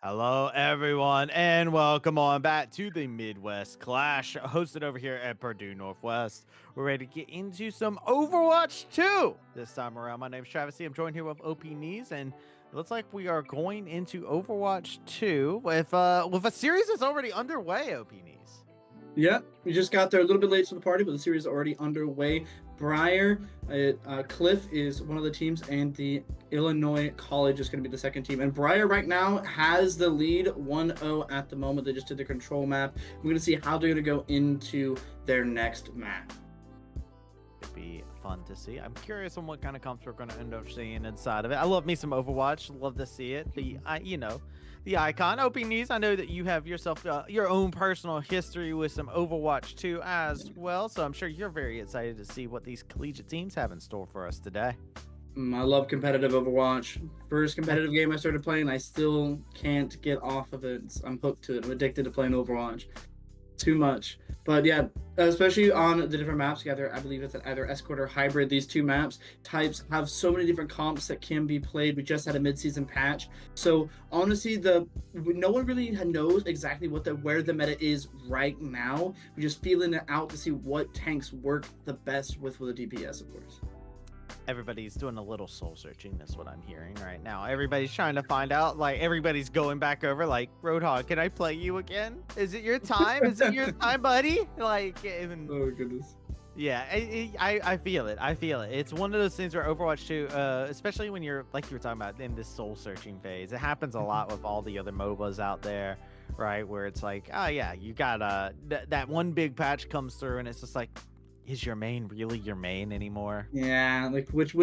Hello, everyone, and welcome on back to the Midwest Clash, hosted over here at Purdue Northwest. We're ready to get into some Overwatch 2 this time around. My name's Travis. I'm joined here with OP Knees, and it looks like we are going into Overwatch 2 with a series that's already underway, OP Knees. Yeah, we just got there a little bit late to the party, but the series is already underway. Briar, Cliff is one of the teams, and the Illinois College is going to be the second team. And Briar right now has the lead 1-0 at the moment. They just did the control map. We're going to see how they're going to go into their next map. It'd be fun to see. I'm curious on what kind of comps we're going to end up seeing inside of it. I love me some Overwatch. Love to see it. The icon. OP Knees, I know that you have yourself your own personal history with some Overwatch 2 as well, so I'm sure you're very excited to see what these collegiate teams have in store for us today. I love competitive Overwatch. First competitive game I started playing, I still can't get off of it. I'm hooked to it. I'm addicted to playing Overwatch. Too much. But yeah, especially on the different maps together, I believe it's either Escort or Hybrid. These two maps types have so many different comps that can be played. We just had a mid-season patch. So honestly, no one really knows exactly where the meta is right now. We're just feeling it out to see what tanks work the best with the DPS, of course. Everybody's doing a little soul searching. That's what I'm hearing right now. Everybody's trying to find out, like, everybody's going back over, like, Roadhog, can I play you again? Is it your time? Is it your time, buddy? Like, oh goodness. Yeah, I feel it. I feel it. It's one of those things where Overwatch 2, especially when you're, like you were talking about, in this soul searching phase, it happens a lot with all the other MOBAs out there, right? Where it's like, oh yeah, you got that one big patch comes through, and it's just like, is your main really your main anymore? Yeah, like which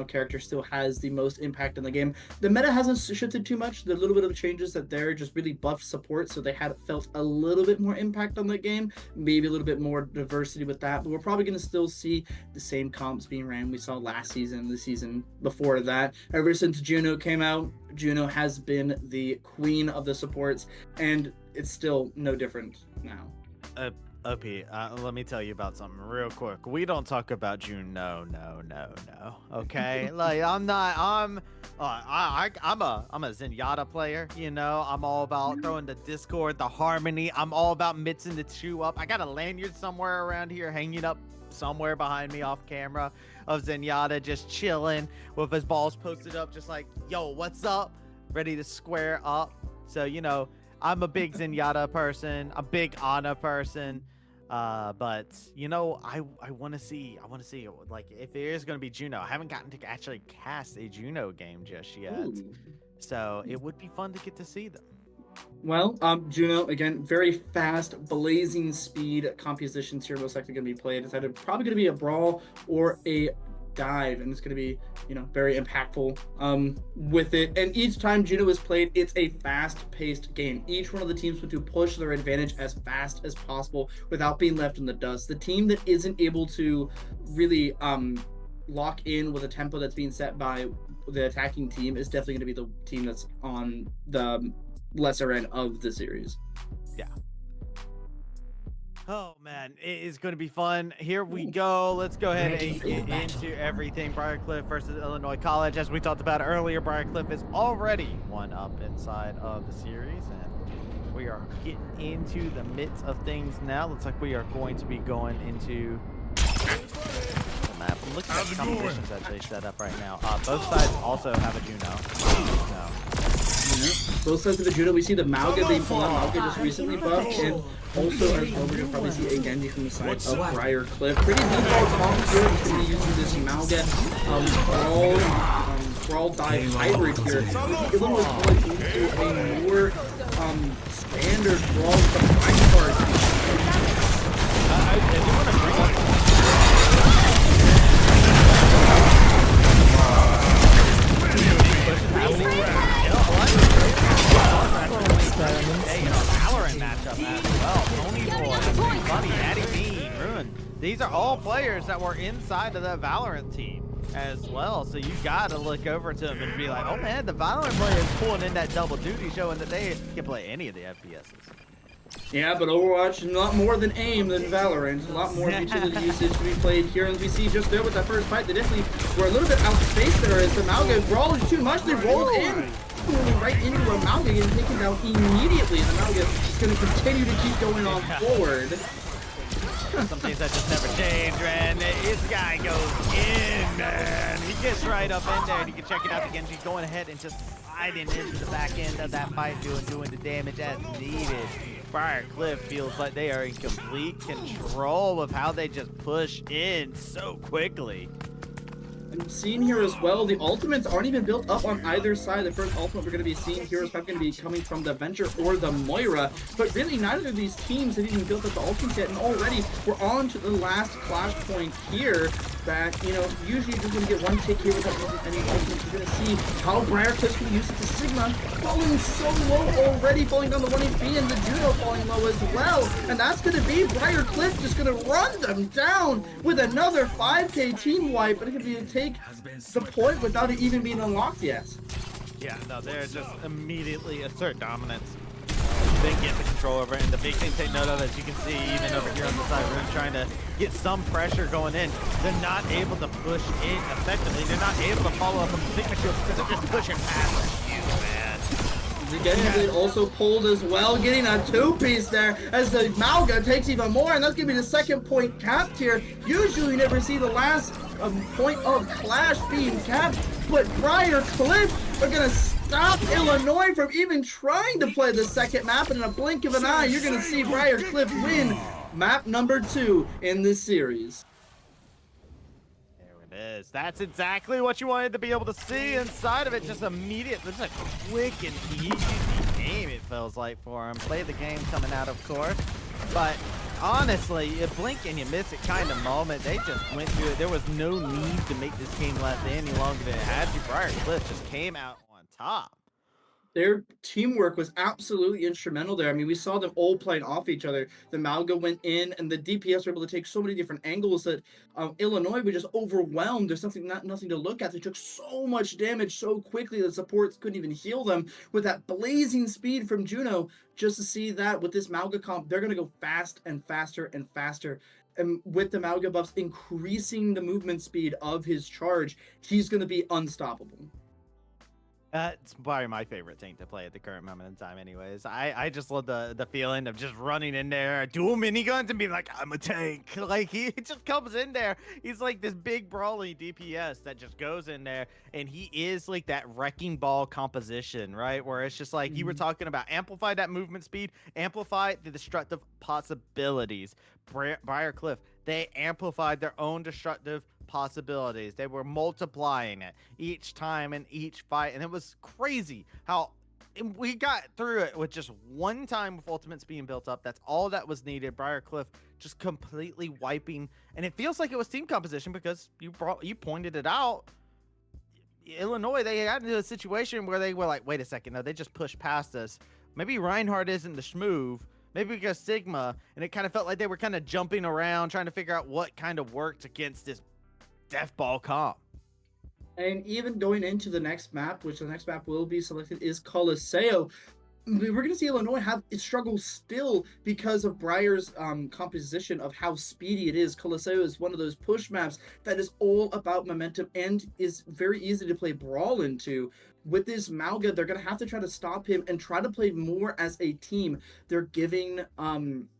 character still has the most impact in the game. The meta hasn't shifted too much. The little bit of changes that they're just really buffed support, so they had felt a little bit more impact on the game, maybe a little bit more diversity with that, but we're probably going to still see the same comps being ran we saw last season, the season before that. Ever since Juno came out, Juno has been the queen of the supports, and it's still no different now. OP, let me tell you about something real quick. We don't talk about Juno, no. Okay, like I'm a Zenyatta player. You know, I'm all about throwing the Discord, the harmony. I'm all about mixing the two up. I got a lanyard somewhere around here hanging up somewhere behind me off camera of Zenyatta just chilling with his balls posted up, just like, yo, what's up? Ready to square up. So you know, I'm a big Zenyatta person, a big Ana person. But you know, I want to see like if there is going to be Juno. I haven't gotten to actually cast a Juno game just yet. Ooh. So it would be fun to get to see them. Well, Juno, again, very fast, blazing speed compositions here most likely going to be played. It's either probably going to be a brawl or a dive, and it's going to be, you know, very impactful with it. And each time Juno is played, it's a fast-paced game. Each one of the teams want to push their advantage as fast as possible without being left in the dust. The team that isn't able to really lock in with a tempo that's being set by the attacking team is definitely going to be the team that's on the lesser end of the series. Yeah. Oh man, it is going to be fun. Here we go. Let's go ahead and get into everything. Briarcliff versus Illinois College. As we talked about earlier, Briarcliff is already one up inside of the series, and we are getting into the midst of things now. Looks like we are going to be going into the map. I'm looking at the competitions that they set up right now. Both sides also have a Juno. Both sides of the Juno, we see the Mauga being pulled out. Mauga just recently buffed, and also as well, we're going to probably see a Genji from the side of Briarcliff. Pretty default comp here. He's going to be using this Mauga brawl dive hybrid here. Illinois College into a more standard brawl combined card. I do want to bring up Valorant matchup as well. Tony Boy, Bunny, Natty Bean, Ruin. These are all players that were inside of that Valorant team as well. So you gotta look over to them and be like, oh man, the Valorant player is pulling in that double duty, showing that they can play any of the FPSs. Yeah, but Overwatch, not more than aim than Valorant. A lot more utility usage to be played here. And we see just there with that first fight, they definitely were a little bit out of space there as the Mauga brawled too much. They rolled in right into a Mauga and taken down immediately. The Mauga is going to continue to keep going on forward. Some things that just never change, and this guy goes in, man. He gets right up in there, and you can check it out again. She's going ahead and just sliding into the back end of that fight, doing the damage as needed. Briarcliff feels like they are in complete control of how they just push in so quickly. And seeing here as well, the ultimates aren't even built up on either side. The first ultimate we're going to be seeing here is probably going to be coming from the Venture or the Moira. But really, neither of these teams have even built up the ultimates yet. And already, we're on to the last clash point here that, you know, usually you're just going to get one tick here without using any ultimates. We're going to see how Briarcliff's going to use it to Sigma. Falling so low already, falling down the 1 HP, and the Juno falling low as well. And that's going to be Briarcliff just going to run them down with another 5k team wipe. But it could be a take the point without it even being unlocked yet. Yeah, no, they're just immediately assert dominance. Then get the control over it. And the big thing to take note of, as you can see, even over here on the side, we're trying to get some pressure going in. They're not able to push in effectively. They're not able to follow up on the signature because they're just pushing past you, man. The Genji also pulled as well, getting a two-piece there as the Mauga takes even more, and that's going to be the second point capped here. Usually you never see the last point of Clash being capped, but Briarcliff are going to stop Illinois from even trying to play the second map, and in a blink of an eye, you're going to see Briarcliff win map number 2 in this series. Is. That's exactly what you wanted to be able to see inside of it. Just immediate, just a quick and easy game, it feels like, for him. Play the game coming out, of course. But honestly, you blink and you miss it kind of moment. They just went through it. There was no need to make this game last any longer than it had to. Briarcliff just came out on top. Their teamwork was absolutely instrumental there. I mean, we saw them all playing off each other. The Malga went in, and the DPS were able to take so many different angles that Illinois were just overwhelmed. There's nothing to look at. They took so much damage so quickly that supports couldn't even heal them with that blazing speed from Juno. Just to see that with this Malga comp, they're gonna go fast and faster and faster. And with the Malga buffs increasing the movement speed of his charge, he's gonna be unstoppable. It's probably my favorite tank to play at the current moment in time. Anyways, I just love the feeling of just running in there, dual miniguns, and being like, I'm a tank. Like he just comes in there. He's like this big brawly DPS that just goes in there, and he is like that wrecking ball composition, right? Where it's just like you were talking about, amplify that movement speed, amplify the destructive possibilities. Briarcliff, they amplified their own destructive possibilities. They were multiplying it each time in each fight, and it was crazy how we got through it with just one time with ultimates being built up. That's all that was needed. Briarcliff just completely wiping, and it feels like it was team composition because you pointed it out. Illinois, they got into a situation where they were like, wait a second, no, they just pushed past us. Maybe Reinhardt isn't the schmoove. Maybe because Sigma, and it kind of felt like they were kind of jumping around trying to figure out what kind of worked against this death ball comp. And even going into the next map, which the next map will be selected, is Coliseo. We're going to see Illinois have its struggle still because of Briar's composition of how speedy it is. Coliseo is one of those push maps that is all about momentum and is very easy to play brawl into. With this Malga, they're going to have to try to stop him and try to play more as a team. They're giving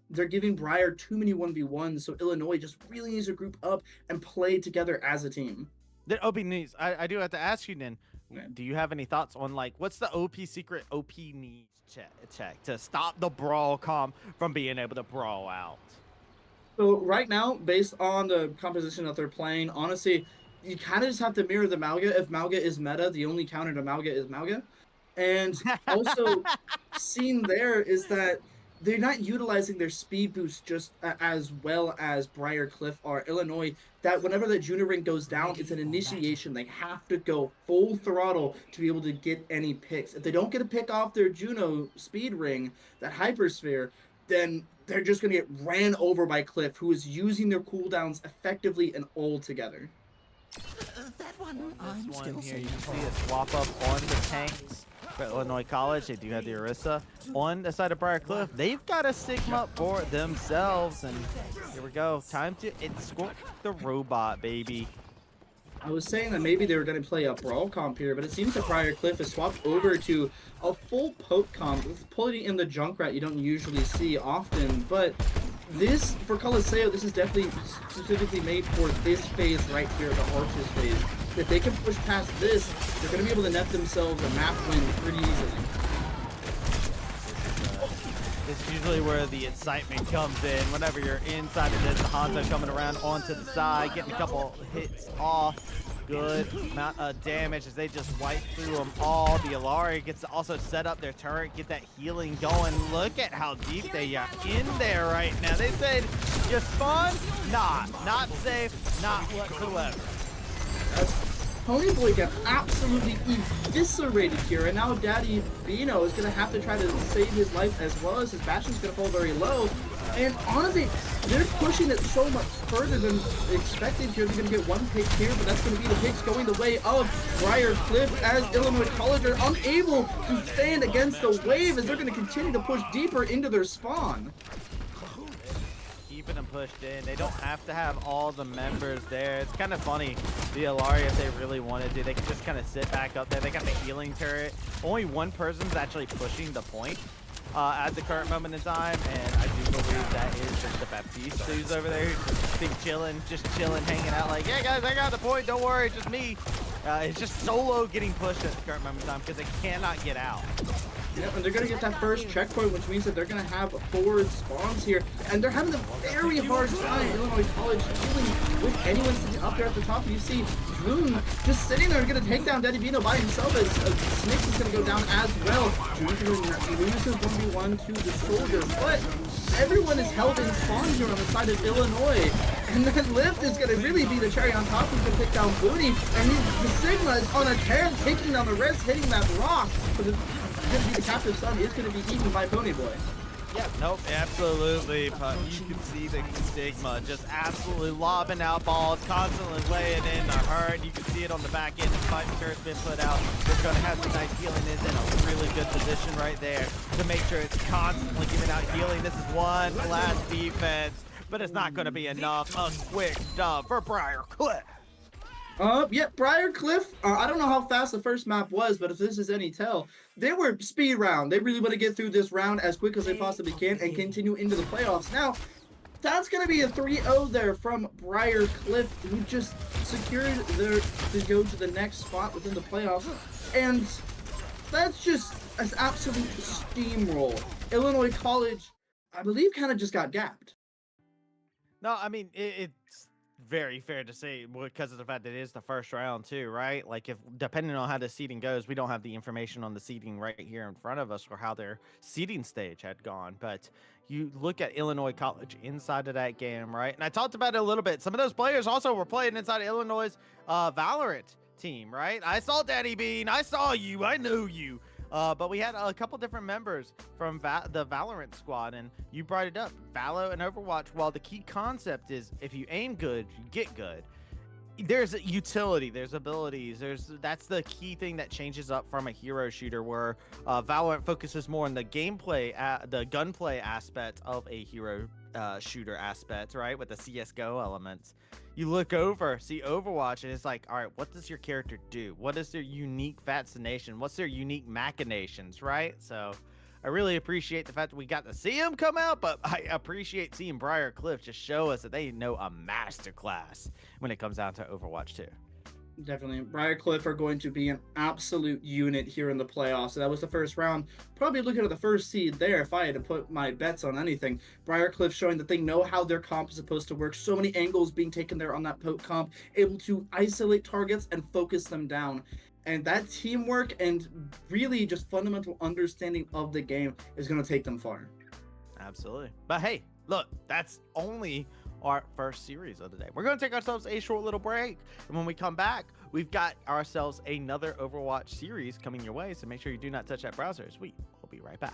Briar too many 1v1s, so Illinois just really needs to group up and play together as a team. Then OP needs. I do have to ask you then. Okay. Do you have any thoughts on like what's the OP secret OP needs check to stop the brawl comp from being able to brawl out? So right now, based on the composition that they're playing, honestly, you kind of just have to mirror the Malga. If Malga is meta, the only counter to Malga is Malga. And also seen there is that they're not utilizing their speed boost just as well as Briarcliff or Illinois. That whenever the Juno ring goes down, it's an initiation. They have to go full throttle to be able to get any picks. If they don't get a pick off their Juno speed ring, that hypersphere, then they're just going to get ran over by Cliff, who is using their cooldowns effectively and all together. That one, this one here, you can see a swap up on the tanks for Illinois College. They do have the Orisa on the side of Briarcliff. They've got a Sigma for themselves, and here we go. Time to escort the robot, baby. I was saying that maybe they were going to play a brawl comp here, but it seems that Briarcliff has swapped over to a full poke comp. It's pulling in the Junkrat you don't usually see often, but this, for Coliseo, this is definitely specifically made for this phase right here, the Arches phase. If they can push past this, they're going to be able to net themselves a map win pretty easily. This is usually where the excitement comes in. Whenever you're inside of this, the Hanzo coming around onto the side, getting a couple hits off. Good amount of damage as they just wipe through them all. The Alaria gets to also set up their turret, get that healing going. Look at how deep they are in there right now. They said, you spawn? Nah, not safe, not whatsoever. Ponyboy got absolutely eviscerated here, and now Daddy Bino is going to have to try to save his life as well as his Bastion's going to fall very low. And honestly, they're pushing it so much further than expected here. They're going to get one pick here, but that's going to be the picks going the way of Briarcliff as Illinois College are unable to stand against the wave as they're going to continue to push deeper into their spawn. Keeping them pushed in. They don't have to have all the members there. It's kind of funny. The Alaria, if they really wanted to, they can just kind of sit back up there. They got the healing turret. Only one person's actually pushing the point at the current moment in time, and I do believe that is just the Baptiste who's over there, just chilling, hanging out like, yeah guys, I got the point, don't worry, just me. It's just solo getting pushed at the current moment in time because they cannot get out. Yep, and they're going to get that first checkpoint, which means that they're going to have forward spawns here. And they're having a very hard time, Illinois College, dealing with anyone sitting up there at the top. And you see June just sitting there going to take down Daddy Bino by himself as Snakes is going to go down as well. June's going to lose his 1v1 to the soldier. But everyone is held in spawn here on the side of Illinois. And that lift is going to really be the cherry on top. He's going to pick down Booty. And the Sigma is on a tear, taking down the rest, hitting that rock. But going to be the captive son is going to be eaten by Pony Boy. Yeah, nope, absolutely. But you can see the Sigma just absolutely lobbing out balls, constantly laying in the hurt. You can see it on the back end. The fight turret's been put out. They're going to have some nice healing. Is in a really good position right there to make sure it's constantly giving out healing. This is one last defense, but it's not going to be enough. A quick dub for Briarcliff. Yep, Briarcliff. I don't know how fast the first map was, but if this is any tell, they were speed round. They really want to get through this round as quick as they possibly can and continue into the playoffs. Now, that's going to be a 3-0 there from Briarcliff, who just secured their to go to the next spot within the playoffs. And that's just an absolute steamroll. Illinois College, I believe, kind of just got gapped. No, I mean, it's very fair to say because of the fact that it is the first round too, right? Like, if depending on how the seeding goes, we don't have the information on the seeding right here in front of us or how their seeding stage had gone. But you look at Illinois College inside of that game, right? And I talked about it a little bit. Some of those players also were playing inside of Illinois' Valorant team, right? I saw Daddy Bean. I saw you. I knew you. But we had a couple different members from the Valorant squad, and you brought it up. Valo and Overwatch, while the key concept is if you aim good, you get good. There's utility, there's abilities, that's the key thing that changes up from a hero shooter, where Valorant focuses more on the gameplay, the gunplay aspect of a hero shooter aspect, right? With the CS:GO elements. You look over, see Overwatch, and it's like, all right, what does your character do? What is their unique fascination? What's their unique machinations, right? So I really appreciate the fact that we got to see them come out, but I appreciate seeing Briarcliff just show us that they know a masterclass when it comes down to Overwatch 2. Definitely. Briarcliff are going to be an absolute unit here in the playoffs. So that was the first round. Probably looking at the first seed there if I had to put my bets on anything. Briarcliff showing that they know how their comp is supposed to work. So many angles being taken there on that poke comp, able to isolate targets and focus them down. And that teamwork and really just fundamental understanding of the game is going to take them far. Absolutely. But hey, look, that's only our first series of the day. We're going to take ourselves a short little break, and when we come back, we've got ourselves another Overwatch series coming your way, so make sure you do not touch that browser as we will be right back.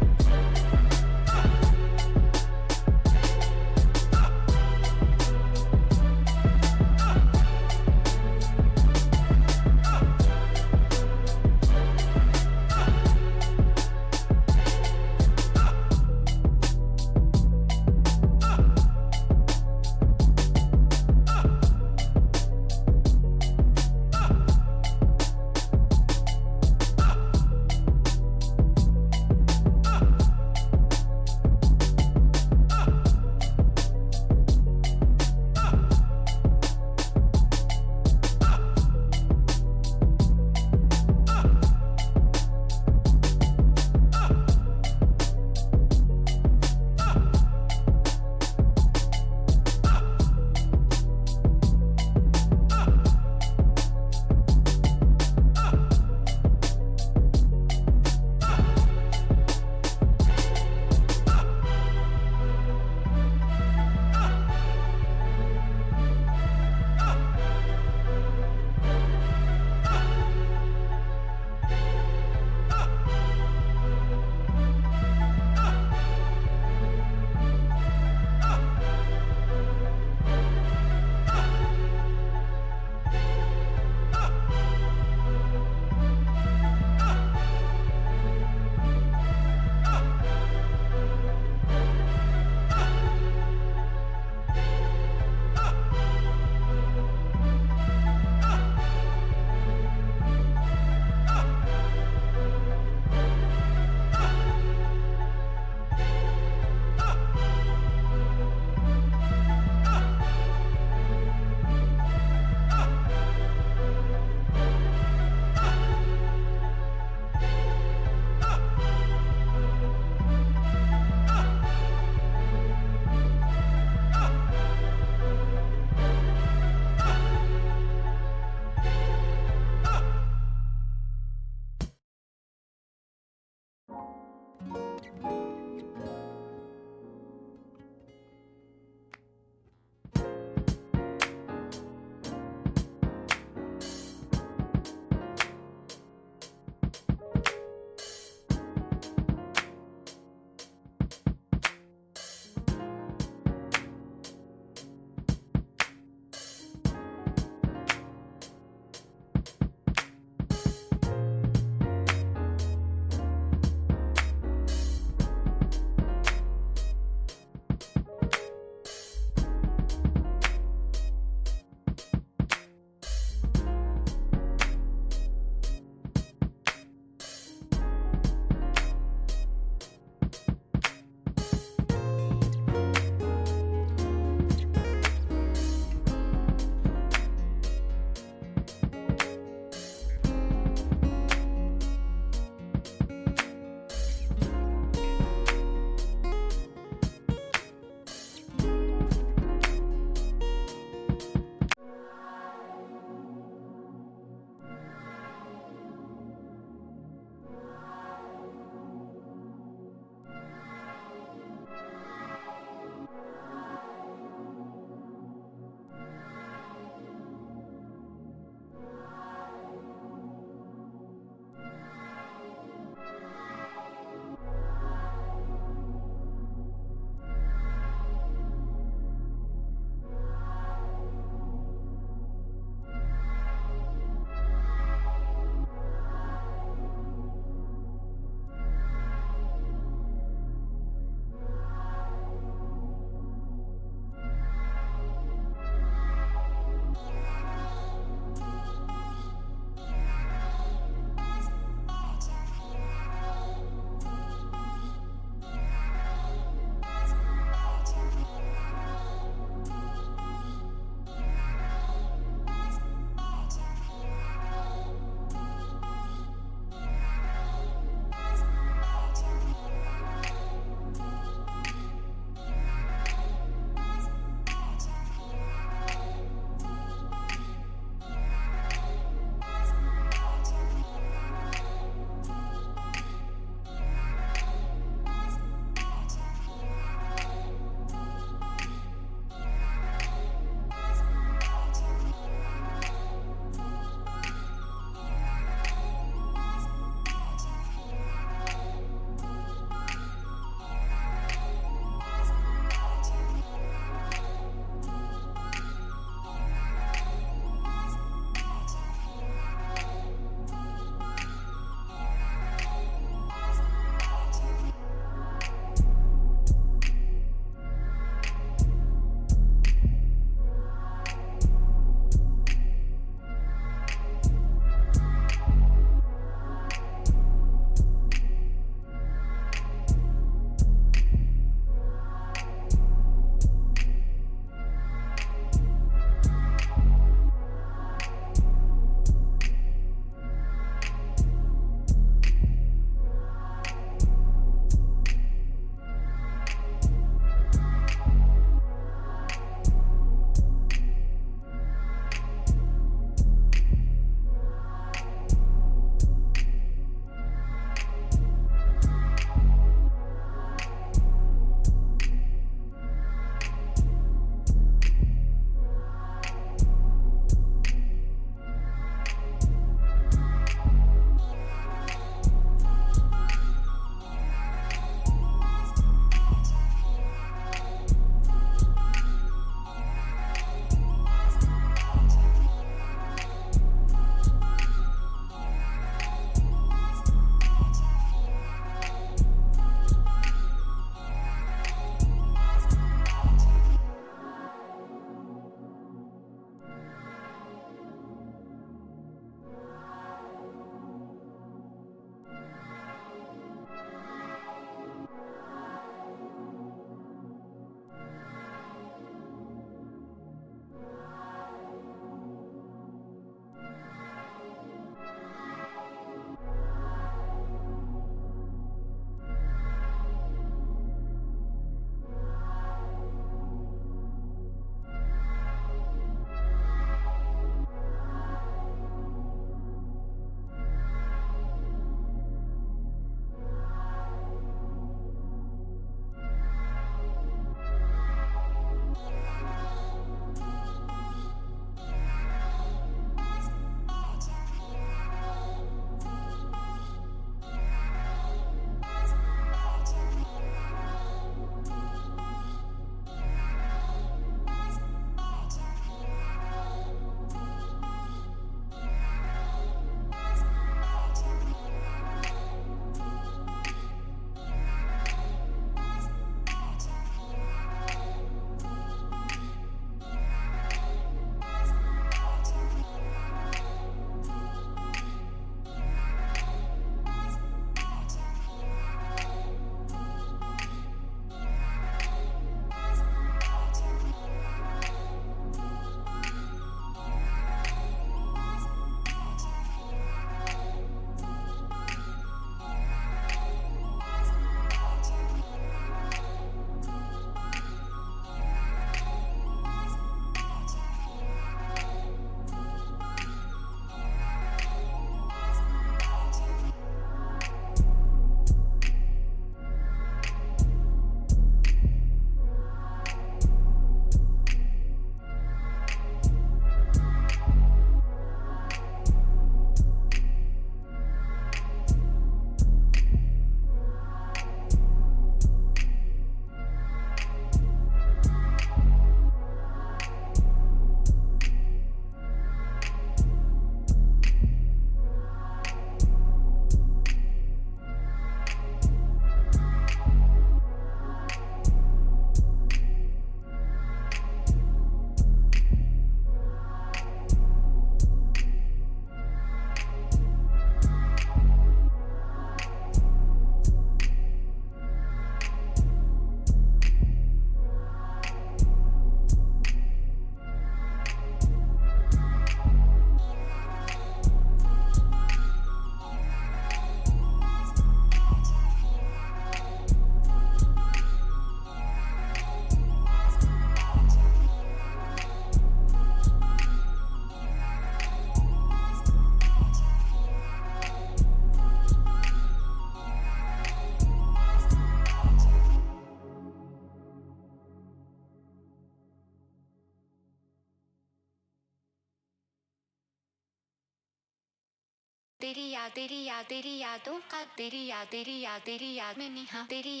तेरी यादों का तेरी याद में निहा तेरी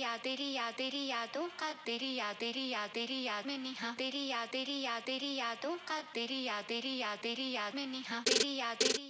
यादों का तेरी याद में निहा तेरी यादों का तेरी याद में निहा तेरी यादों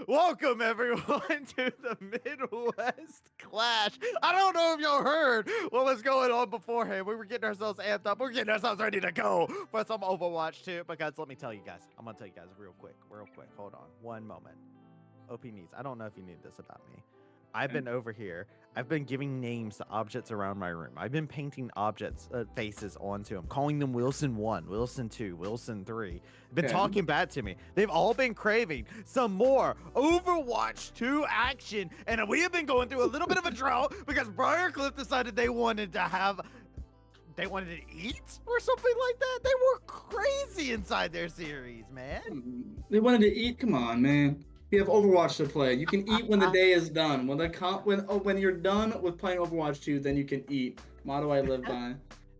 Welcome everyone to the Midwest Clash. I don't know if y'all heard what was going on beforehand. We were getting ourselves amped up. We're getting ourselves ready to go for some Overwatch 2. Because let me tell you guys, I'm gonna tell you guys real quick. Hold on, one moment. OP needs. I don't know if you need this about me. I've been over here. I've been giving names to objects around my room. I've been painting objects, faces onto them, calling them Wilson 1, Wilson 2, Wilson 3. They've been talking back to me. They've all been craving some more Overwatch 2 action. And we have been going through a little bit of a drought because Briarcliff decided they wanted to eat or something like that. They were crazy inside their series, man. They wanted to eat? Come on, man. You have Overwatch to play. You can eat when the day is done. When you're done with playing Overwatch 2, then you can eat. Motto I live by.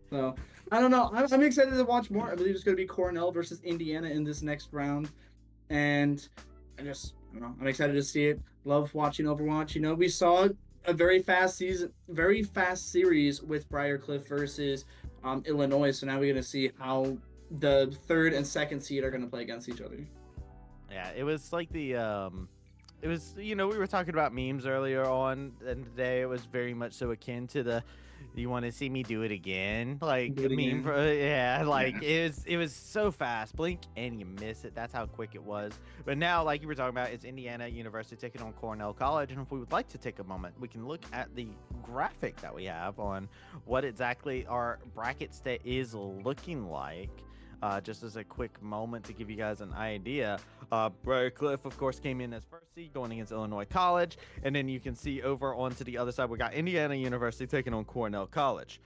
So I don't know. I'm excited to watch more. I believe it's going to be Cornell versus Indiana in this next round, and I don't know. I'm excited to see it. Love watching Overwatch. You know, we saw a very fast series with Briarcliff versus Illinois. So now we're going to see how the third and second seed are going to play against each other. Yeah, it was like we were talking about memes earlier on in the day. It was very much so akin to the, you want to see me do it again? Like, meme, it was so fast. Blink and you miss it. That's how quick it was. But now, like you were talking about, it's Indiana University taking on Cornell College. And if we would like to take a moment, we can look at the graphic that we have on what exactly our bracket state is looking like. Just as a quick moment to give you guys an idea, Briarcliff, of course, came in as first seed going against Illinois College. And then you can see over onto the other side, we got Indiana University taking on Cornell College.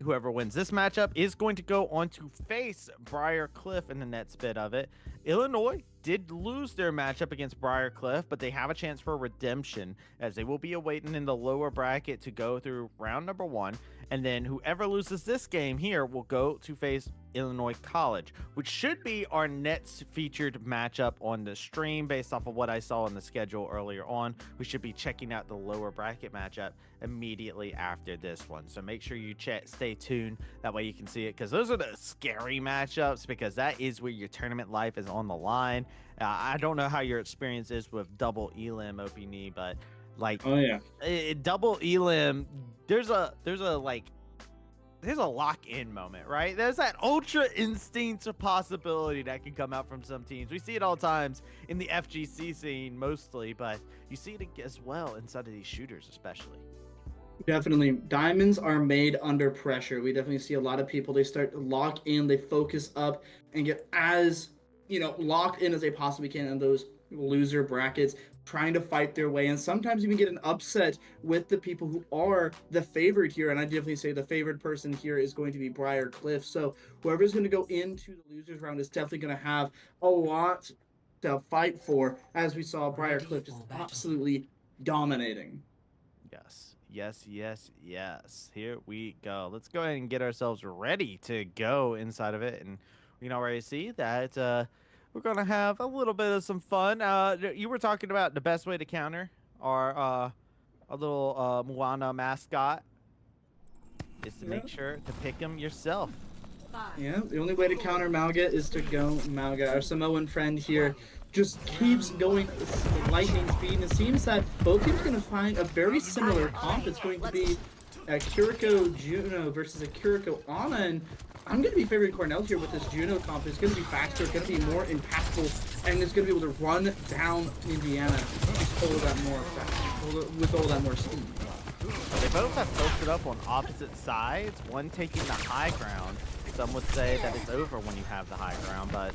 Whoever wins this matchup is going to go on to face Briarcliff in the next bit of it. Illinois did lose their matchup against Briarcliff, but they have a chance for redemption as they will be awaiting in the lower bracket to go through round number 1. And then whoever loses this game here will go to face Illinois College, which should be our next featured matchup on the stream based off of what I saw on the schedule earlier on. We should be checking out the lower bracket matchup immediately after this one. So make sure you stay tuned. That way you can see it, because those are the scary matchups, because that is where your tournament life is on the line. I don't know how your experience is with double elim, OP&E, but like, oh yeah, double elim, there's a lock-in moment, right? There's that ultra instinct possibility that can come out from some teams. We see it all times in the FGC scene mostly, but you see it as well inside of these shooters especially. Definitely. Diamonds are made under pressure. We definitely see a lot of people, they start to lock in, they focus up and get as, locked in as they possibly can in those loser brackets, trying to fight their way, and sometimes even get an upset with the people who are the favorite here. And I definitely say the favored person here is going to be Briarcliff. So whoever's going to go into the losers round is definitely going to have a lot to fight for, as we saw Briarcliff just absolutely dominating. Yes. Here we go. Let's go ahead and get ourselves ready to go inside of it. And we can already see that we're going to have a little bit of some fun. You were talking about the best way to counter our little Moana mascot is to make sure to pick him yourself. Yeah, the only way to counter Malga is to go Malga. Our Samoan friend here just keeps going lightning speed, and it seems that both teams are going to find a very similar comp. It's going to be a Kiriko Juno versus a Kiriko Ana, and I'm going to be favoring Cornell here with this Juno comp. It's going to be faster, it's going to be more impactful, and it's going to be able to run down Indiana with all that more speed. They both have posted up on opposite sides, one taking the high ground. Some would say that it's over when you have the high ground, but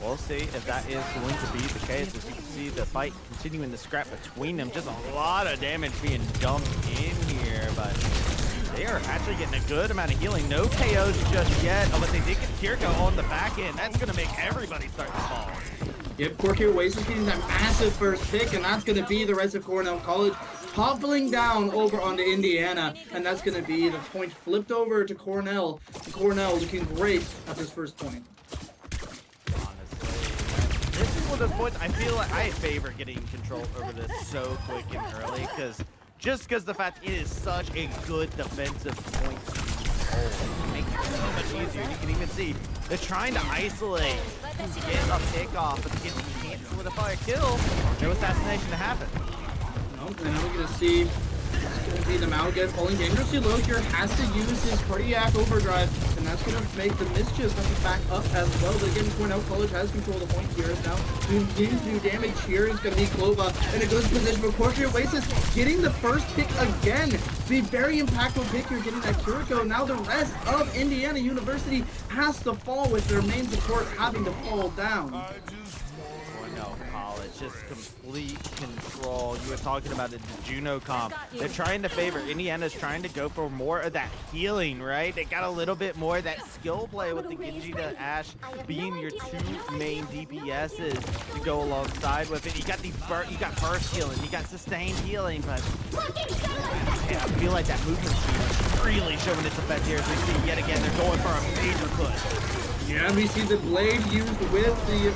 we'll see if that is going to be the case. As you can see, the fight continuing, the scrap between them. Just a lot of damage being dumped in here, but they are actually getting a good amount of healing. No KOs just yet, but they did get Kiriko on the back end. That's going to make everybody start to fall. Yep, Corky Oasis getting that massive first pick, and that's going to be the rest of Cornell College toppling down over onto Indiana, and that's going to be the point flipped over to Cornell. Cornell looking great at this first point. Honestly, this is one of those points I feel like I favor getting control over this so quick and early, because just because the fact it is such a good defensive point to hold. It makes it so much easier. You can even see they're trying to isolate to get a pick off, but the Genji can't solidify a kill. No assassination to happen. Nope, and now we're gonna see it's gonna be the Malga falling dangerously low here, has to use his cardiac overdrive, and that's gonna make the mischief have to back up as well. But again, Cornell College has control of the point here. Is now doing new damage here. It's gonna be Clova in a good position, but Corsair Oasis getting the first pick again. The very impactful pick here, getting that Kiriko. Now the rest of Indiana University has to fall with their main support having to fall down. Cornell College, just complete control. You were talking about it, the Juno comp. They're trying to favor. Indiana's trying to go for more of that healing, right? They got a little bit more of that skill play with the Genji to Ash being your two main DPSs to go alongside with it. You got you got burst healing, you got sustained healing, but yeah, I feel like that movement speed is really showing its effect here as we see yet again they're going for a major push. Yeah, we see the blade used with the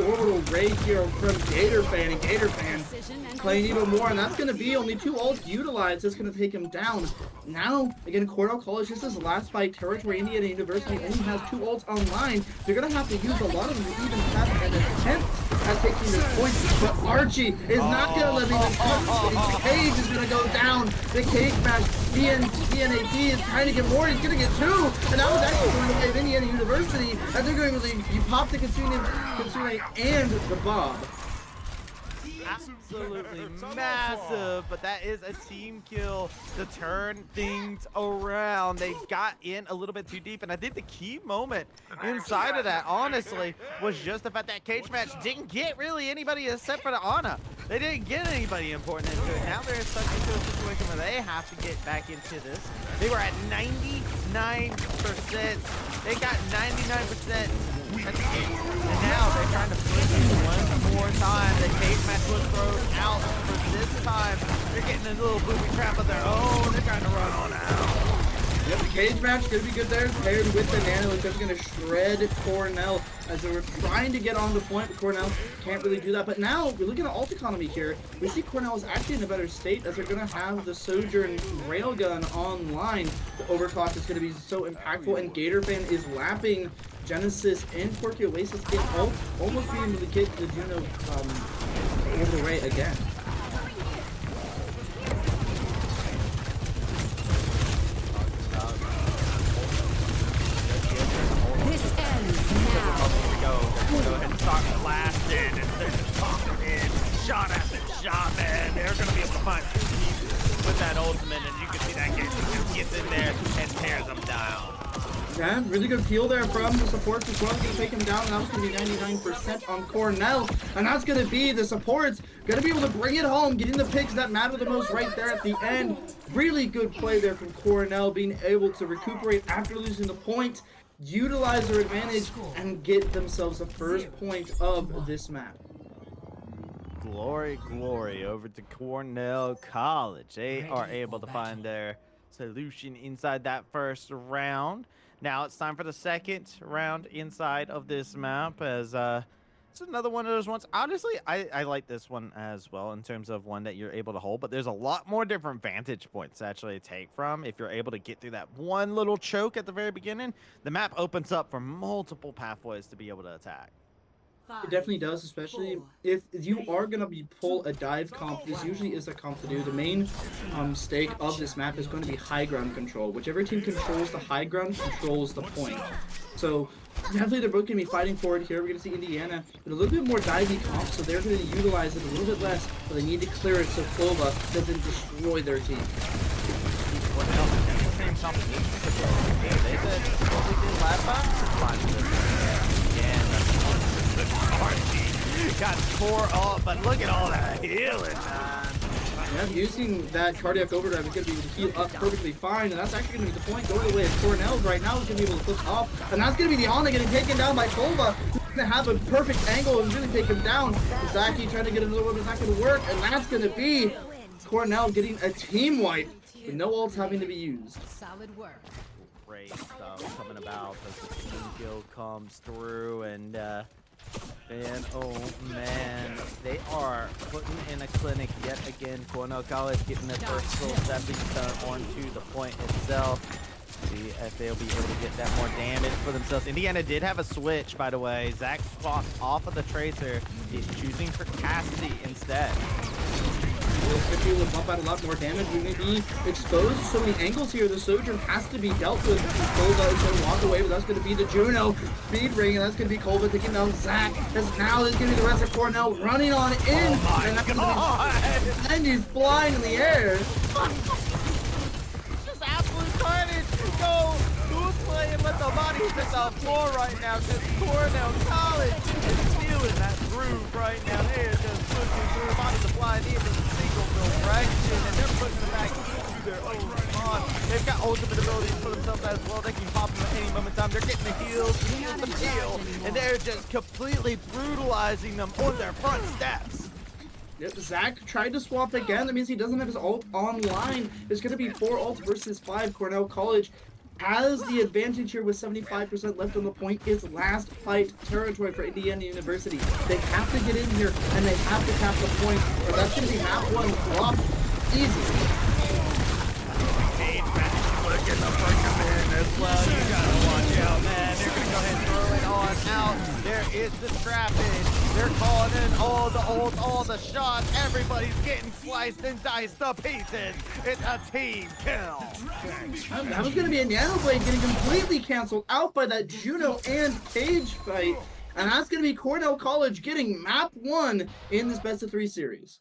orbital ray here from GatorFan, and GatorFan playing even more, and that's going to be only 2 ults utilized. That's going to take him down. Now, again, Cornell College, this is last fight territory. Indiana University only has 2 ults online. They're going to have to use a lot of them to even have an attempt at taking this point, but Archie is not going to let him come. Cage is going to go down. The cage match, DNAP is trying to get more. He's going to get 2, and that was actually going to give Indiana University, and they're going to leave. You pop the Kitsune and the Bob. Absolutely massive, but that is a team kill to turn things around. They got in a little bit too deep, and I think the key moment inside of that, honestly, was just the fact that cage match didn't get really anybody except for the Ana. They didn't get anybody important into it. Now they're stuck into a situation where they have to get back into this. They were at 99%. They got 99%. And now they're trying to push it one more time. The cage match was thrown out for this time. They're getting a little booby trap of their own. They're trying to run on out. Yep, the cage match gonna be good there, paired with the Nano. It's just gonna shred Cornell as they were trying to get on the point, but Cornell can't really do that. But now we're looking at ult economy here. We see Cornell is actually in a better state as they're gonna have the Sojourn Railgun online. The overclock is gonna be so impactful, and GatorFan is lapping Genesis and Quirky Oasis in ult, almost being able to get the Juno over Ray again. This ends now. Here we go. Go ahead and start blasting. And they're just popping in. Shot after shot, man. They're going to be able to find 2 pieces with that ultimate, and you can see that gets in there and tears them down. Yeah, really good peel there from the supports as well. Going to take him down. Now it's going to be 99% on Cornell. And that's going to be the supports. Going to be able to bring it home. Getting the picks that matter the most right there at the end. Really good play there from Cornell. Being able to recuperate after losing the point. Utilize their advantage and get themselves the first point of this map. Glory, glory over to Cornell College. They are able to find their solution inside that first round. Now it's time for the second round inside of this map as it's another one of those ones. Honestly, I like this one as well in terms of one that you're able to hold, but there's a lot more different vantage points to actually take from. If you're able to get through that one little choke at the very beginning, the map opens up for multiple pathways to be able to attack. It definitely does, especially if you are going to be pull a dive comp. This usually is a comp to do. The main stake of this map is going to be high ground control. Whichever team controls the high ground controls the point. So definitely they're both going to be fighting for it here. We're going to see Indiana with a little bit more divey comp, so they're going to utilize it a little bit less, but they need to clear it so Clova doesn't destroy their team. Same competition. They said what we did last time. Got tore up, but look at all that healing, man. Yeah, using that cardiac overdrive is going to be able to heal up perfectly fine, and that's actually going to be the point going away of Cornell right now. Is going to be able to flip off, and that's going to be the Ana getting taken down by Clova. Going to have a perfect angle and really take him down. Zaki trying to get a little bit, but it's not going to work, and that's going to be Cornell getting a team wipe with no ults having to be used. Solid work. Great stuff coming about as the team kill comes through, and And oh man, they are putting in a clinic yet again. Cornell College getting their first little stepping stone onto the point itself. See if they'll be able to get that more damage for themselves. Indiana did have a switch, by the way. Zach swapped off of the Tracer. He's choosing for Cassidy instead. If you will bump out a lot more damage, we may be exposed to so many angles here. The Sojourn has to be dealt with. Colva is going to walk away, but that's going to be the Juno speed ring, and that's going to be Colva taking down Zach. Now there's going to be the rest of Cornell running on in. Oh my and that's God! And he's flying in the air. Just absolute carnage. Go! Who's playing with the bodies at the floor right now? Because Cornell College is feeling that groove right now. They are just pushing through. The bodies are flying in a single direction, and they're pushing it back into their own spawn. They've got ultimate abilities for themselves as well. They can pop them at any moment in time. They're getting the heals, the heal, and they're just completely brutalizing them on their front steps. Yep, Zach tried to swap again. That means he doesn't have his ult online. It's going to be 4 ults versus 5. Cornell College has the advantage here with 75% left on the point. It's last fight territory for Indiana University. They have to get in here and they have to tap the point, or that's going to be half one drop. Easy. Cage match looking to break him in as well. You gotta watch out, man. They're gonna go ahead and throw it on out. There is the trappage. They're calling in all the ults, all the shots. Everybody's getting sliced and diced to pieces. It's a team kill. That was going to be a Nano Blade getting completely canceled out by that Juno and Cage fight. And that's going to be Cornell College getting map 1 in this best of 3 series.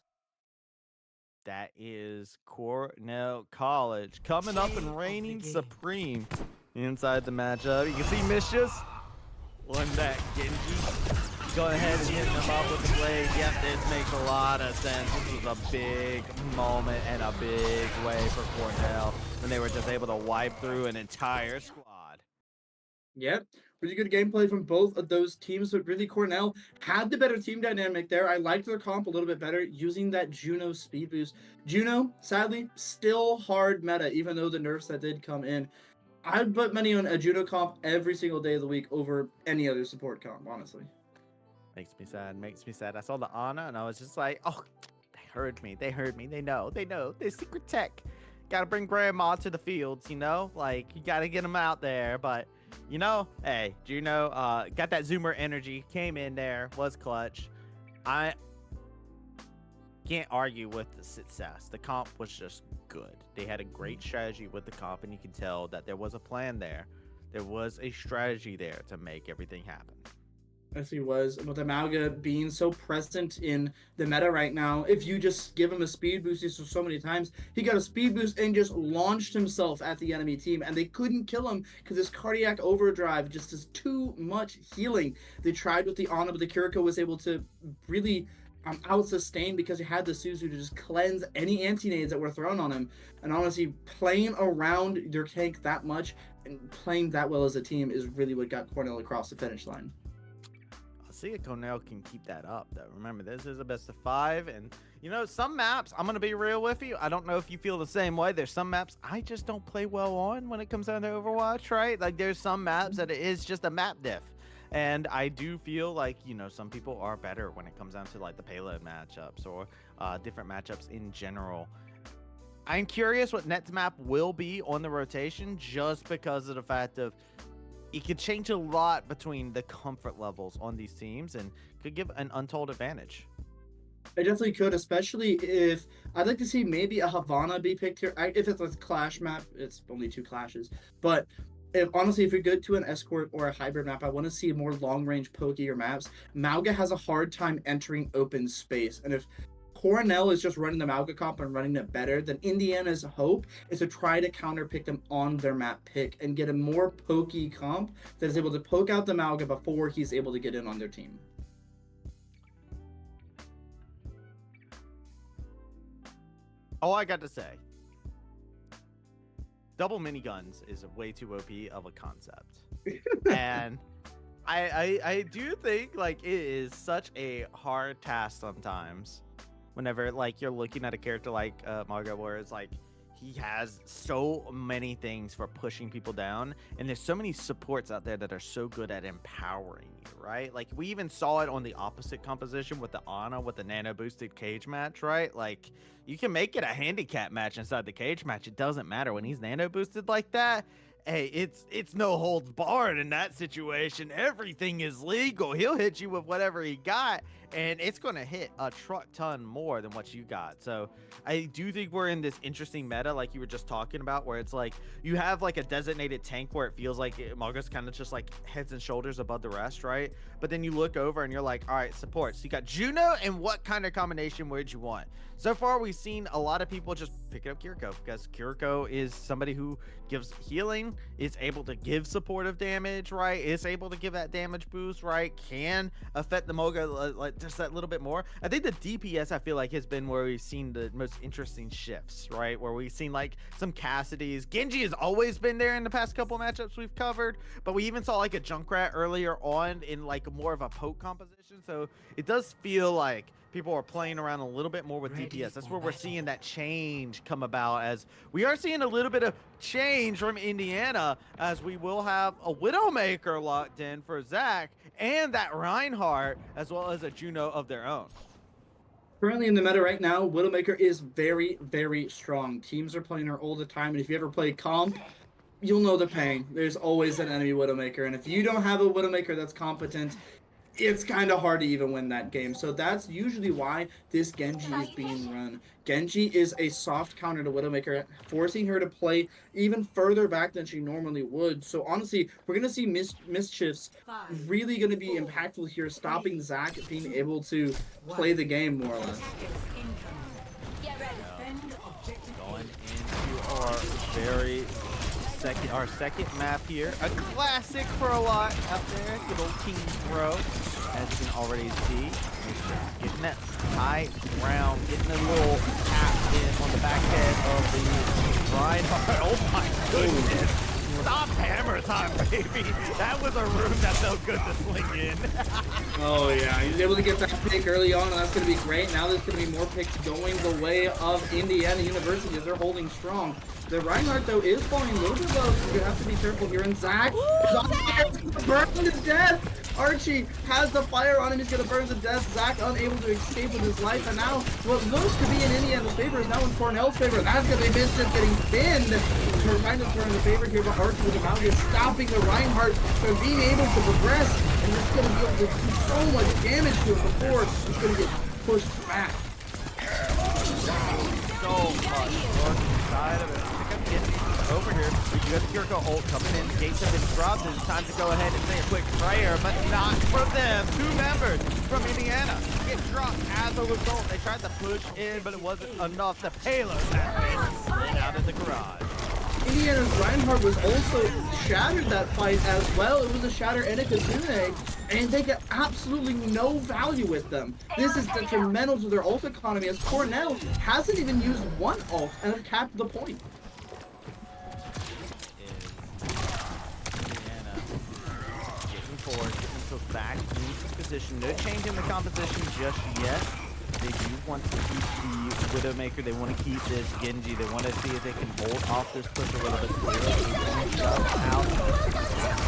That is Cornell College coming up and reigning supreme inside the matchup. You can see Mischius on that Genji. Go ahead and hit him up with the blade. Yep, this makes a lot of sense. This was a big moment and a big way for Cornell when they were just able to wipe through an entire squad. Yep, really good gameplay from both of those teams, but really Cornell had the better team dynamic there. I liked their comp a little bit better using that Juno speed boost. Juno, sadly, still hard meta, even though the nerfs that did come in. I'd put money on a Juno comp every single day of the week over any other support comp, honestly. Makes me sad, makes me sad. I saw the Ana and I was just like, oh, they heard me, they heard me, they know, they're secret tech. Gotta bring grandma to the fields, you know? Like, you gotta get them out there, but, you know, hey, Juno, got that Zoomer energy, came in there, was clutch. I can't argue with the success. The comp was just good. They had a great strategy with the comp, and you can tell that there was a plan there. There was a strategy there to make everything happen. Yes, he was. With Amalga being so present in the meta right now, if you just give him a speed boost, he's so many times, he got a speed boost and just launched himself at the enemy team, and they couldn't kill him because his cardiac overdrive just is too much healing. They tried with the Ana, but the Kiriko was able to really out-sustain because he had the Suzu to just cleanse any anti-nades that were thrown on him. And honestly, playing around your tank that much and playing that well as a team is really what got Cornell across the finish line. See if Cornell can keep that up, though. Remember, this is a best of 5, and you know, some maps, I'm gonna be real with you, I don't know if you feel the same way. There's some maps I just don't play well on when it comes down to Overwatch, right? Like, there's some maps that it is just a map diff, and I do feel like, you know, some people are better when it comes down to like the payload matchups or different matchups in general. I'm curious what next map will be on the rotation, just because of the fact of it could change a lot between the comfort levels on these teams and could give an untold advantage. I definitely could, especially if I'd like to see maybe a Havana be picked here. If it's a clash map, it's only 2 clashes. But honestly, if we go to an escort or a hybrid map, I want to see more long-range pokier maps. Mauga has a hard time entering open space, and if Cornell is just running the Mauga comp and running it better, then Indiana's hope is to try to counterpick them on their map pick and get a more pokey comp that is able to poke out the Mauga before he's able to get in on their team. All I got to say, double miniguns is way too OP of a concept. And I do think like it is such a hard task sometimes whenever like you're looking at a character like Margot, where it's like he has so many things for pushing people down, and there's so many supports out there that are so good at empowering you, right? Like we even saw it on the opposite composition with the Ana with the nano boosted cage match, right? Like you can make it a handicap match inside the cage match. It doesn't matter when he's nano boosted like that. Hey, it's no holds barred in that situation. Everything is legal. He'll hit you with whatever he got, and it's going to hit a truck ton more than what you got. So I do think we're in this interesting meta, like you were just talking about, where it's like you have like a designated tank where it feels like Margo's kind of just like heads and shoulders above the rest, right? But then you look over and you're like, all right, supports. You got Juno, and what kind of combination would you want? So far, we've seen a lot of people just pick up Kiriko because Kiriko is somebody who gives healing, is able to give supportive damage, right? Is able to give that damage boost, right? Can affect the Moga like just that little bit more. I think the DPS I feel like has been where we've seen the most interesting shifts, right? Where we've seen like some Cassidy's. Genji has always been there in the past couple matchups we've covered, but we even saw like a Junkrat earlier on in like more of a poke composition. So it does feel like people are playing around a little bit more with DPS. That's where we're seeing that change come about, as we are seeing a little bit of change from Indiana, as we will have a Widowmaker locked in for Zach and that Reinhardt, as well as a Juno of their own. Currently in the meta right now, Widowmaker is very, very strong. Teams are playing her all the time, and if you ever play comp, you'll know the pain. There's always an enemy Widowmaker, and if you don't have a Widowmaker that's competent, it's kind of hard to even win that game. So that's usually why this Genji is being run. Genji is a soft counter to Widowmaker, forcing her to play even further back than she normally would. So honestly, we're going to see mischiefs really going to be impactful here, stopping Zach being able to play the game more or less. Going into our second map here. A classic for a lot out there. Good old King's Row. As you can already see, getting that high ground, getting a little tap in on the back head of the Reinhardt. Oh my goodness. Stop hammer time, baby. That was a room that felt good to sling in. Oh yeah, he's able to get that pick early on, and that's going to be great. Now there's going to be more picks going the way of Indiana University as they're holding strong. The Reinhardt, though, is falling a little bit low, so you have to be careful here. And Zach is on fire. He's going to burn to death. Archie has the fire on him. He's going to burn to death. Zach unable to escape with his life. And now what looks to be in Indiana's favor is now in Cornell's favor. That's going to be Mischief getting pinned. We're trying to turn the favor here, but Archie with the mount is stopping the Reinhardt from being able to progress. And it's going to be able to do so much damage to him before he's going to get pushed back. So much work inside of it. Over here, you got the Kiriko ult coming in. Gates have been dropped. It's time to go ahead and say a quick prayer, but not for them. Two members from Indiana get dropped as a result. They tried to push in, but it wasn't enough. The payload that ran out of the garage. Indiana's Reinhardt was also shattered that fight as well. It was a shatter and a Kazune, and they get absolutely no value with them. This is detrimental to their ult economy, as Cornell hasn't even used one ult and have capped the point. Forward, getting themselves back into position. No change in the composition just yet. They do want to keep the Widowmaker. They want to keep this Genji. They want to see if they can hold off this push a little bit clearer. Shove out.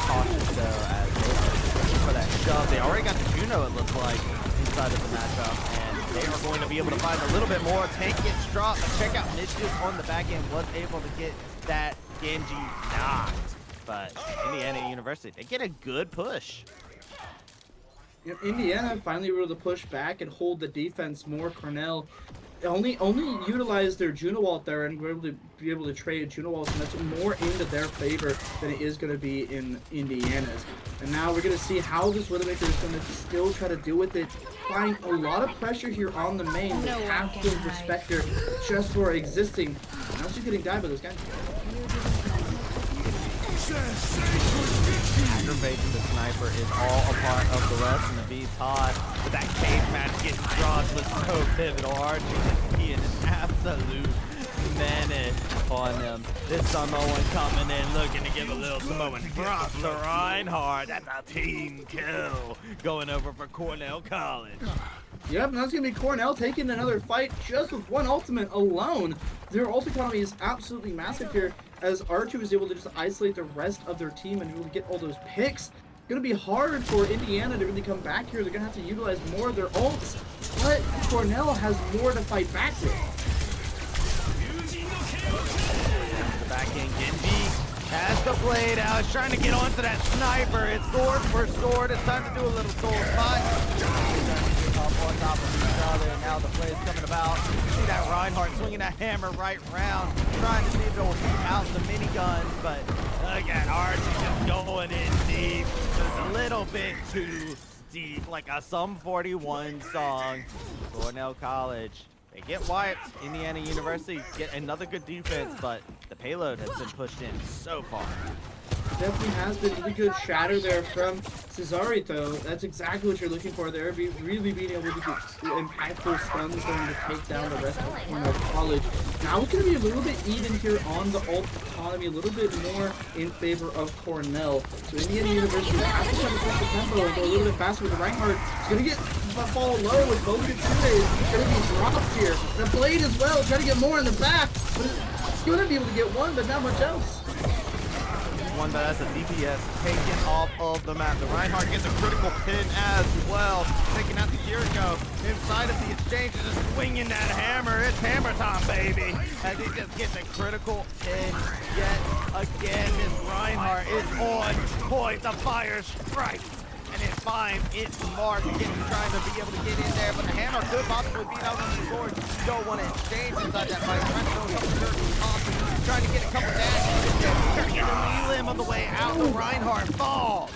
Cautious though, as they are looking for that shove. They already got the Juno, it looks like, inside of the matchup, and they are going to be able to find a little bit more. Tank gets dropped, but check out Mischief on the back end was able to get that Genji knocked. But Indiana University, they get a good push. You know, Indiana finally were able to push back and hold the defense more. Cornell only utilized their Juno ult there and were able to trade Juno ults, and that's more into their favor than it is going to be in Indiana's. And now we're going to see how this Widowmaker is going to still try to deal with it. Applying a lot of pressure here on the main. They have to respect her just for existing. Now she's getting died by those guys. Aggravating the sniper is all a part of the rest, and the beats hot. But that cage match getting drawn was so pivotal. Archie is being an absolute menace on them. This Samoan coming in looking to give a little Samoan drop to Reinhardt. That's a team kill going over for Cornell College. Yep, and that's going to be Cornell taking another fight just with one ultimate alone. Their ult economy is absolutely massive here as R2 is able to just isolate the rest of their team and really get all those picks. Going to be hard for Indiana to really come back here. They're going to have to utilize more of their ults, but Cornell has more to fight back with. The back end, Genji has the blade out. He's trying to get onto that sniper. It's sword for sword. It's time to do a little soul spot. Up on top of each other, and now the play is coming about. You see that Reinhardt swinging that hammer right round, trying to see if it'll beat out the miniguns, but again, Archie just going in deep. Just a little bit too deep, like a Sum 41 song. Cornell College, they get wiped. Indiana University get another good defense, but the payload has been pushed in so far. Definitely has been really good shatter there from Cesari, though. That's exactly what you're looking for there. Really being able to get impactful stuns going to take down the rest of Cornell College. Now it's going to be a little bit even here on the ult economy, a little bit more in favor of Cornell. So Indiana University has to try to push the tempo and go a little bit faster with the Reinhardt. He's going to get fall low with both good Tsudes. He's going to be dropped here. The blade as well, trying to get more in the back. But he's going to be able to get one, but not much else. One that has a DPS taken off of the map. The Reinhardt gets a critical pin as well. Taking out the Kiriko inside of the exchange, just swinging that hammer. It's hammer time, baby. As he just gets a critical pin yet again. This Reinhardt is on point. The fire strikes. And it finds its mark. Again, trying to be able to get in there, but the hammer could possibly beat out on the sword. You don't want to exchange inside that fight. Trying to throw a couple dirty tosses, trying to get a couple dashes in there, trying to get a limb on the way out. The Reinhardt falls.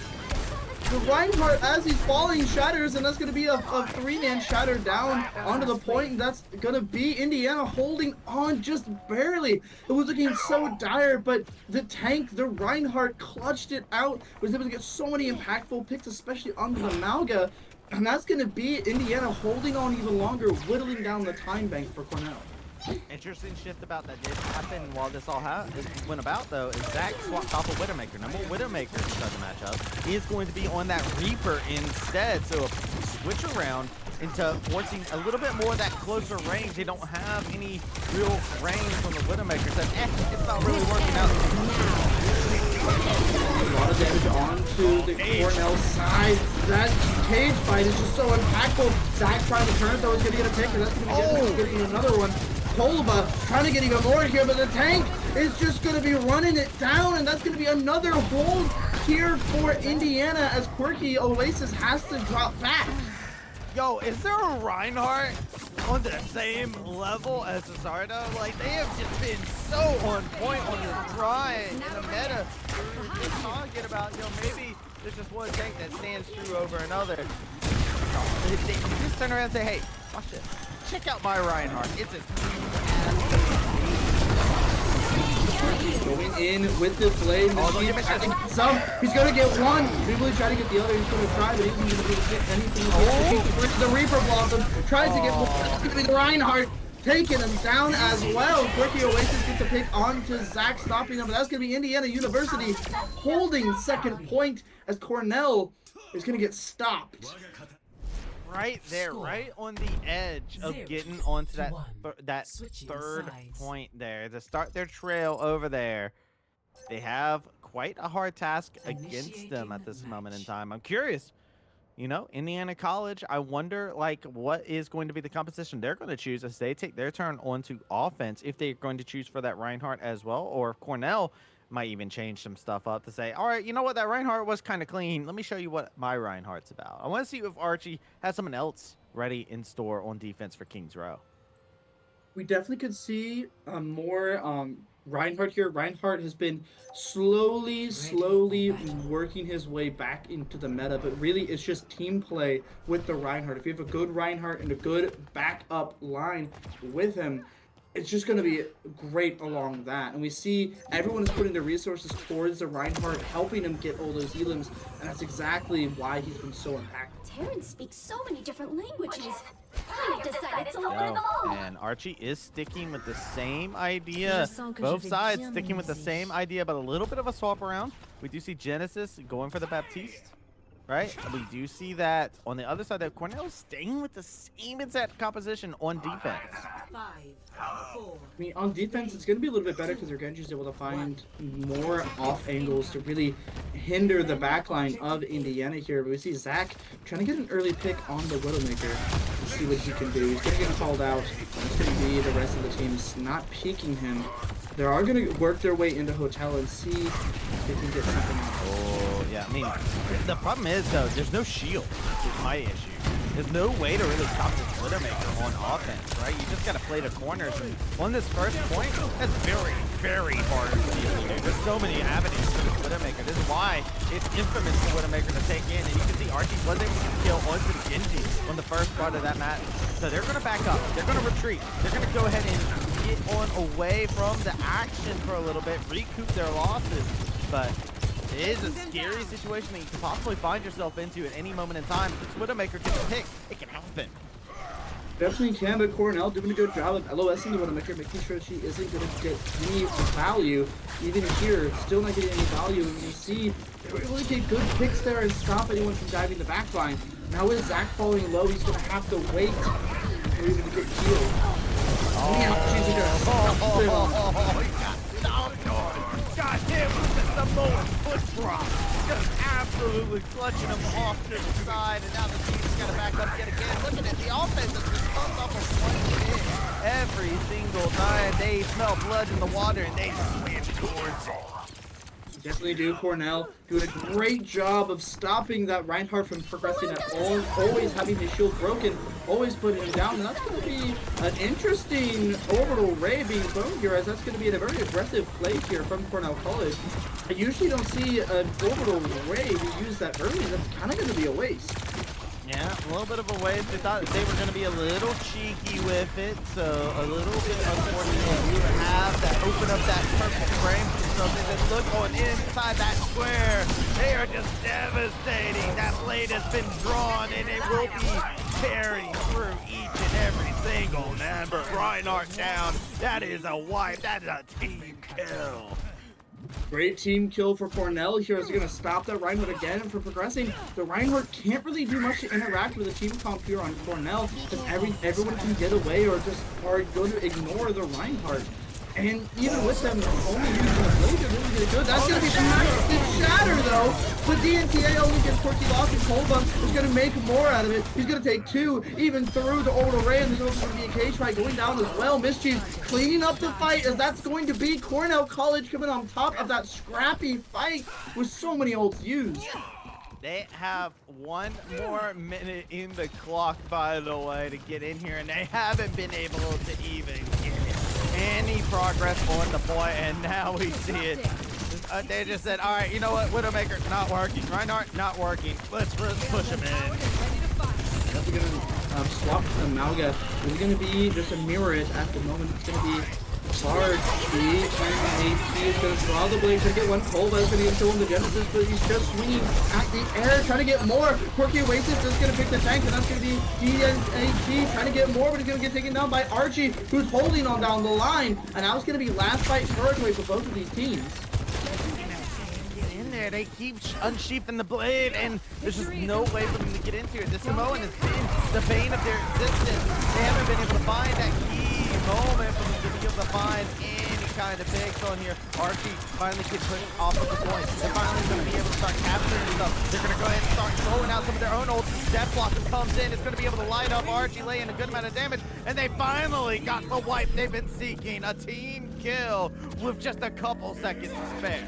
The Reinhardt, as he's falling, shatters, and that's going to be a three-man shatter down onto the point, and that's going to be Indiana holding on just barely. It was looking so dire, but the tank, the Reinhardt, clutched it out, was able to get so many impactful picks, especially onto the Malga, and that's going to be Indiana holding on even longer, whittling down the time bank for Cornell. Interesting shift about that did happen while this all went about, though, is Zach swapped off a Widowmaker. Number Widowmaker to start the matchup. He is going to be on that Reaper instead, so a switch around into forcing a little bit more of that closer range. They don't have any real range from the Widowmaker, so it's not really working out. A lot of damage onto the Cornell side. That cage fight is just so impactful. Zach trying to turn it, though, is going to get a pick, and that's going to be getting another one. Kolba trying to get even more here, but the tank is just going to be running it down, and that's going to be another hold here for Indiana as Quirky Oasis has to drop back. Yo, is there a Reinhardt on the same level as Cesardo? Like, they have just been so on point on this grind in the meta. We're talking about, maybe there's just one tank that stands true over another. They just turn around and say, hey, watch this. Check out my Reinhardt. It's as clean as going in with this blade. He's going to get one. He's really trying to get the other. He's going to try, but he's not going to get anything. The Reaper Blossom tries to get one. It's going to be the Reinhardt taking him down as well. Quirky Oasis gets a pick onto Zach, stopping him. But that's going to be Indiana University holding second point as Cornell is going to get stopped. Right there, right on the edge of getting onto that third point there to start their trail over there. They have quite a hard task against them at this moment in time. I'm curious, Indiana College, I wonder what is going to be the composition they're going to choose as they take their turn onto offense, if they're going to choose for that Reinhardt as well, or if Cornell might even change some stuff up to say, all right, you know what, that Reinhardt was kind of clean. Let me show you what my Reinhardt's about. I want to see if Archie has someone else ready in store on defense for Kings Row. We definitely could see more Reinhardt here. Reinhardt has been slowly working his way back into the meta, but really it's just team play with the Reinhardt. If you have a good Reinhardt and a good backup line with him, it's just going to be great along that. And we see everyone is putting their resources towards the Reinhardt, helping him get all those elims, and that's exactly why he's been so impactful. Terrence speaks so many different languages. I've decided to Go. learn them all. And Archie is sticking with the same idea. Both sides sticking with the same idea, but a little bit of a swap around. We do see Genesis going for the Baptiste, right? We do see that on the other side that Cornell's staying with the same exact composition on defense. 5, 4. I mean, on defense, it's going to be a little bit better because their Genji's able to find more off angles to really hinder the backline of Indiana here. But we see Zach trying to get an early pick on the Widowmaker to see what he can do. He's going to get called out. It's going to be the rest of the team's not peeking him. They are going to work their way into Hotel and see if they can get something out. Oh, yeah. I mean, the problem is, though, there's no shield, is my issue. There's no way to really stop this Widowmaker on offense, right? You just got to play the corners. And on this first point, that's very, very hard to do. There's so many avenues for this Widowmaker. This is why it's infamous for Widowmaker to take in. And you can see Archie was able to kill onto the Genji on the first part of that match. So they're going to back up. They're going to retreat. They're going to go ahead and get on away from the action for a little bit, recoup their losses. But it is a scary situation that you can possibly find yourself into at any moment in time. If this Widowmaker gets a pick, it can happen. Definitely can, but Cornell doing a good job of LOSing the Widowmaker, making sure she isn't going to get any value. Even here, still not getting any value. And you see, they really get good picks there and stop anyone from diving the backline. Now with Zach falling low, he's going to have to wait for even to get healed. He got stomped on. Got hit with the Samoan foot drop. Just absolutely clutching him off to the side, and now the team's got to back up yet again. Looking at the offense that's just comes off of one hit every single time. They smell blood in the water, and they swim towards it. Definitely do. Cornell doing a great job of stopping that Reinhardt from progressing at all, always having his shield broken, always putting him down, and that's going to be an interesting orbital ray being thrown here, as that's going to be a very aggressive play here from Cornell College. I usually don't see an orbital ray be used that early. That's kind of going to be a waste. Yeah, a little bit of a waste. They thought they were going to be a little cheeky with it, so a little bit unfortunate to have that open up that purple frame for something that look going inside that square. They are just devastating. That blade has been drawn, and it will be tearing through each and every single member. Reinhardt down. That is a wipe. That is a team kill. Great team kill for Cornell here. Is going to stop that Reinhardt again from progressing. The Reinhardt can't really do much to interact with the team comp here on Cornell, because everyone can get away or just are going to ignore the Reinhardt. And even with them only using the blade, they're really going to do it. That's going to be the massive shatter though. But DNTA only gets Porky Lost, and Kolba is going to make more out of it. He's going to take two, even through the orbital ray, and there's also going to be a cage fight going down as well. Mischief cleaning up the fight, as that's going to be Cornell College coming on top of that scrappy fight with so many ults used. They have one more minute in the clock, by the way, to get in here, and they haven't been able to even get any progress on the point, and now we see it. They just said, all right, you know what, Widowmaker, not working. Reinhardt, not working. Let's push him in. That's going to swap to Malga. It's going to be just a mirror it at the moment. It's going to be hard. He is going to draw the blade, trying to get one. Kolba is going to show him the Genesis, but he's just swinging at the air, trying to get more. Quirky Oasis just going to pick the tank, and that's going to be DNAG trying to get more, but he's going to get taken down by Archie, who's holding on down the line. And now it's going to be last fight away for both of these teams. There, they keep unsheathing the blade, and there's just no way for them to get into it. The Samoan has been the bane of their existence. They haven't been able to find that key moment for them to be able to find any kind of picks on here. Archie finally gets put off of the point. They're finally going to be able to start capturing stuff. They're going to go ahead and start throwing out some of their own ults. Death Blossom comes in. It's going to be able to light up Archie, laying a good amount of damage, and they finally got the wipe they've been seeking. A team kill with just a couple seconds to spare.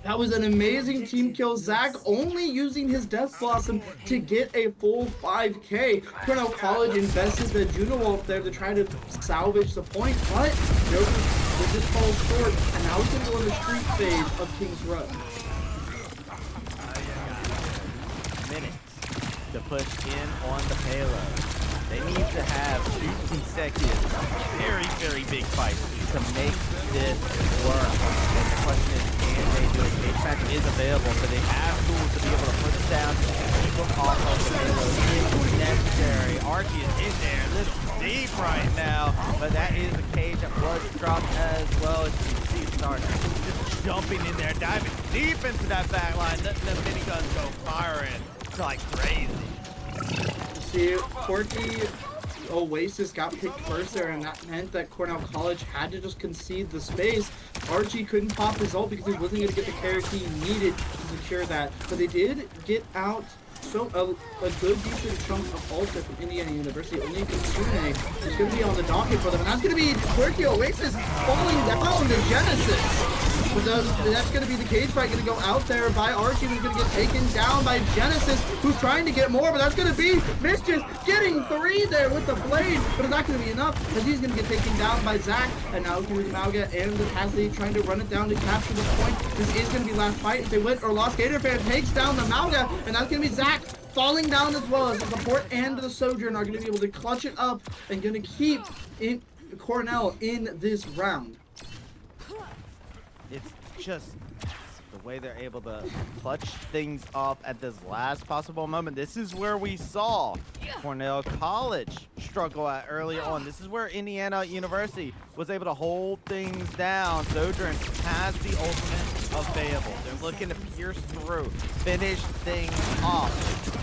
That was an amazing team kill. Zach only using his Death Blossom to get a full 5K. Cornell College invested the Juno ult there to try to salvage the point, but Joker just falls short, and now he's going to go in the street phase of King's Row. Minutes to push in on the payload. They need to have 2 consecutive, very, very big fights to make this work. And the question is, can they do it? Cage match is available, so they have tools to be able to push down and keep them off of the payload if necessary. Archie Archie is in there, a little deep right now, but that is a cage that was dropped as well. As you can see, Starter just jumping in there, diving deep into that back line, letting the miniguns go firing like crazy. You see, Corky Oasis got picked first there, and that meant that Cornell College had to just concede the space. Archie couldn't pop his ult because he wasn't going to get the carry he needed to secure that. But they did get out a good decent chunk of ultra from Indiana University. Only Kitsune is going to be on the docket for them, and that's going to be Quirky Oasis falling down to Genesis. But that's going to be the cage fight, going to go out there by Archie, who's going to get taken down by Genesis, who's trying to get more, but that's going to be Mischief getting 3 there with the blade, but it's not going to be enough, because he's going to get taken down by Zach, and now here's Mauga and the Cassidy trying to run it down to capture the point. This is going to be last fight. If they win or lost, Gator Fan takes down the Mauga, and that's going to be Zach falling down as well as the support and the Sojourn are going to be able to clutch it up and going to keep Cornell in this round. It's just the way they're able to clutch things off at this last possible moment. This is where we saw Cornell College struggle at earlier on. This is where Indiana University was able to hold things down. Sojourn has the ultimate available. They're looking to pierce through, finish things off.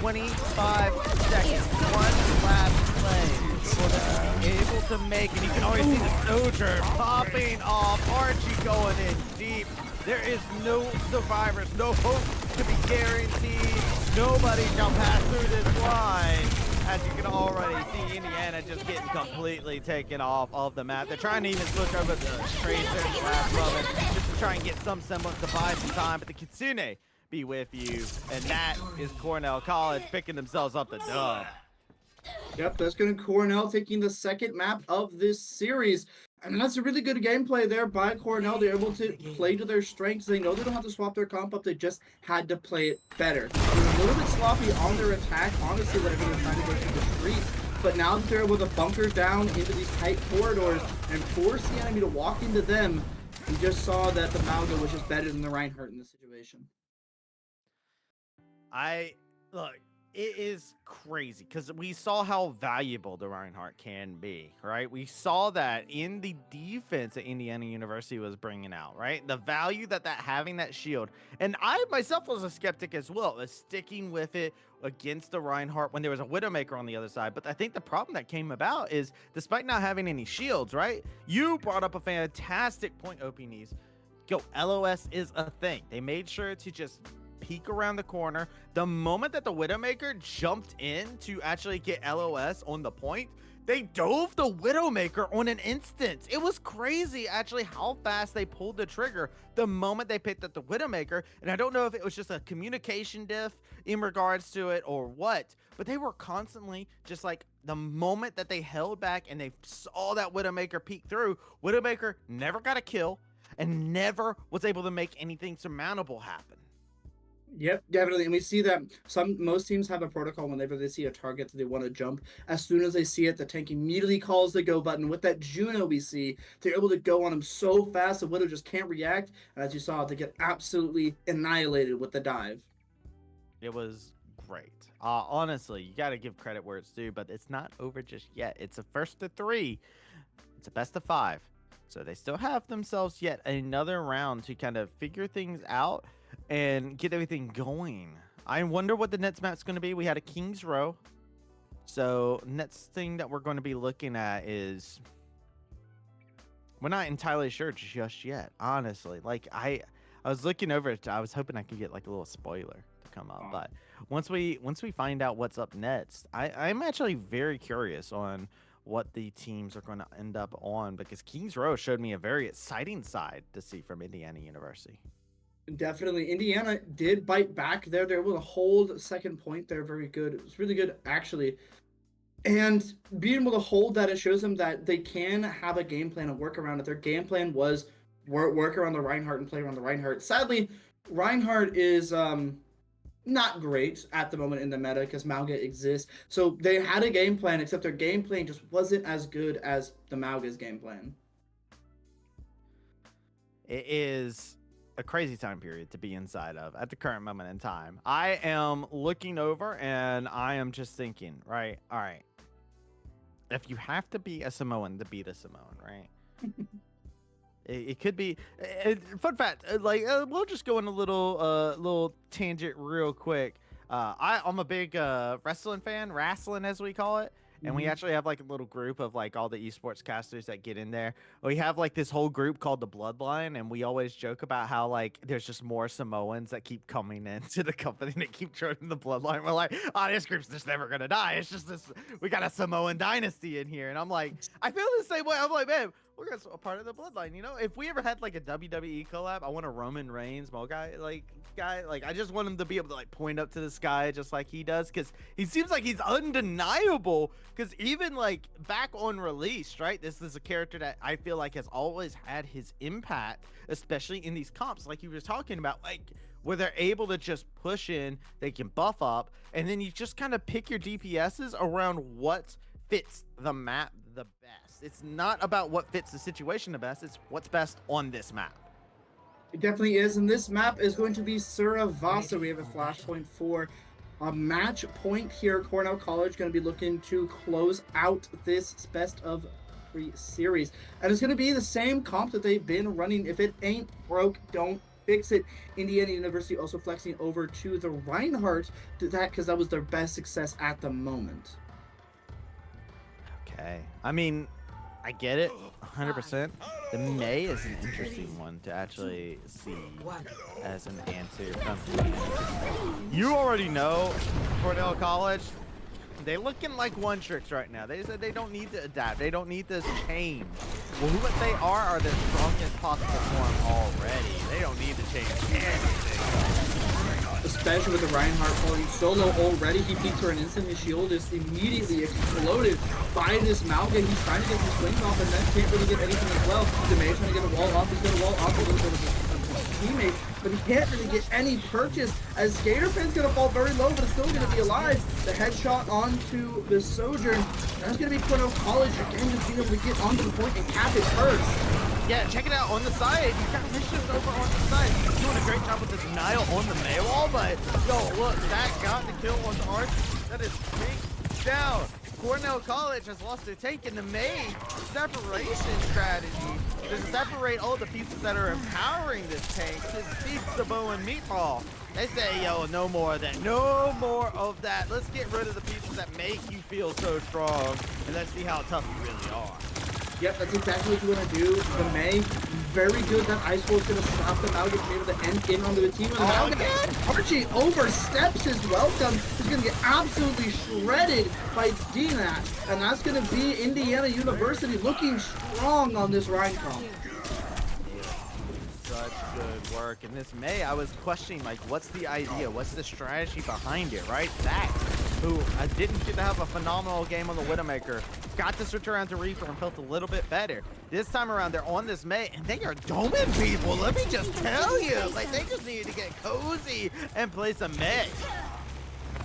25 seconds, one last play for them to be able to make, and you can always see the Sojourn popping off. Archie going in deep. There is no survivors, no hope to be guaranteed. Nobody shall pass through this line. As you can already see, Indiana just getting completely taken off of the map. They're trying to even switch over to Tracer at the last moment just to try and get some semblance to buy some time. But the Kitsune be with you, and that is Cornell College picking themselves up the dub. Yep, that's going to Cornell taking the second map of this series. And that's a really good gameplay there by Cornell. They're able to play to their strengths. They know they don't have to swap their comp up. They just had to play it better. They were a little bit sloppy on their attack. Honestly, whenever they're trying to go through the streets. But now that they're able to bunker down into these tight corridors and force the enemy to walk into them, we just saw that the Mauga was just better than the Reinhardt in this situation. Look, it is crazy because we saw how valuable the Reinhardt can be, right? We saw that in the defense that Indiana University was bringing out, right? The value that having that shield. And I myself was a skeptic as well, sticking with it against the Reinhardt when there was a Widowmaker on the other side. But I think the problem that came about is despite not having any shields, right? You brought up a fantastic point, OP Knees. Go, LOS is a thing. They made sure to just peek around the corner. The moment that the Widowmaker jumped in to actually get LOS on the point, they dove the Widowmaker on an instant. It was crazy actually how fast they pulled the trigger the moment they picked up the Widowmaker. And I don't know if it was just a communication diff in regards to it or what, but they were constantly just like the moment that they held back and they saw that Widowmaker peek through, Widowmaker never got a kill and never was able to make anything surmountable happen. Yep, definitely. And we see that most teams have a protocol whenever they see a target that they want to jump. As soon as they see it, the tank immediately calls the go button. With that Juno we see, they're able to go on him so fast the Widow just can't react. And as you saw, they get absolutely annihilated with the dive. It was great. Honestly, you got to give credit where it's due, but it's not over just yet. It's a first to 3. It's a best of 5. So they still have themselves yet another round to kind of figure things out and get everything going. I wonder what the next map's going to be. We had a King's Row. So next thing that we're going to be looking at is we're not entirely sure just yet, honestly. Like I was looking over it. I was hoping I could get like a little spoiler to come up, but once we find out what's up next, I'm actually very curious on what the teams are going to end up on, because King's Row showed me a very exciting side to see from Indiana University. Definitely. Indiana did bite back there. They're able to hold second point there. Very good. It was really good, actually. And being able to hold that, it shows them that they can have a game plan and work around it. Their game plan was work around the Reinhardt and play around the Reinhardt. Sadly, Reinhardt is not great at the moment in the meta because Mauga exists. So they had a game plan, except their game plan just wasn't as good as the Mauga's game plan. It is a crazy time period to be inside of at the current moment in time. I am looking over and I am just thinking, right, all right, if you have to be a Samoan to beat a Samoan, right? It could be. Fun fact, we'll just go on a little tangent real quick. I'm a big wrestling fan, wrestling as we call it. And we actually have like a little group of like all the esports casters that get in there. We have like this whole group called the Bloodline, and we always joke about how like there's just more Samoans that keep coming into the company that keep joining the Bloodline. We're like, oh, this group's just never gonna die. It's just this. We got a Samoan dynasty in here, and I'm like, I feel the same way. I'm like, man, we're just a part of the Bloodline. You know, if we ever had like a WWE collab, I want a Roman Reigns guy. Like I just want him to be able to like point up to the sky just like he does, because he seems like he's undeniable. Because even like back on release, right, this is a character that I feel like has always had his impact, especially in these comps like you were talking about, like where they're able to just push in, they can buff up, and then you just kind of pick your DPSs around what fits the map the best. It's not about what fits the situation the best, it's what's best on this map. It definitely is, and this map is going to be Suravasa. We have a flashpoint for a match point here. Cornell College going to be looking to close out this best of 3 series, and it's going to be the same comp that they've been running. If it ain't broke, don't fix it. Indiana University also flexing over to the Reinhardt to that because that was their best success at the moment. Okay, I mean, I get it 100%. The May is an interesting one to actually see as an answer from you already know Cornell College, they looking like one tricks right now. They said they don't need to adapt, they don't need to change. Well, what they are their strongest possible form already. They don't need to change anything. Especially with the Reinhardt falling solo already. He peeks for an instant. His shield is immediately exploded by this Malga. He's trying to get some swings off, and then can't really get anything as well. Demay trying to get a wall off. He's got a wall off a little bit of his teammate, but he can't really get any purchase as Skaterfan's going to fall very low, but it's still going to be alive. The headshot onto the Sojourn. That's going to be Cornell College again, just being able to get onto the point and cap it first. Yeah, check it out on the side. You got Vicious over on the side. He's doing a great job with the denial on the May wall, but yo, look, that got the kill on the Arch. That is big down. Cornell College has lost their tank in the May separation strategy to separate all the pieces that are empowering this tank. This feeds the bow and meatball. They say, yo, no more of that. No more of that. Let's get rid of the pieces that make you feel so strong, and let's see how tough you really are. Yep, that's exactly what you want to do. The May, very good. That Ice Wall's going to stop them out, getting able to end in onto the team. And Archie oversteps his welcome. He's going to get absolutely shredded by DNAT. And that's going to be Indiana University looking strong on this Rhine comp. Such good work. And this May, I was questioning, like, what's the idea? What's the strategy behind it, right? Zach, who I didn't get to have a phenomenal game on the Widowmaker, got to switch around to Reaper and felt a little bit better. This time around, they're on this May, and they are doming people. Let me just tell you, like, they just needed to get cozy and play some May.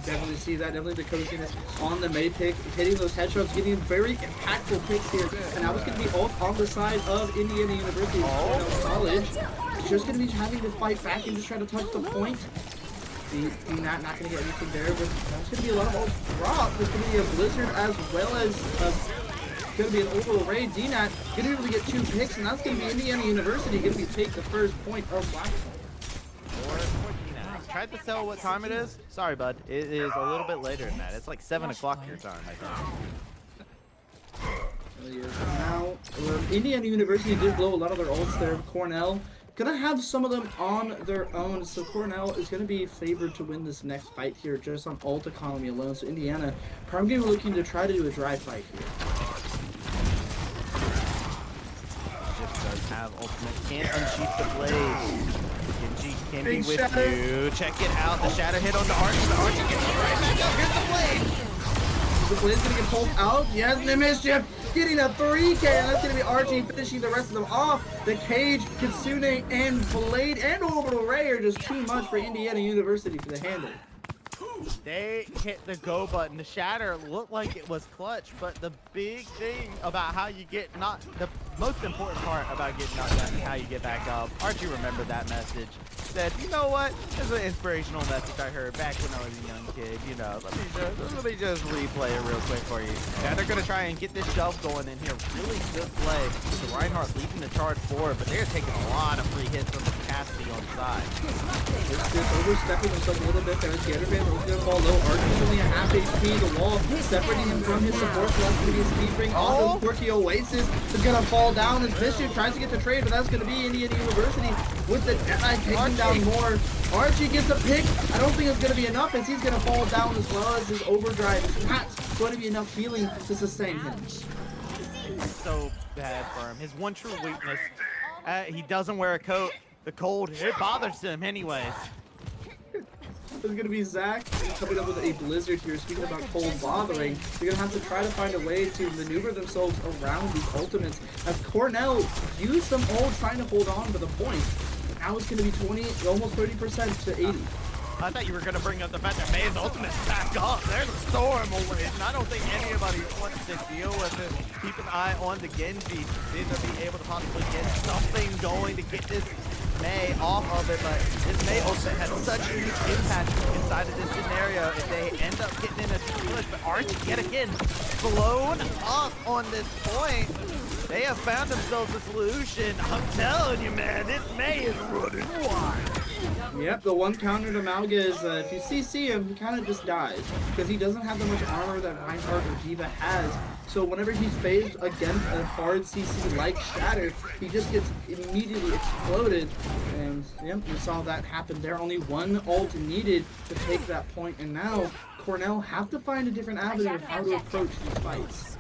Definitely see that. Definitely the coziness on the May pick, hitting those headshots, getting very impactful picks here. And now it's going to be off on the side of Indiana University. College. It's just going to be having to fight back and just try to touch the point. Not going to get anything there, but there's going to be a lot of ults drop. There's going to be a Blizzard as well as going to be an overall raid. DNAT going to be able to get 2 picks, and that's going to be Indiana University going to be take the first point of Blackpool. Tried to tell what time it is. Sorry, bud. It is a little bit later than that. It's like 7 o'clock your time, I think. Now, Indiana University did blow a lot of their ults there. Cornell gonna have some of them on their own, so Cornell is gonna be favored to win this next fight here just on ult economy alone. So Indiana probably looking to try to do a dry fight here. Just does have ultimate. Can't unsheath the blade. Genji can be with you. Check it out. The shadow hit on the Arch. The Arch gets right back up. Here's the blade. The blade's gonna get pulled out. Yes, the mischief. Getting a 3K, and that's gonna be Archie finishing the rest of them off. The Cage, Kitsune, and Blade, and Orbital Ray are just too much for Indiana University for the handle. They hit the go button. The shatter looked like it was clutch, but the big thing about how you get the most important part about getting knocked down is how you get back up. Archie remembered that message. said, you know what? This is an inspirational message I heard back when I was a young kid. You know, let me just replay it real quick for you. Yeah, they're gonna try and get this shove going in here. Really good play. So Reinhardt leading the charge forward, but they're taking a lot of free hits from Cassidy on the side. Just overstepping himself a little bit there. The other man was gonna fall low. Archie's only a half HP. The wall separating him from his support. So that's gonna be a speed break. Also, Quirky Oasis is gonna fall down as Mischief tries to get the trade, but that's gonna be Indiana University with the Jedi taking down more. Archie gets a pick. I don't think it's gonna be enough as he's gonna fall down as well as his overdrive is not going to be enough healing to sustain him. It's so bad for him. His one true weakness, he doesn't wear a coat. The cold, it bothers him anyways. It's gonna be Zach coming up with a blizzard here. Speaking about cold bothering, they're gonna have to try to find a way to maneuver themselves around these ultimates. As Cornell used them all trying to hold on to the point. Now it's gonna be 20, almost 30% to 80. I thought you were going to bring up the fact that May's ultimate's back up. There's a storm away, and I don't think anybody wants to deal with it. Keep an eye on the Genji. Seeing to be able to possibly get something going to get this May off of it, but this May ultimate has such a huge impact inside of this scenario if they end up getting in a push. But Archie, yet again, blown up on this point. They have found themselves a solution. I'm telling you, man, this May is running wild. Yep, the one counter to Malga is if you CC him, he kind of just dies because he doesn't have that much armor that Reinhardt or Diva has. So whenever he's faced against a hard CC like Shatter, he just gets immediately exploded. And yep, we saw that happen there. Only one ult needed to take that point, and now Cornell have to find a different avenue of how to approach these fights.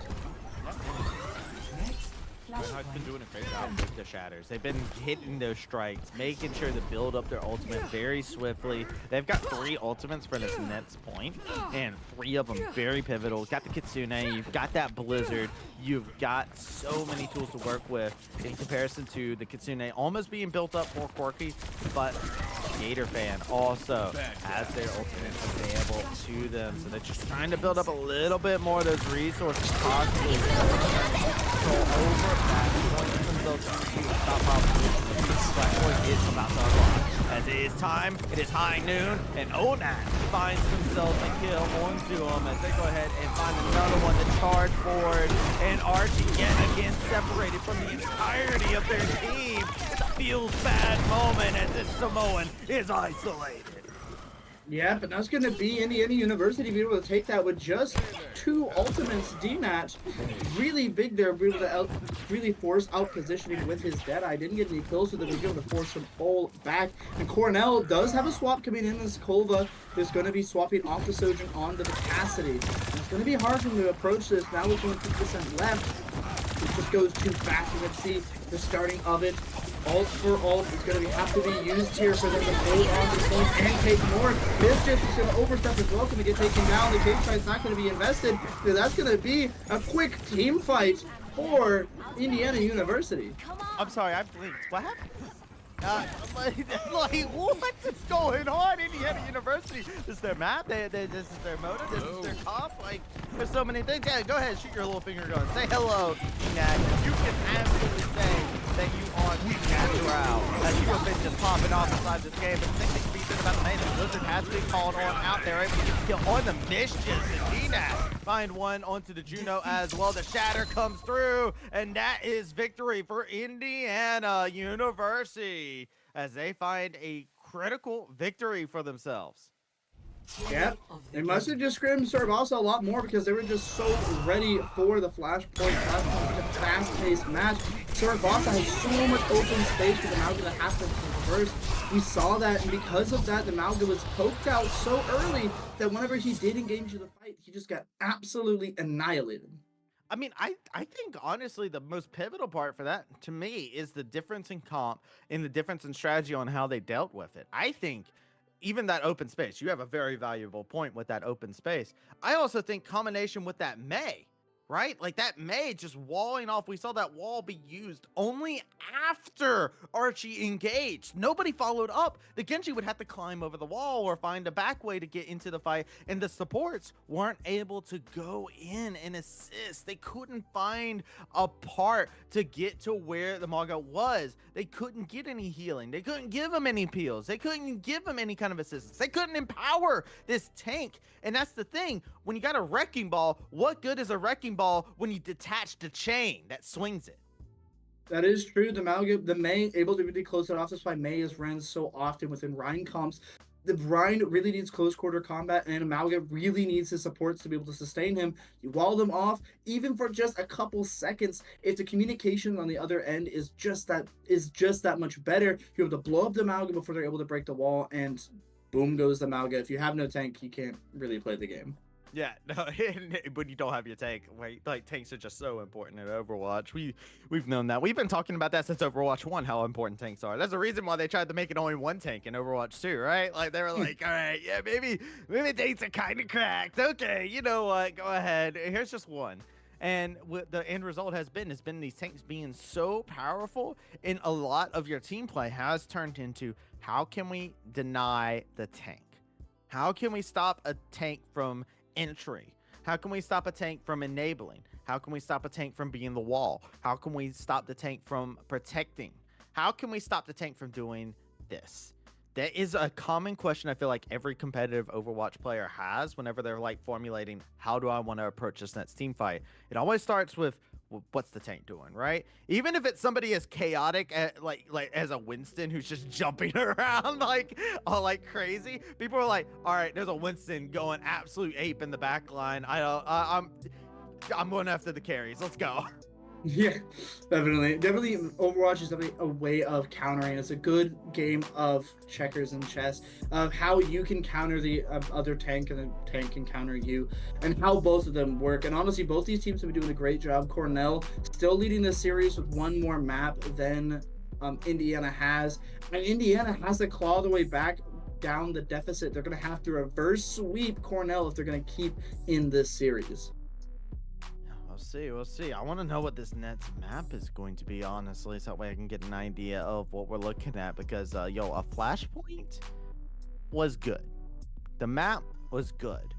Reinhardt's been doing a great job with the Shatters. They've been hitting those strikes, making sure to build up their ultimate very swiftly. They've got 3 ultimates for this next point, and 3 of them very pivotal. Got the Kitsune, you've got that Blizzard, you've got so many tools to work with in comparison to the Kitsune almost being built up more quirky, but Gator Fan also has their ultimate available to them, so they're just trying to build up a little bit more of those resources possibly control over that point themselves to stop probably that point is about to unlock. As it is time, it is high noon, and Onat finds themselves a kill onto them as they go ahead and find another one to charge forward, and Archie yet again separated from the entirety of their team. It's a feels bad moment as this Samoan is isolated. Yeah, but that's going to be Indiana University being able to take that with just 2 ultimates. DNAT really big there, be able to really force out positioning with his Deadeye. Didn't get any kills with it, was able to force him all back. And Cornell does have a swap coming in as Kova is going to be swapping off the Sojourn onto the Cassidy. And it's going to be hard for him to approach this. Now with only 2% left, it just goes too fast. You can see the starting of it. Ult for ult is going to have to be used here for them to hold on to this point and take more. Mischief is going to overstep as well to get taken down. The cage fight's not going to be invested. So that's going to be a quick team fight for Indiana University. I'm sorry, I blinked. What happened? Like, what is going on? Indiana University. This is their map. This is their motive. This is their comp. Like, there's so many things. Yeah, go ahead, shoot your little finger gun. Say hello, Nat. You can absolutely say that you are natural. As you have been just popping off inside this game. But the thing that can be said about the main is Blizzard has been called on out there. Able to get the kill on the Mischiefs. And DNAT find one onto the Juno as well. The Shatter comes through. And that is victory for Indiana University as they find a critical victory for themselves. Yep, they must have just scrimmed Saragossa a lot more because they were just so ready for the Flashpoint. Flashpoint is a fast-paced match. Saragossa has so much open space for the Malga to have to traverse. We saw that, and because of that, the Malga was poked out so early that whenever he did engage in the fight, he just got absolutely annihilated. I mean, I think honestly the most pivotal part for that to me is the difference in comp and the difference in strategy on how they dealt with it. I think even that open space, you have a very valuable point with that open space. I also think combination with that May, right? Like that May just walling off. We saw that wall be used only after Archie engaged. Nobody followed up. The Genji would have to climb over the wall or find a back way to get into the fight, and the supports weren't able to go in and assist. They couldn't find a part to get to where the Maga was. They couldn't get any healing. They couldn't give him any peels. They couldn't give him any kind of assistance. They couldn't empower this tank. And that's the thing. When you got a wrecking ball, what good is a wrecking ball when you detach the chain that swings it? That is true. The May able to really close it off. That's why May is ran so often within Rhine comps. The Rhine really needs close quarter combat, and Amalga really needs his supports to be able to sustain him. You wall them off, even for just a couple seconds. If the communication on the other end is just that much better, you're able to blow up the Amalga before they're able to break the wall, and boom goes the Amalga. If you have no tank, you can't really play the game. Yeah, no, when you don't have your tank, right? Like tanks are just so important in Overwatch. We've known that. We've been talking about that since Overwatch 1, how important tanks are. That's the reason why they tried to make it only one tank in Overwatch 2, right? Like they were like, all right, yeah, maybe tanks are kind of cracked. Okay, you know what? Go ahead. Here's just one. And what the end result has been these tanks being so powerful, and a lot of your team play has turned into, how can we deny the tank? How can we stop a tank from entry? How can we stop a tank from enabling? How can we stop a tank from being the wall? How can we stop the tank from protecting? How can we stop the tank from doing this? That is a common question I feel like every competitive Overwatch player has whenever they're like formulating, how do I want to approach this next team fight? It always starts with, well, what's the tank doing, right? Even if it's somebody as chaotic like as a Winston who's just jumping around like crazy, people are like, all right, there's a Winston going absolute ape in the back line. I'm going after the carries. Let's go. Yeah, definitely. Overwatch is definitely a way of countering. It's a good game of checkers and chess, of how you can counter the other tank and the tank can counter you, and how both of them work. And honestly, both these teams have been doing a great job. Cornell still leading the series with one more map than Indiana has, and Indiana has to claw their way back down the deficit. They're going to have to reverse sweep Cornell if they're going to keep in this series. We'll see. I want to know what this next map is going to be, honestly, so that way I can get an idea of what we're looking at, because a Flashpoint was good. The map was good,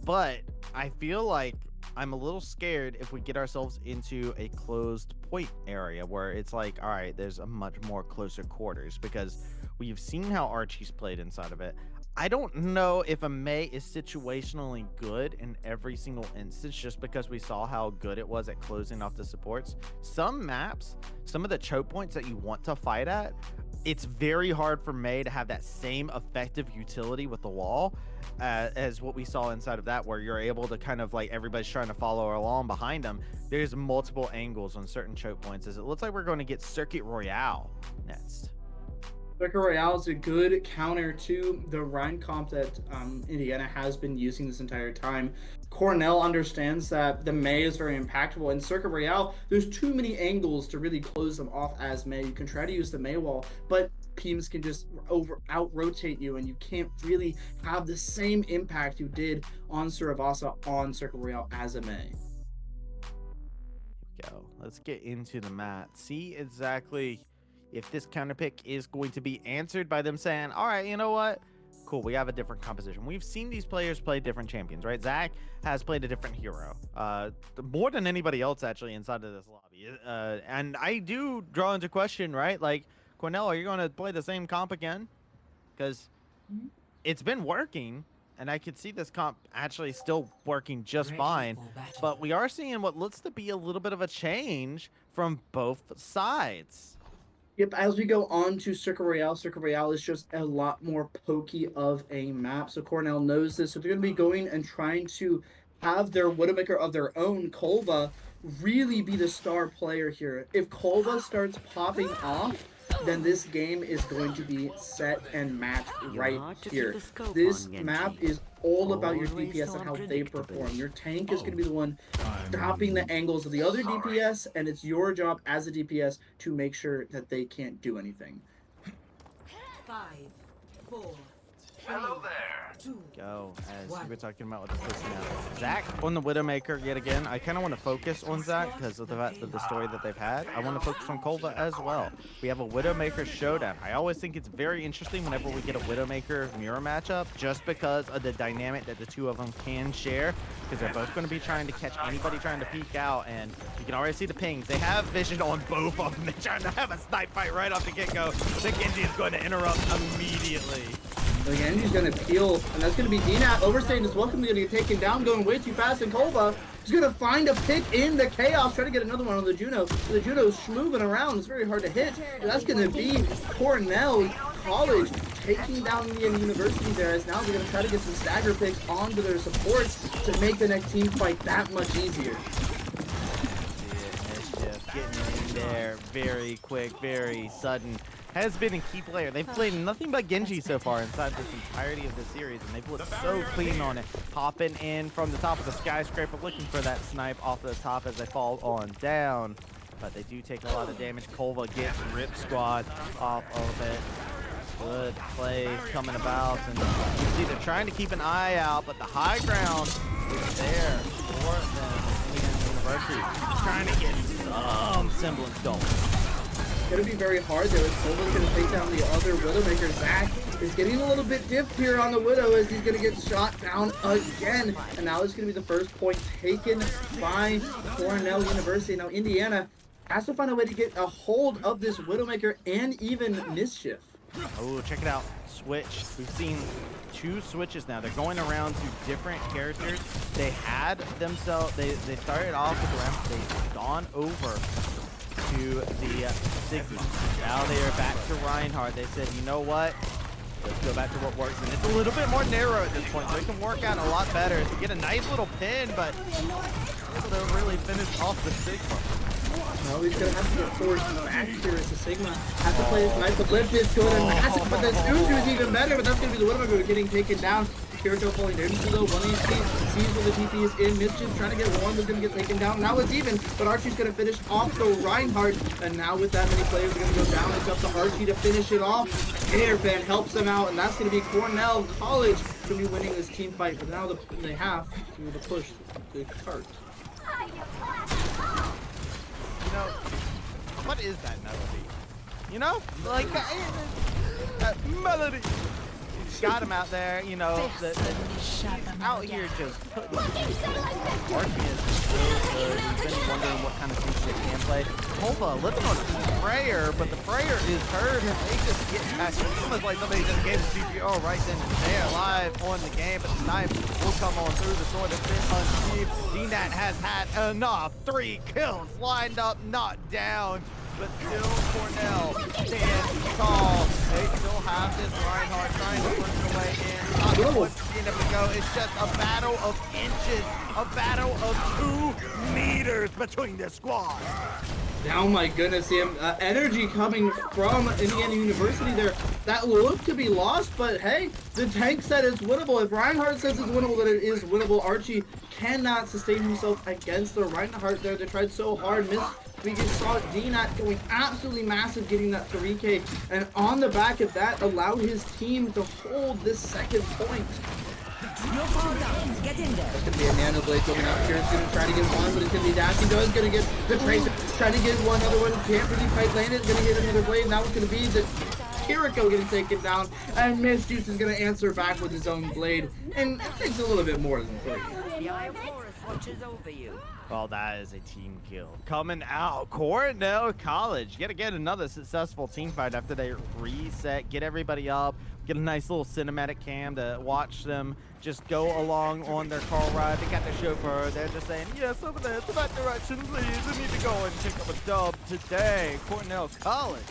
but I feel like I'm a little scared if we get ourselves into a closed point area where it's like, all right, there's a much more closer quarters, because we've seen how Archie's played inside of it. I don't know if a May is situationally good in every single instance, just because we saw how good it was at closing off the supports. Some maps, some of the choke points that you want to fight at, it's very hard for May to have that same effective utility with the wall as what we saw inside of that, where you're able to kind of like, everybody's trying to follow along behind them. There's multiple angles on certain choke points, as it looks like we're going to get Circuit Royale next. Circuit Royale is a good counter to the Rhine comp that Indiana has been using this entire time. Cornell understands that the May is very impactful. In Circuit Royale, there's too many angles to really close them off as May. You can try to use the May wall, but teams can just out-rotate you, and you can't really have the same impact you did on Suravasa on Circuit Royale as a May. Go. Let's get into the mat. See exactly if this counter pick is going to be answered by them saying, all right, you know what? Cool, we have a different composition. We've seen these players play different champions, right? Zach has played a different hero, more than anybody else actually inside of this lobby. And I do draw into question, right? Like, Cornell, are you going to play the same comp again? Because it's been working, and I could see this comp actually still working just fine. But we are seeing what looks to be a little bit of a change from both sides. Yep, as we go on to Circuit Royale is just a lot more pokey of a map. So Cornell knows this. So they're going to be going and trying to have their Widowmaker of their own, Kolva, really be the star player here. If Kolva starts popping off, then this game is going to be set and matched right here. This map is all about your DPS and how they perform. Your tank is going to be the one stopping the angles of the other DPS, and it's your job as a DPS to make sure that they can't do anything. 5, 4, 3, Go, as you were talking about with the push now. Zach on the Widowmaker yet again. I kind of want to focus on Zach because of the fact that the story that they've had. I want to focus on Kova as well. We have a Widowmaker showdown. I always think it's very interesting whenever we get a Widowmaker mirror matchup just because of the dynamic that the two of them can share, because they're both going to be trying to catch anybody trying to peek out, and you can already see the pings. They have vision on both of them. They're trying to have a snipe fight right off the get-go. I think Genji is going to interrupt immediately. Like Genji's gonna peel, and that's gonna be DNAT overstaying this welcome, gonna get taken down, going way too fast, and Kova is gonna find a pick in the chaos, trying to get another one on the Juno. The Juno's schmoving around, it's very hard to hit. And that's gonna be Cornell College taking down Indiana University there, as now they're gonna try to get some stagger picks onto their supports to make the next team fight that much easier. Mischief getting in there very quick, very sudden. Has been a key player. They've played nothing but Genji so far inside this entirety of the series, and they've looked so clean on it. Hopping in from the top of the skyscraper, looking for that snipe off the top as they fall on down. But they do take a lot of damage. Kova gets Rip Squad off of it. Good plays coming about, and you see they're trying to keep an eye out, but the high ground is there for them. Indiana University trying to get some semblance going. Gonna be very hard there. Kova's gonna take down the other Widowmaker. Zach is getting a little bit diffed here on the Widow as he's gonna get shot down again. And now it's gonna be the first point taken by Cornell University. Now Indiana has to find a way to get a hold of this Widowmaker and even Mischief. Oh, check it out. Switch. We've seen two switches now. They're going around to different characters. They had themselves, they started off with the ramp. They've gone over to the Sigma. Now they are back to Reinhardt. They said, you know what? Let's go back to what works. And it's a little bit more narrow at this point, so it can work out a lot better. To get a nice little pin, but able to really finish off the Sigma. No, he's gonna have to get forced back here as the Sigma. Has to play his knife. The lift is good and massive, but the Uzu is even better, but that's gonna be the Widowmaker getting taken down. Kirito pulling their into though, 1 HP, sees where the TP is in. Mischief trying to get one, is gonna get taken down. Now it's even, but Archie's gonna finish off the Reinhardt, and now with that many players are gonna go down, it's up to Archie to finish it off. Airfan helps them out, and that's gonna be Cornell College gonna be winning this team fight, but now they have to push the cart. You know, what is that melody? You know, like that melody. Got him out there, you know, he's out here just putting Archie is so good. We've been wondering what kind of things they can play. Kova living on a prayer, but the prayer is heard, and they just get back. It's almost like somebody just gave the CPO right then and there live on the game, but the knife will come on through. The sword has been unsheathed. DNAT has had enough. 3 kills lined up, not down. But still Cornell stands tall. They still have this Reinhardt trying to push it away in. Not the one being able to go. It's just a battle of inches. A battle of 2 meters between the squads. Oh my goodness, Sam. Energy coming from Indiana University there. That looked to be lost, but hey, the tank said it's winnable. If Reinhardt says it's winnable, then it is winnable. Archie cannot sustain himself against the Reinhardt there. They tried so hard, missed. We just saw DNAT going absolutely massive, getting that 3K, and on the back of that, allowed his team to hold this second point. Get in there. It's going to be a Nano Blade going out here. It's going to try to get one, but it's going to be Dashy. Though it's going to get the Tracer. Trying to get one other one. Can't really fight land it. Going to hit another blade. Now it's going to be the Kiriko getting taken down. And Misjuice is going to answer back with his own blade. And it takes a little bit more than 3. The Eye of Horus watches over you. Well, that is a team kill. Coming out, Cornell College. Yet again, another successful team fight after they reset, get everybody up, get a nice little cinematic cam to watch them just go along on their car ride. They got their chauffeur. They're just saying, yes, over there, to that direction, please. I need to go and pick up a dub today. Cornell College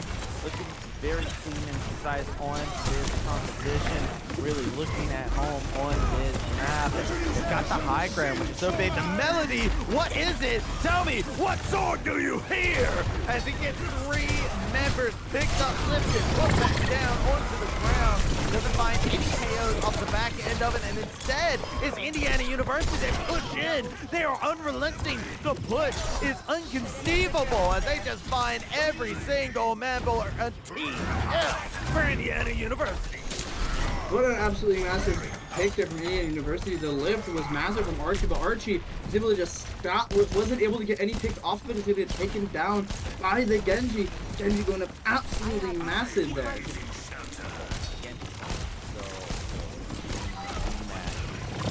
looking very clean and concise on this composition. Really looking at home on this map. They've got the high ground, which is so big. The melody, what is it? Tell me, what song do you hear? As he gets 3 members picked up, lifted, put back down onto the ground. Doesn't find any KOs off the back end of it, and instead is Indiana University. They push in. They are unrelenting. The push is inconceivable as they just find every single member a team kill for Indiana University. What an absolutely massive pick there from Indiana University. The lift was massive from Archie, but Archie was able to just stop, wasn't able to get any picks off of it. It's going to get taken down by the Genji. Genji going up absolutely massive there.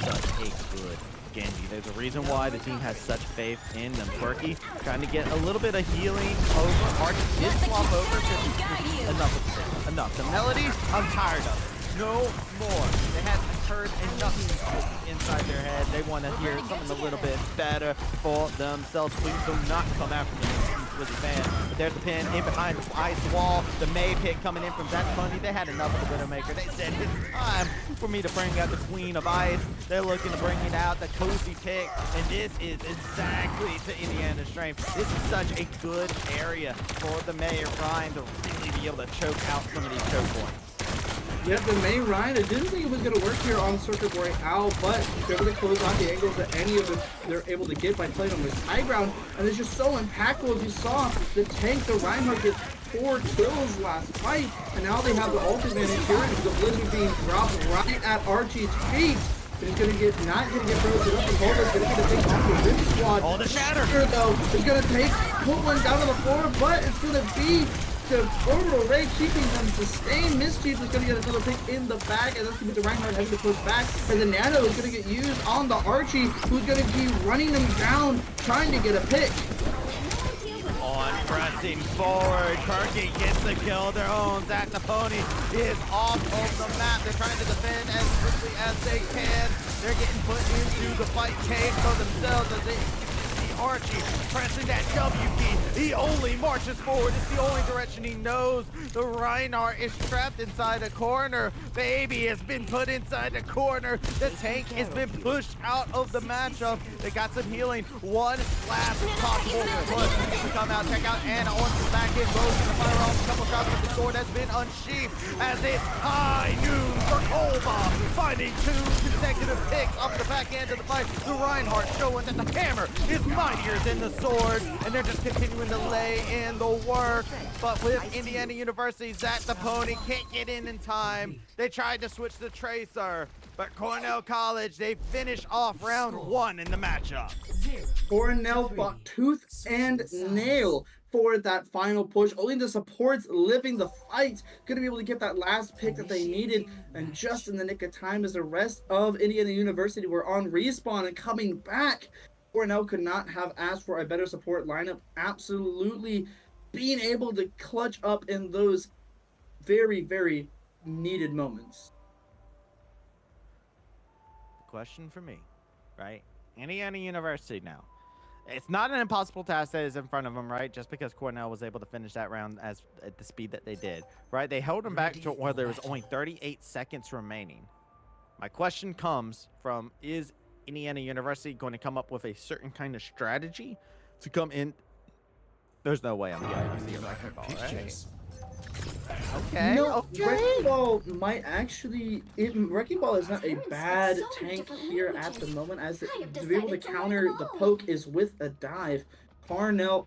Such a good Genji. There's a reason why the team has such faith in them. Quirky trying to get a little bit of healing over. Archie did swap over to enough of this. Enough. The melody, I'm tired of it. No more. They haven't heard enough inside their head. They want to hear something a little bit better for themselves. Please do not come after them with the fan. But there's the pin in behind the ice wall. The May pick coming in from Zach Bunny. They had enough of the Widowmaker. They said it's time for me to bring out the Queen of Ice. They're looking to bring it out, the cozy pick. And this is exactly to Indiana's strength. This is such a good area for the May Ryan to really be able to choke out some of these choke points. Yep, the main Ryan, I didn't think it was going to work here on Circuit Boy Al, but they're able to close out the angles that any of them they're able to get by playing on this high ground. And it's just so impactful. As you saw, the tank, the Reinhardt, get 4 kills last fight. And now they have the ultimate here. The Blizzard being dropped right at Archie's feet. But he's going to get, not going to get frozen up. The Volvo's going to get a take off the Rip Squad. All the shatter. Here, though, is going to put one down to the floor, but it's going to be the Orbital Ray keeping them sustained. Mischief is going to get another pick in the back, and that's going to be the Reinhardt having to push back. And the Nano is going to get used on the Archie, who's going to be running them down, trying to get a pick. On pressing forward, Kirky gets the kill. Their own Zach the Pony is off of the map. They're trying to defend as quickly as they can. They're getting put into the fight cage for themselves as they Archie pressing that W key. He only marches forward. It's the only direction he knows. The Reinhardt is trapped inside a corner. Baby has been put inside the corner. The tank has been pushed out of the matchup. They got some healing. One last possible push to come out. Check out Anna on the back end. Rose in the fire off. A couple shots with the sword has been unsheathed as it's high noon for Kolba. Finding 2 consecutive picks off the back end of the fight. The Reinhardt showing that the hammer is mightier than the sword, and they're just continuing to lay in the work. But with Indiana University, Zach the Pony can't get in time. They tried to switch the Tracer, but Cornell College, they finish off round 1 in the matchup. Cornell fought tooth and nail for that final push. Only the supports living the fight, going to be able to get that last pick that they needed, and just in the nick of time as the rest of Indiana University were on respawn and coming back. Cornell could not have asked for a better support lineup. Absolutely being able to clutch up in those very, very needed moments. Question for me, right? Indiana University now. It's not an impossible task that is in front of them, right? Just because Cornell was able to finish that round at the speed that they did, right? They held them back to where there was only 38 seconds remaining. My question comes from, is Indiana University going to come up with a certain kind of strategy to come in? There's no way I'm getting to see a wrecking ball, right? Okay. No, Wrecking Ball might actually. Wrecking Ball is not a bad tank here at the moment, as to be able to counter the poke is with a dive. Cornell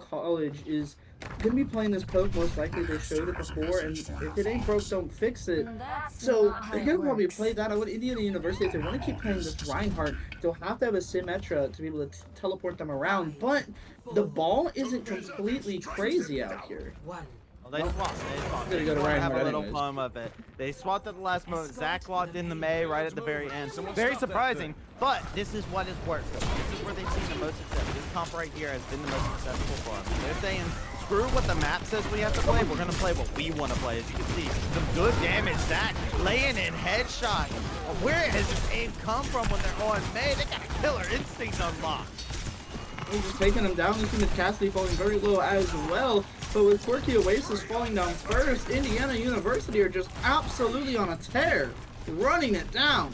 College is going to be playing this poke most likely. They showed it before, and if it ain't broke, don't fix it. So they're going to probably play that. I would Indiana University, if they want to keep playing this Reinhardt, they'll have to have a Symmetra to be able to teleport them around. But the ball isn't completely crazy out here. Well, they swapped. Gonna go to They have Reinhardt a little anyways. fun of it. They swapped at the last moment. Zach locked in the May right at the very end. Very surprising, but this is what has worked for them. This is where they've seen the most success. This comp right here has been the most successful for them. They're saying, screw what the map says we have to play. We're going to play what we want to play. As you can see, some good damage. Zach laying in headshot. Where has this aim come from when they're on May? They got a killer instinct unlocked. He's just taking them down. We've seen the Cassidy falling very low as well. But with Quirky Oasis falling down first, Indiana University are just absolutely on a tear, running it down.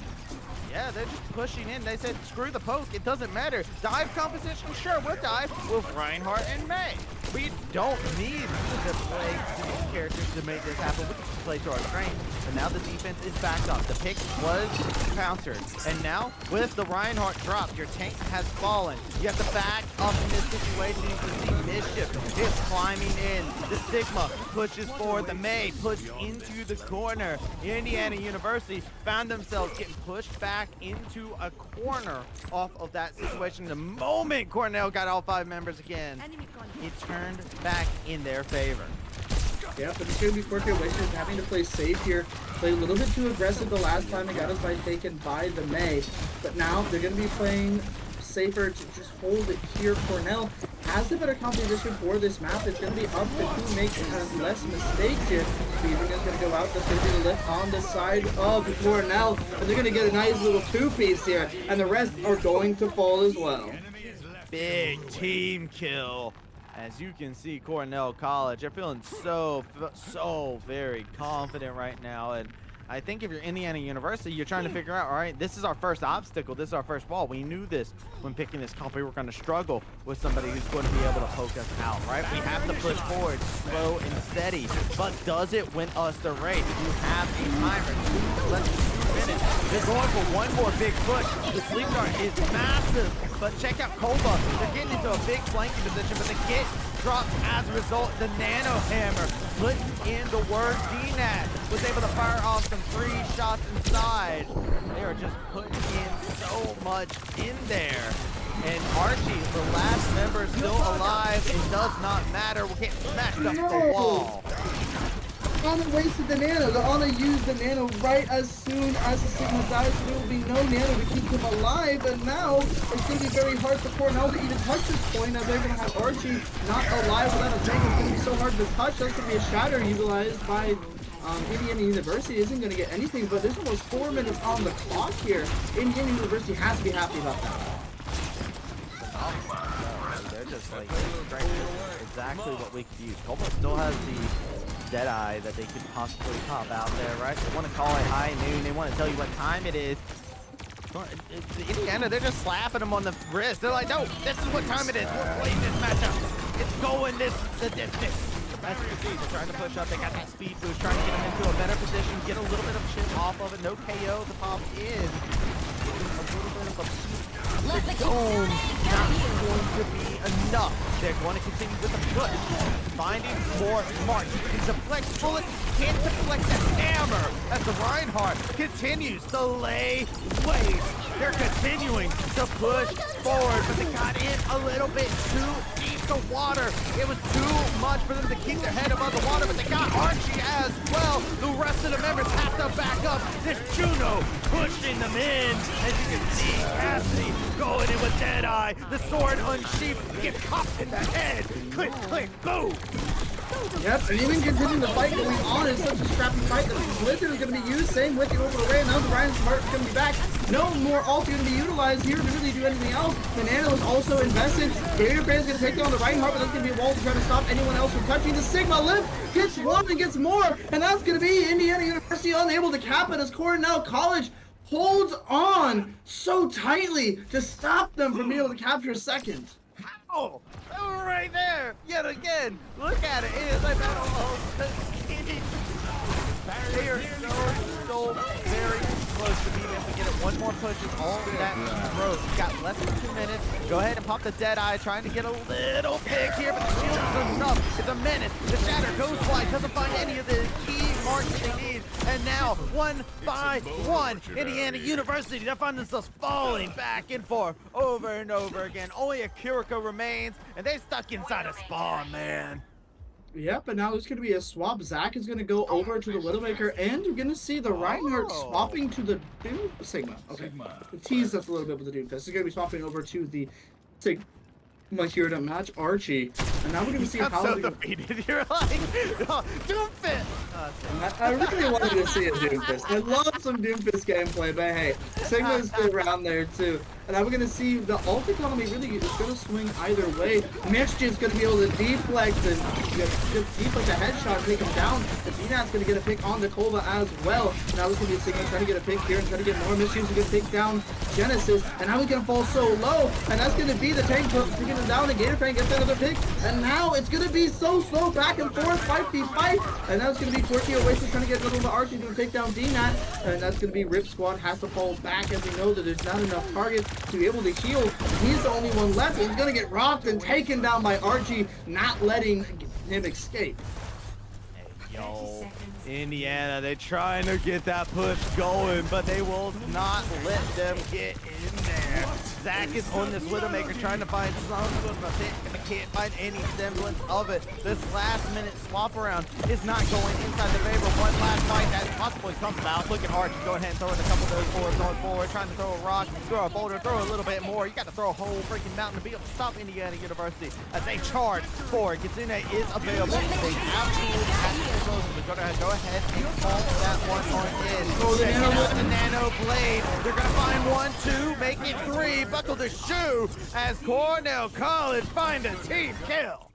Yeah, they're just pushing in. They said, screw the poke. It doesn't matter. Dive composition, sure, we'll dive with Reinhardt and May. We don't need to play to these characters to make this happen. We can just play to our strengths. But now the defense is backed up. The pick was countered. And now, with the Reinhardt drop, your tank has fallen. You have to back up in this situation. You can see Mischief is climbing in. The Sigma pushes forward. The May pushed into the corner. Indiana University found themselves getting pushed back into a corner off of that situation. The moment Cornell got all 5 members again, it turned back in their favor. Yeah, but it's going to be Fortune Wishes having to play safe here. Play a little bit too aggressive the last time they got us by taken by the May. But now they're going to be playing safer to just hold it here. Cornell has the better composition for this map. It's going to be up to who makes less mistakes here. Steven is going to go out. That's going to be the lift on the side of Cornell. And they're going to get a nice little 2-piece here. And the rest are going to fall as well. Big team kill. As you can see, Cornell College, they're feeling so very confident right now. And I think if you're Indiana University, you're trying to figure out, all right, this is our first obstacle. This is our first wall. We knew this when picking this comp. We were going to struggle with somebody who's going to be able to poke us out, right? We have to push forward slow and steady. But does it win us the race? You have a timer, less than 2 minutes. They're going for one more big push. The sleep dart is massive. But check out Koba. They're getting into a big flanking position, but they get dropped as a result. The Nano Hammer put in the word DNAT. Was able to fire off some free shots inside. They are just putting in so much in there. And Archie, the last member, still alive. It does not matter. We're getting smashed up the wall. Ana wasted the nano. The Ana used the nano right as soon as the Sigma dies, so there will be no nano to keep him alive. And now it's going to be very hard for Cornell to even touch this point, as they're going to have Archie not alive without a tank. It's going to be so hard to touch. That's going to be a shatter utilized by Indiana University. Isn't going to get anything, but there's almost 4 minutes on the clock here. Indiana University has to be happy about that. They're just like, exactly what we could use. Cobalt still has the Deadeye that they could possibly pop out there, right? They want to call it high noon. They want to tell you what time it is. Indiana, they're just slapping them on the wrist. They're like, no, this is what time it is. We're playing this matchup. It's going the distance. As you can see, they're trying to push up. They got that speed boost, trying to get them into a better position, get a little bit of chip off of it. No KO to pop in. A little bit of a the dome not going to be enough. They're going to continue with the push, finding more marks. Can deflect bullet, can't deflect that hammer as the Reinhardt continues to lay waste. They're continuing to push forward, but they got in a little bit too deep to water. It was too much for them to keep their head above the water, but they got Archie as well. The rest of the members have to back up. This Juno pushing them in. As you can see, Cassidy going in with Deadeye. The sword unsheathed, get popped in the head. Click, click, boom. Yep, and even continuing the fight going on is such a scrappy fight that the Blizzard is going to be used. Same with the Orbital Ray. Now the Ryan Smart is going to be back. No more ult going to be utilized here to really do anything else. The Nano is also invested. Barrier Fan is going to take down the Reinhardt, but that's going to be a wall to try to stop anyone else from touching. The Sigma lift gets one and gets more, and that's going to be Indiana University unable to cap it as Cornell College holds on so tightly to stop them from being able to capture a second. Oh, right there, yet again. Look at it. It is a battle of the king. They are so very close to being able to get it. One more push is all that growth. Got less than 2 minutes. Go ahead and pop the Deadeye, trying to get a little pick here, but the shield is enough. It's a menace. The Shatter goes wide, doesn't find any of the key marks they need. And now, 1 by 1, Indiana University, they find themselves falling back and forth over and over again. Only a Kiriko remains, and they're stuck inside a spawn, man. Yep, and now there's going to be a swap. Zach is going to go over to the Widowmaker, and we're going to see the Reinhardt swapping to the Doom Sigma. Okay, tease us a little bit with the Doomfist. It's going to be swapping over to the Sigma here to match Archie, and now we're going to see how so defeated. You're like, oh, Doomfist. I really wanted to see a Doomfist. I love some Doomfist gameplay, but hey, Sigma's still around there too. And now we're going to see the ult economy really is going to swing either way. Mischief's going to be able to deflect the headshot and take him down. The D-Nat's going to get a pick on the Kova as well. Now this is going to be a Sigma trying to get a pick here and trying to get more. Mischief's going to take down Genesis. And now he's going to fall so low. And that's going to be the tank taking him down. And Gatorfang gets another pick. And now it's going to be so slow back and forth, 5v5. And now it's going to be Quirky Oasis trying to get another Archie going to take down D-Nat. And that's going to be Rip Squad has to fall back as we know that there's not enough targets to be able to heal. He's the only one left. He's going to get rocked and taken down by Archie, not letting him escape. Yo, Indiana, they're trying to get that push going, but they will not let them get in there. Zach is on this Widowmaker trying to find some sort of a pick, and they can't find any semblance of it. This last-minute swap around is not going inside the favor. One last fight that possibly comes about. Look at Archie go ahead and throw in a couple of those boards going forward, trying to throw a rock, throw a boulder, throw a little bit more. You got to throw a whole freaking mountain to be able to stop Indiana University as they charge forward. Kitsune is available. They absolutely have to close. They're going to go ahead and call that one on in. Oh, the Nano Blade. They're going to find 1, 2, make it 3. Buckle the shoe as Cornell College find a team kill.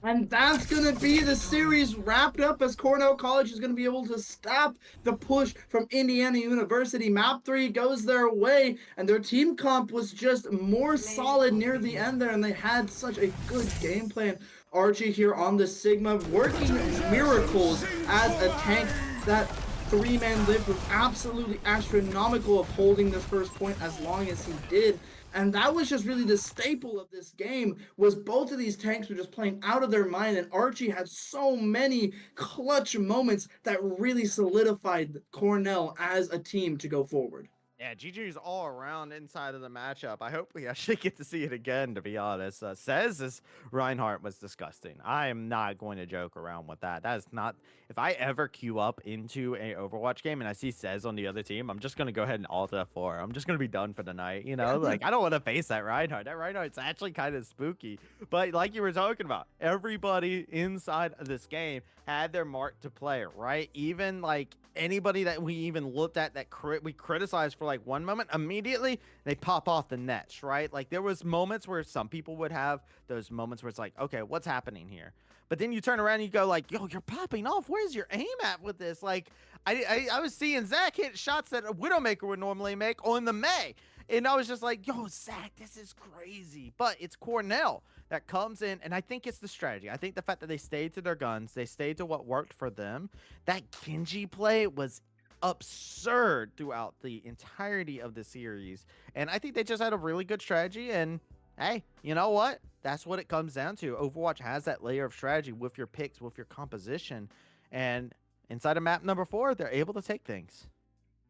And that's going to be the series wrapped up as Cornell College is going to be able to stop the push from Indiana University. Map 3 goes their way, and their team comp was just more solid near the end there, and they had such a good game plan. Archie here on the Sigma working miracles as a tank. That 3-man lift was absolutely astronomical of holding this first point as long as he did. And that was just really the staple of this game, was both of these tanks were just playing out of their mind, and Archie had so many clutch moments that really solidified Cornell as a team to go forward. Yeah, GG's all around inside of the matchup. I hope we actually get to see it again, to be honest. Says this Reinhardt was disgusting. I am not going to joke around with that. That is not... If I ever queue up into a Overwatch game and I see Says on the other team, I'm just going to go ahead and alt F4. I'm just going to be done for the night, you know? Like, I don't want to face that Reinhardt. That Reinhardt's actually kind of spooky. But like you were talking about, everybody inside of this game had their mark to play, right? Even, like, anybody that we even looked at that we criticized for, like, one moment, immediately they pop off the nets, right? Like, there was moments where some people would have those moments where it's like, okay, what's happening here? But then you turn around and you go like, yo, you're popping off. Where's your aim at with this? Like, I was seeing Zach hit shots that a Widowmaker would normally make on the May. And I was just like, yo, Zach, this is crazy. But it's Cornell that comes in, and I think it's the strategy. I think the fact that they stayed to their guns, they stayed to what worked for them. That Genji play was absurd throughout the entirety of the series. And I think they just had a really good strategy, and hey, you know what? That's what it comes down to. Overwatch has that layer of strategy with your picks, with your composition. And inside of map number 4, they're able to take things.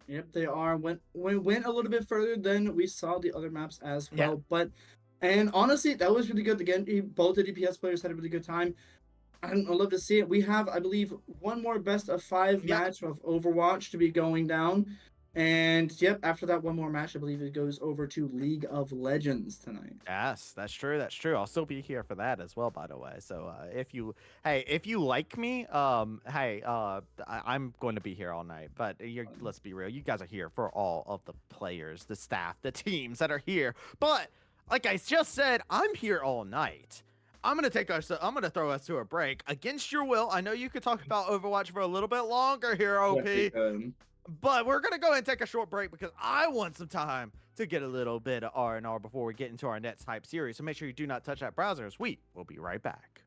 Yep, they are. Went a little bit further than we saw the other maps as well. Yeah. But, and honestly, that was really good. Again, both the DPS players had a really good time. I'd love to see it. We have, I believe, one more best of 5 match of Overwatch to be going down. And yep, after that one more match, I believe it goes over to League of Legends tonight. Yes, that's true. That's true. I'll still be here for that as well, by the way. So if you like me, I'm going to be here all night. But let's be real, you guys are here for all of the players, the staff, the teams that are here. But like I just said, I'm here all night. I'm gonna throw us to a break against your will. I know you could talk about Overwatch for a little bit longer here, OP. But we're going to go ahead and take a short break because I want some time to get a little bit of R&R before we get into our next hype series. So make sure you do not touch that browser as we will be right back.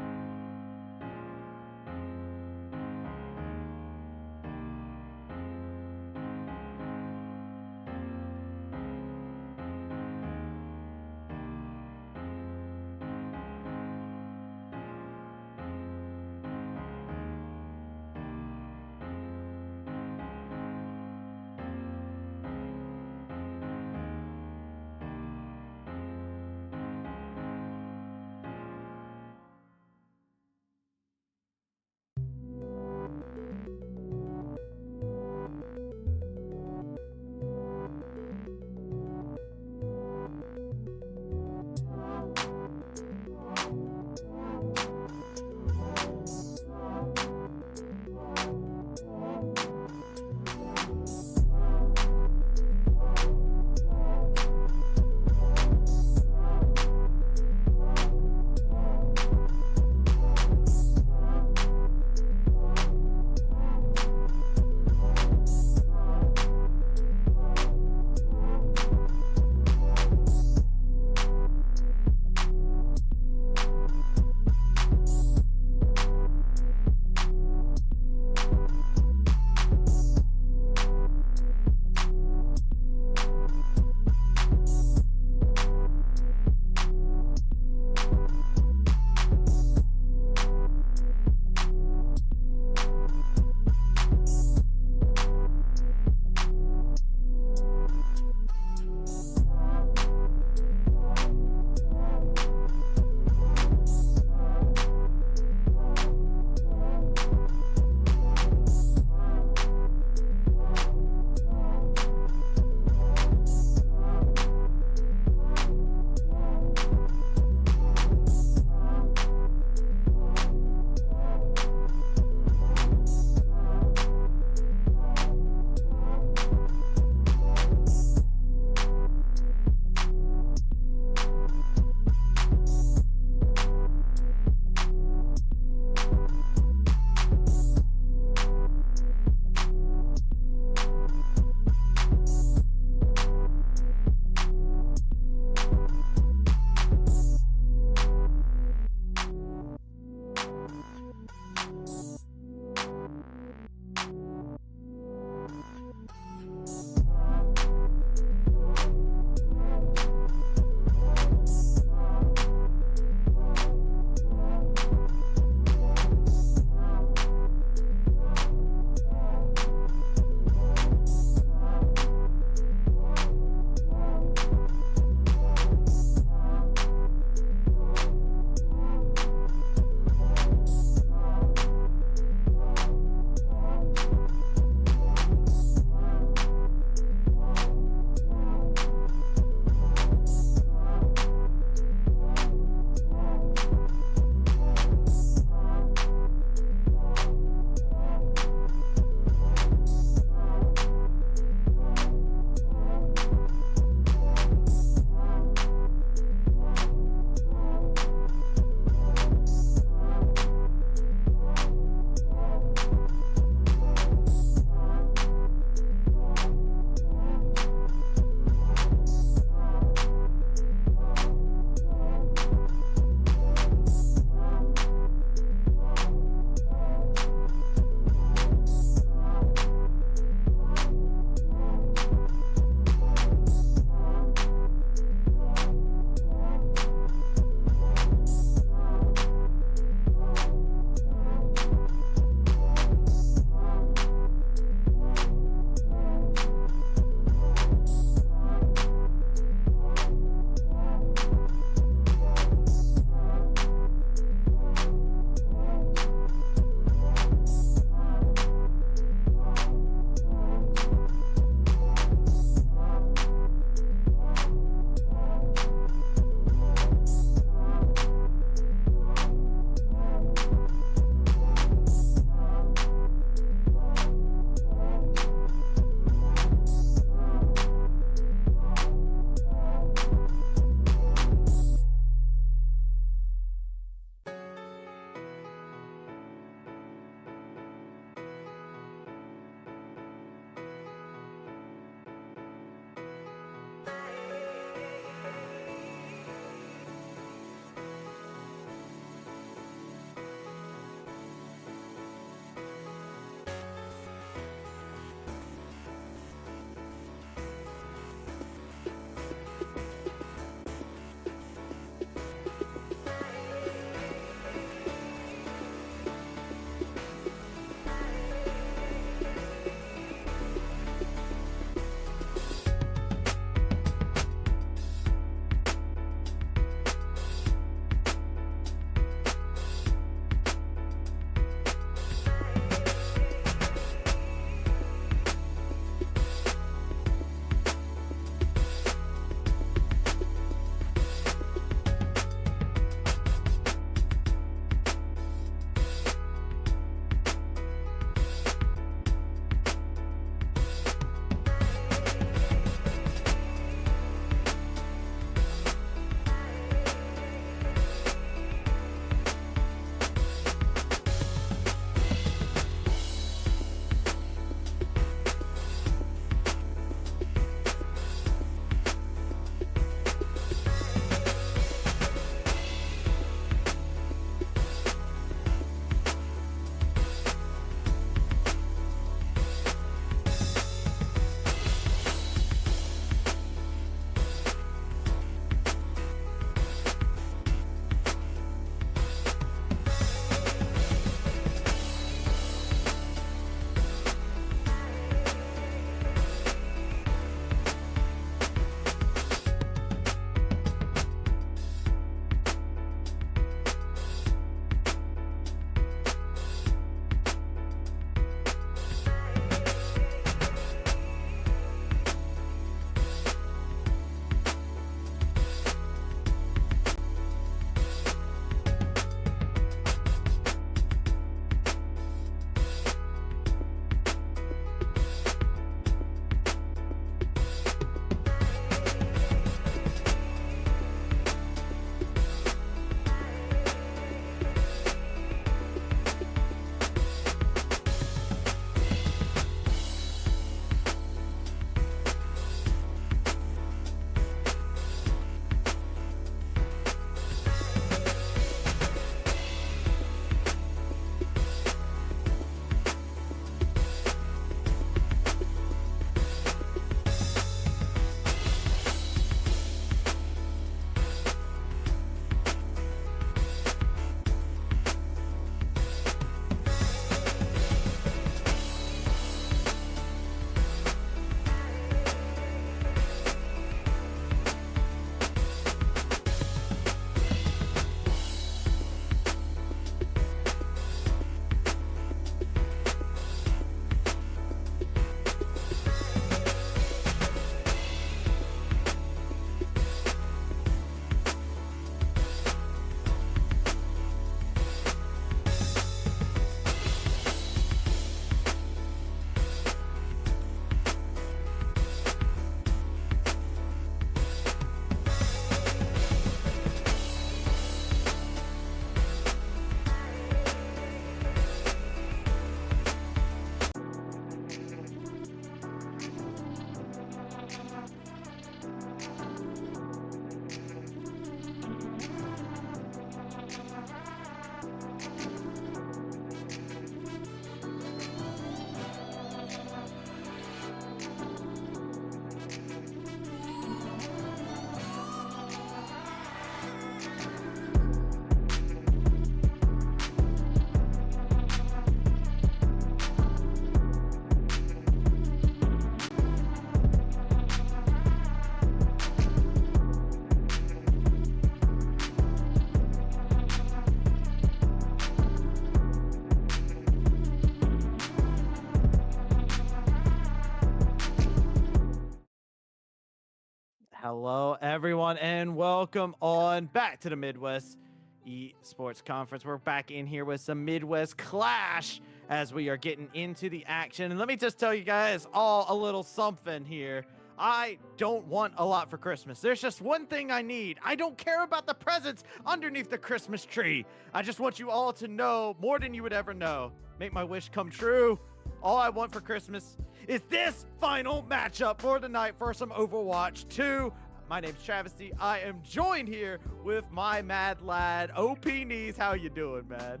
Hello, everyone, and welcome on back to the Midwest Esports Conference. We're back in here with some Midwest Clash as we are getting into the action. And let me just tell you guys all a little something here. I don't want a lot for Christmas. There's just one thing I need. I don't care about the presents underneath the Christmas tree. I just want you all to know more than you would ever know. Make my wish come true. All I want for Christmas is this final matchup for the night for some Overwatch 2. My name's Travesty. I am joined here with my mad lad, OP Knees. How you doing, man?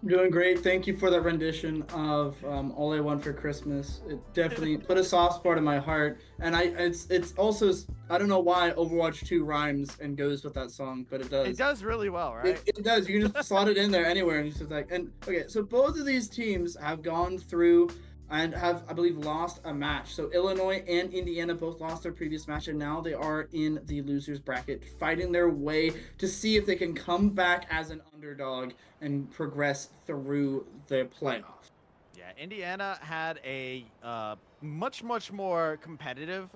Doing great. Thank you for that rendition of "All I Want for Christmas." It definitely put a soft spot in my heart, and it's also, I don't know why Overwatch 2 rhymes and goes with that song, but it does. It does really well, right? It does. You can just slot it in there anywhere, and it's just like, and okay. So both of these teams have gone through and have, I believe, lost a match. So Illinois and Indiana both lost their previous match, and now they are in the losers bracket, fighting their way to see if they can come back as an underdog and progress through the playoff. Yeah, Indiana had a much more competitive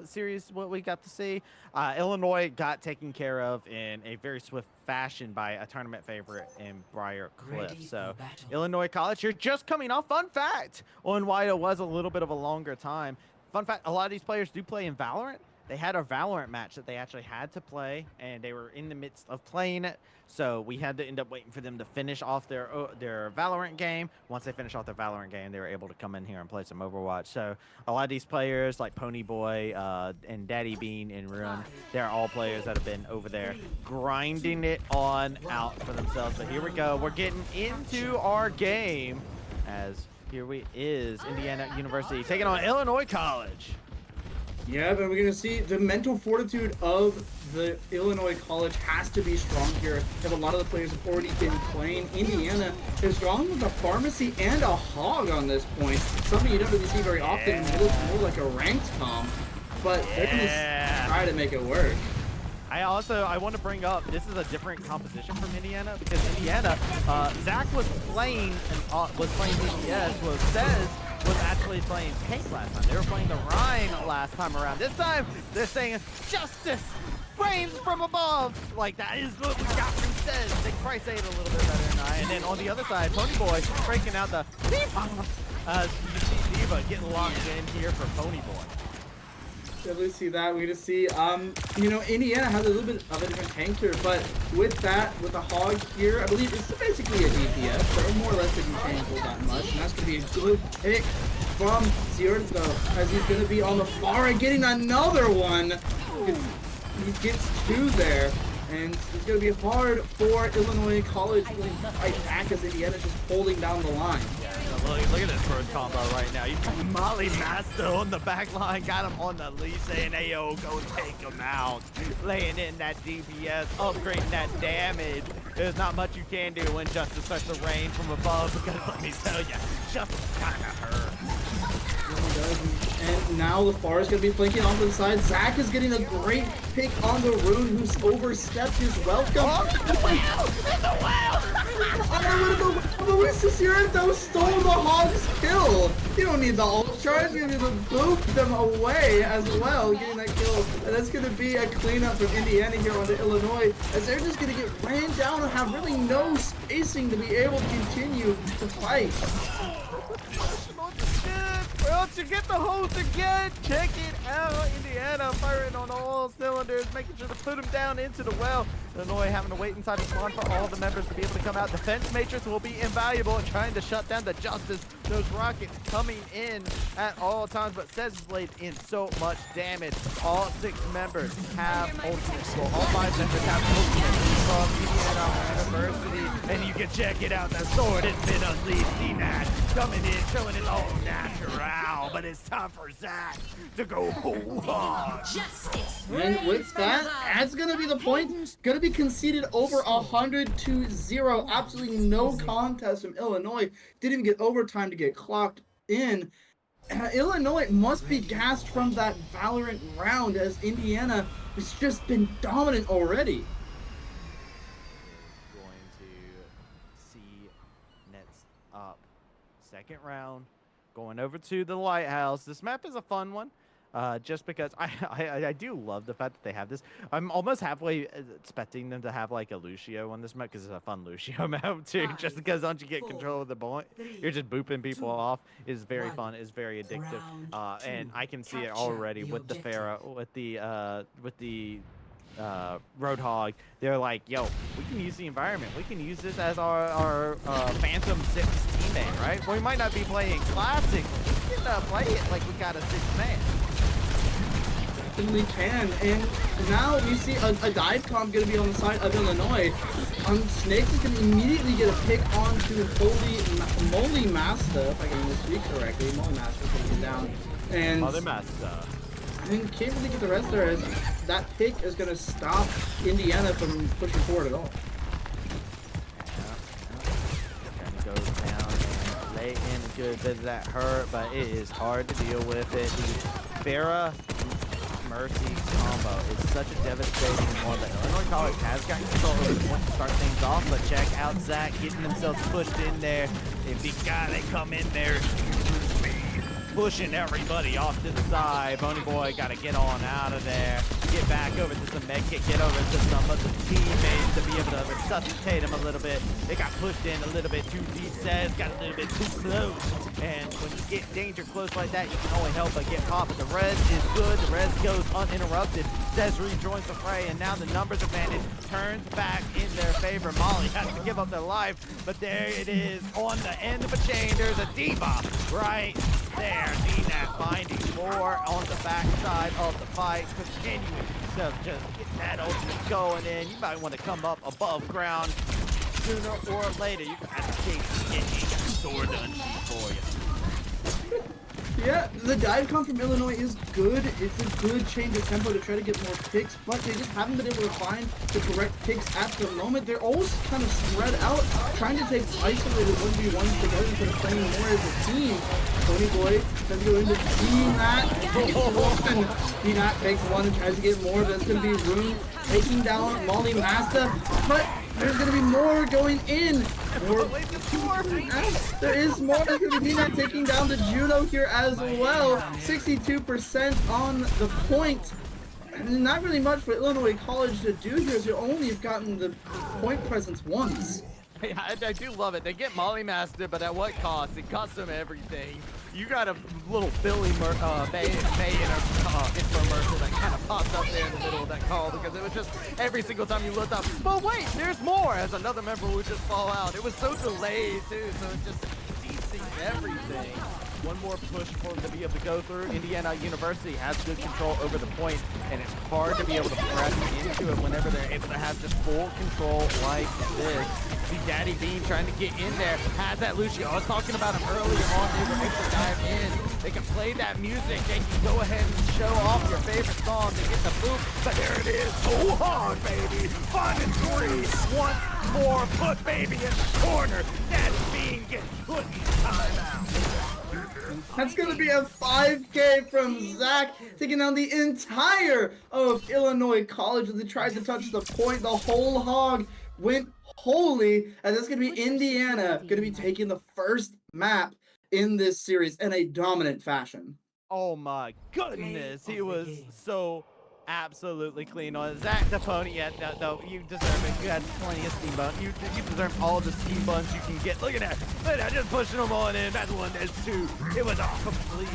series. What we got to see, Illinois got taken care of in a very swift fashion by a tournament favorite in Briar Cliff. So Illinois College, you're just coming off. Fun fact on why it was a little bit of a longer time. Fun fact: a lot of these players do play in Valorant. They had a Valorant match that they actually had to play, and they were in the midst of playing it. So we had to end up waiting for them to finish off their Valorant game. Once they finished off their Valorant game, they were able to come in here and play some Overwatch. So a lot of these players, like Ponyboy and Daddy Bean and Ruin, they're all players that have been over there grinding it on out for themselves. But here we go. We're getting into our game as here we is Indiana University taking on Illinois College. Yeah, but we're going to see the mental fortitude of the Illinois College has to be strong here. Because a lot of the players have already been playing. Indiana is strong with a pharmacy and a hog on this point. Something you don't really see very often. It looks more like a ranked comp, but they're going to try to make it work. I want to bring up, this is a different composition from Indiana because Indiana, Zach was playing DPS, was actually playing Tank last time. They were playing the Rhine last time around. This time, they're saying, justice reigns from above. Like, that is what Joffrey says. They probably say it a little bit better than I. And then on the other side, Ponyboy breaking out the Diva. You see Diva getting locked in here for Ponyboy. Definitely see that. We're gonna see, Indiana has a little bit of a different tank here, but with the hog here, I believe it's basically a DPS, so more or less didn't change all that much, and that's gonna be a good pick from Zierto, as he's gonna be on the far and getting another one. He gets two there, and it's gonna be hard for Illinois College to really fight back as Indiana's just holding down the line. Look at this first combo right now. You got Molly Master on the back line, got him on the lead saying, hey, yo, go take him out. Laying in that DPS, upgrading that damage. There's not much you can do when Justice starts to rain from above because let me tell you, Justice kind of hurts. And now the Far is going to be flanking onto the side. Zach is getting a great pick on the Rune, who's overstepped his welcome. Oh, the whale! Zierto stole the Hog's kill. You don't need the ult charge. You need to boop them away as well, getting that kill. And that's going to be a cleanup from Indiana here onto Illinois, as they're just going to get ran down and have really no spacing to be able to continue to fight. Well, to get the hose again, check it out. Indiana firing on all cylinders, making sure to put him down into the well. Illinois having to wait inside the spawn for all the members to be able to come out. Defense Matrix will be invaluable in trying to shut down the Justice. Those rockets coming in at all times, but Cez is laid in so much damage. All 6 members have ultimate. Well, all 5 members have ultimate from Indiana University. And you can check it out. The sword has been unleashed. D-Nat coming in, showing it all natural. But it's time for Zach to go hard. And with that, that's going to be the point. Going to be conceded over 100-0. Absolutely no contest from Illinois. Didn't even get overtime to get clocked in. Illinois must be gassed from that Valorant round, as Indiana has just been dominant already. Second round, going over to the Lighthouse. This map is a fun one. just because I do love the fact that they have this. I'm almost halfway expecting them to have like a Lucio on this map because it's a fun Lucio map too. Just because once you get control of the point, you're just booping people off. Is very fun. Is very addictive. And I can see it already with the Pharah, with the Roadhog. They're like, yo, we can use the environment. We can use this as our Phantom 6 teammate, right? We might not be playing Classic, but we can play it like we got a 6-man. Definitely can. And now we see a dive comp going to be on the side of Illinois. Snakes is going to immediately get a pick onto Holy Moly Master, if I can speak correctly. Moly Master taken down. And Mother Master. and can't really get the rest there, as that pick is going to stop Indiana from pushing forward at all. Trying to go down and lay in a good bit of that hurt, but it is hard to deal with it. The Pharah Mercy combo is such a devastating one that Illinois College has got control over the point to start things off, but check out Zach getting themselves pushed in there. If he got it, come in there, pushing everybody off to the side. Pony Boy got to get on out of there, get back over to some med kit, get over to some of the teammates to be able to resuscitate him a little bit. They got pushed in a little bit too deep, says, got a little bit too close. And when you get danger close like that, you can only help but get popped. The res is good, the res goes uninterrupted. Says rejoins the fray, and now the numbers advantage turns back in their favor. Molly has to give up their life, but there it is on the end of a chain. There's a diva right there. DNAT finding more on the backside of the fight, continuing to just get that ultimate going in. You might want to come up above ground sooner or later. You got to take a sword dungeon for you. Yeah, the dive comp from Illinois is good. It's a good change of tempo to try to get more picks, but they just haven't been able to find the correct picks at the moment. They're always kind of spread out, trying to take isolated 1v1s together instead of playing more as a team. Pony Boy tries to go into D-Nat takes one and tries to get more. That's going to be Rune taking down Molly Master, but there's going to be more going in. More. There is more. There's going to be D-Nat taking down the Juno here as well. 62% on the point. Not really much for Illinois College to do here, as they only have gotten the point presence once. I do love it. They get Molly Master, but at what cost? It costs them everything. You got a little Billy May infomercial that kind of popped up there in the middle of that call because it was just every single time you looked up, but wait, there's more, as another member would just fall out. It was so delayed too, so it just desyncs everything. One more push for them to be able to go through. Indiana University has good control over the point, and it's hard to be able to press into it whenever they're able to have just full control like this. See Daddy Bean trying to get in there, has that Lucio. I was talking about him earlier on. They were able to dive in. They can play that music. They can go ahead and show off your favorite song to get the boop. But there it is. Go hard, baby. 5 and 3. Once more. Put baby in the corner. Daddy Bean gets put in timeout. That's going to be a 5K from Zach, taking down the entire of Illinois College. As they tried to touch the point, the whole hog went holy. And that's going to be Indiana going to be taking the first map in this series in a dominant fashion. Oh my goodness, he was so absolutely clean on Zach the Pony. Yeah, no, you deserve it. You had plenty of steam buns. You deserve all the steam buns you can get. Look at that. Look at that, just pushing them on in. That's one, that's two. It was a complete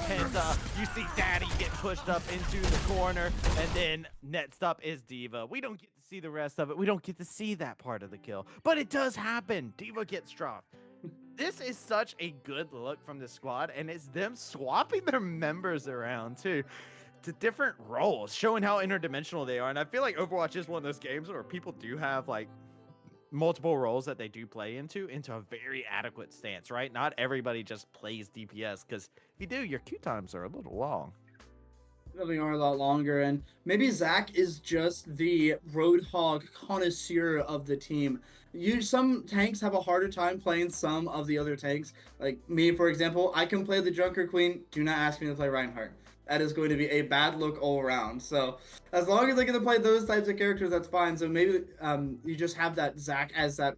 penta. You see Daddy get pushed up into the corner, and then next up is Diva. We don't get to see the rest of it. We don't get to see that part of the kill, but it does happen. Diva gets dropped. This is such a good look from the squad, and it's them swapping their members around too to different roles, showing how interdimensional they are. And I feel like Overwatch is one of those games where people do have like multiple roles that they do play into a very adequate stance, right? Not everybody just plays DPS, because if you do, your queue times are a little long. They are a lot longer, and maybe Zach is just the Roadhog connoisseur of the team. Some tanks have a harder time playing some of the other tanks. Like me, for example, I can play the Junker Queen. Do not ask me to play Reinhardt. That is going to be a bad look all around. So as long as I get to play those types of characters, that's fine. So maybe you just have that Zach as that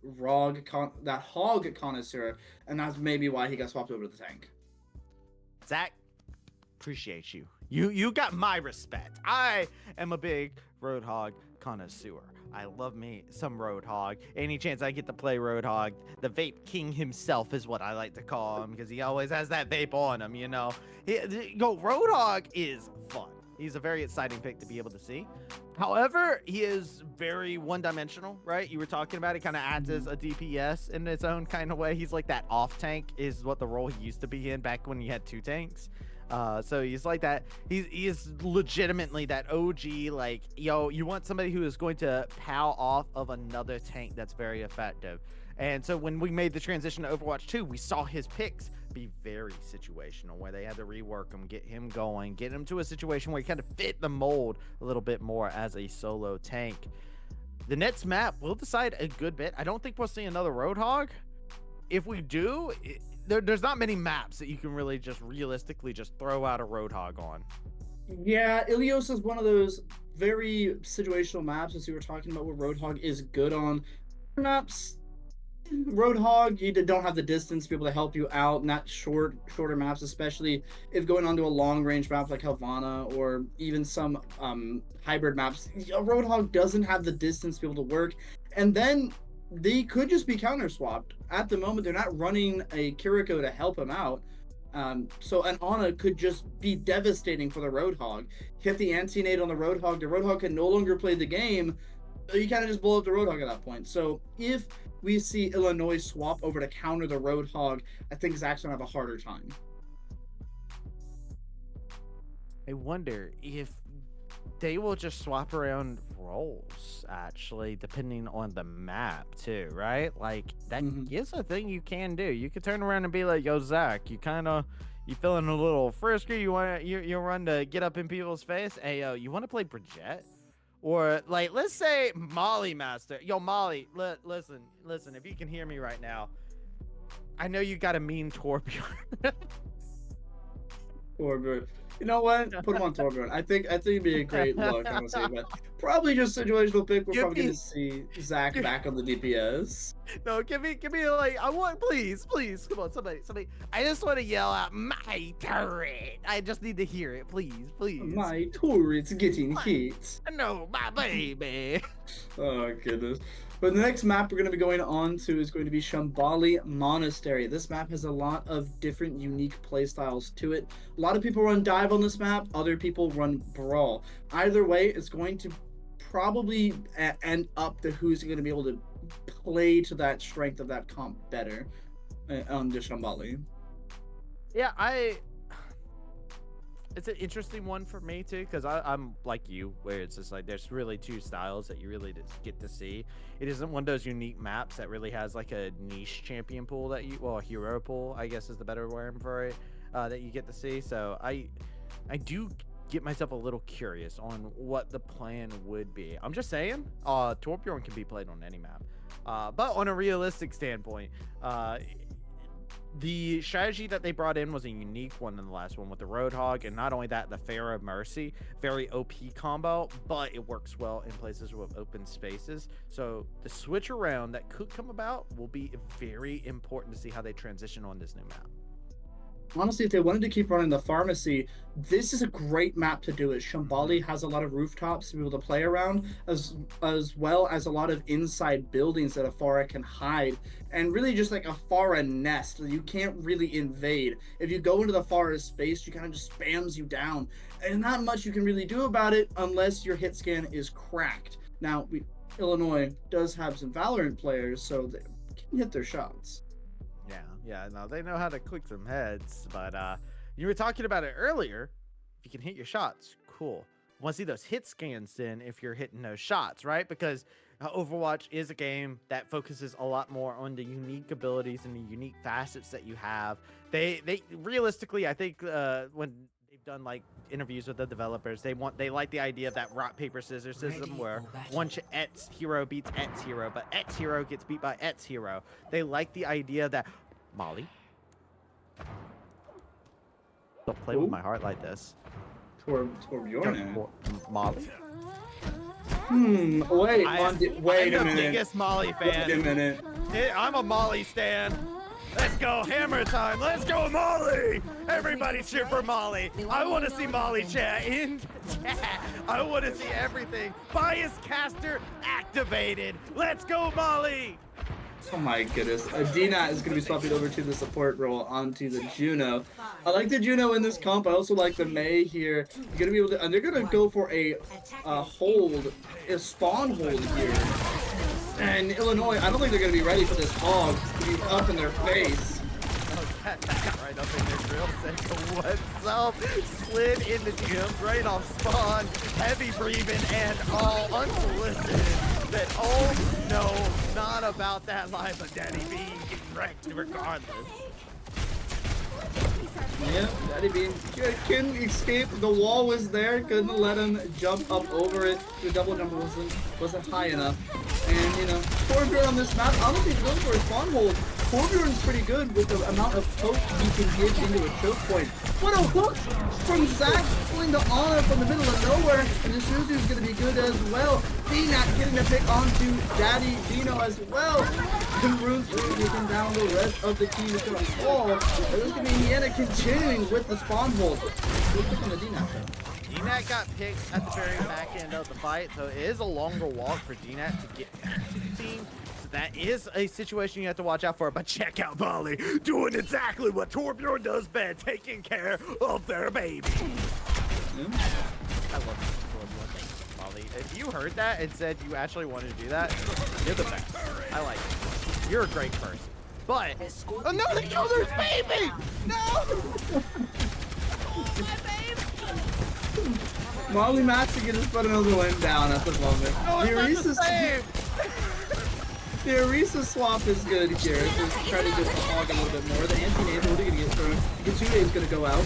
hog connoisseur, and that's maybe why he got swapped over to the tank. Zach, appreciate you. You got my respect. I am a big Roadhog connoisseur. I love me some Roadhog. Any chance I get to play Roadhog, the vape king himself is what I like to call him because he always has that vape on him, you know. Roadhog is fun. He's a very exciting pick to be able to see. However, he is very one-dimensional, right? You were talking about it, kind of acts as a DPS in its own kind of way. He's like that off tank is what the role he used to be in back when you had 2 tanks. So he's like that. He is legitimately that OG, like, yo, you want somebody who is going to pow off of another tank that's very effective. And so when we made the transition to Overwatch 2, we saw his picks be very situational, where they had to rework him, get him going, get him to a situation where he kind of fit the mold a little bit more as a solo tank. The next map will decide a good bit. I don't think we'll see another Roadhog. If we do, there's not many maps that you can really just realistically just throw out a Roadhog on. Yeah, Ilios is one of those very situational maps, as you were talking about, where Roadhog is good on. Maps, Roadhog, you don't have the distance to be able to help you out, not shorter maps, especially if going onto a long range map like Havana or even some hybrid maps. Roadhog doesn't have the distance to be able to work, and then they could just be counter swapped. At the moment, they're not running a Kiriko to help him out. So an Ana could just be devastating for the Roadhog. Hit the anti-nade on the Roadhog can no longer play the game. You kind of just blow up the Roadhog at that point. So if we see Illinois swap over to counter the Roadhog, I think Zach's gonna have a harder time. I wonder if they will just swap around roles, actually, depending on the map too, right? Like that is a thing you can do. You could turn around and be like, "Yo, Zach, you feeling a little frisky? You run to get up in people's face? Hey, yo, you want to play Brigitte?" Or like, let's say Molly Master. Yo, Molly, listen. If you can hear me right now, I know you got a mean Torbjorn. Torbjorn. You know what? Put him on Torbjorn. I think it'd be a great look. I'm gonna say, but probably just situational pick. We're probably gonna see Zach back on the DPS. No, give me like, I want, please, come on, somebody. I just want to yell out my turret. I just need to hear it, please. My turret's getting hit. No, my baby. Oh goodness. But the next map we're going to be going on to is going to be Shambali Monastery. This map has a lot of different unique playstyles to it. A lot of people run dive on this map, other people run brawl. Either way, it's going to probably end up to who's going to be able to play to that strength of that comp better on the Shambali. Yeah, it's an interesting one for me too, because I'm like you, where it's just like there's really 2 styles that you really just get to see. It isn't one of those unique maps that really has like a niche champion pool that a hero pool, I guess is the better word for it, that you get to see. So I do get myself a little curious on what the plan would be. I'm just saying, Torbjorn can be played on any map, but on a realistic standpoint, the strategy that they brought in was a unique one in the last one with the Roadhog, and not only that, the Pharaoh Mercy, very OP combo, but it works well in places with open spaces. So the switch around that could come about will be very important to see how they transition on this new map. Honestly, if they wanted to keep running the pharmacy, this is a great map to do it. Shambali has a lot of rooftops to be able to play around, as well as a lot of inside buildings that a Pharah can hide, and really just like a Pharah nest that you can't really invade. If you go into the Pharah space, she kind of just spams you down, and not much you can really do about it unless your hit scan is cracked. Now, Illinois does have some Valorant players, so they can hit their shots. Yeah, no, they know how to click some heads, but you were talking about it earlier. If you can hit your shots, cool. Want to see those hit scans then if you're hitting those shots, right? Because Overwatch is a game that focuses a lot more on the unique abilities and the unique facets that you have. They realistically, I think when they've done like interviews with the developers, they like the idea of that rock paper scissors system where one X hero beats X hero, but X hero gets beat by X hero. They like the idea that Molly, don't play with my heart like this. Torbjorn. Molly. Wait I'm a the minute. biggest Molly fan. Wait a minute. I'm a Molly stan. Let's go, hammer time. Let's go, Molly. Everybody cheer for Molly. I want to see Molly chat in chat. I want to see everything. Bias caster activated. Let's go, Molly. Oh my goodness. Dina is going to be swapping over to the support role onto the Juno. I like the Juno in this comp. I also like the Mei here. You're going to be able to, and they're going to go for a hold, a spawn hold here. And Illinois, I don't think they're going to be ready for this hog to be up in their face. Right up in their drill. Said, what's up? Slid in the gym, right off spawn. Heavy breathing and all unsolicited. That, oh no, not about that life of Daddy B getting wrecked regardless. Yep, Daddy Bean couldn't escape. The wall was there, couldn't let him jump up over it. The double jump wasn't high enough. And you know, Torbjorn on this map, I don't think he's going for a spawn hold. Torbjorn's pretty good with the amount of poke he can get into a choke point. What a hook from Zach, pulling the honor from the middle of nowhere, and Isuzu's gonna be good as well. D-Nat getting a pick onto Daddy Dino as well. And Rune's taking down the rest of the team is gonna fall. And this is gonna be Indiana continuing with the spawn hold. Good pick on the D-Nat though. DNAT got picked at the very back end of the fight, so it is a longer walk for DNAT to get back to the team. So that is a situation you have to watch out for. But check out Molly doing exactly what Torbjorn does best, taking care of their baby. Yeah. I love Torbjorn. Molly, if you heard that and said you actually wanted to do that, you're the best. I like it. You're a great person. But, oh no, they killed their baby! No! Oh, my baby! Molly Maxigan just put another one down at the moment. No, it's not the same! The Arisa swap is good here. Just try to just hog a little bit more. The anti-nasal is going to get thrown. Kitsune is going to go out.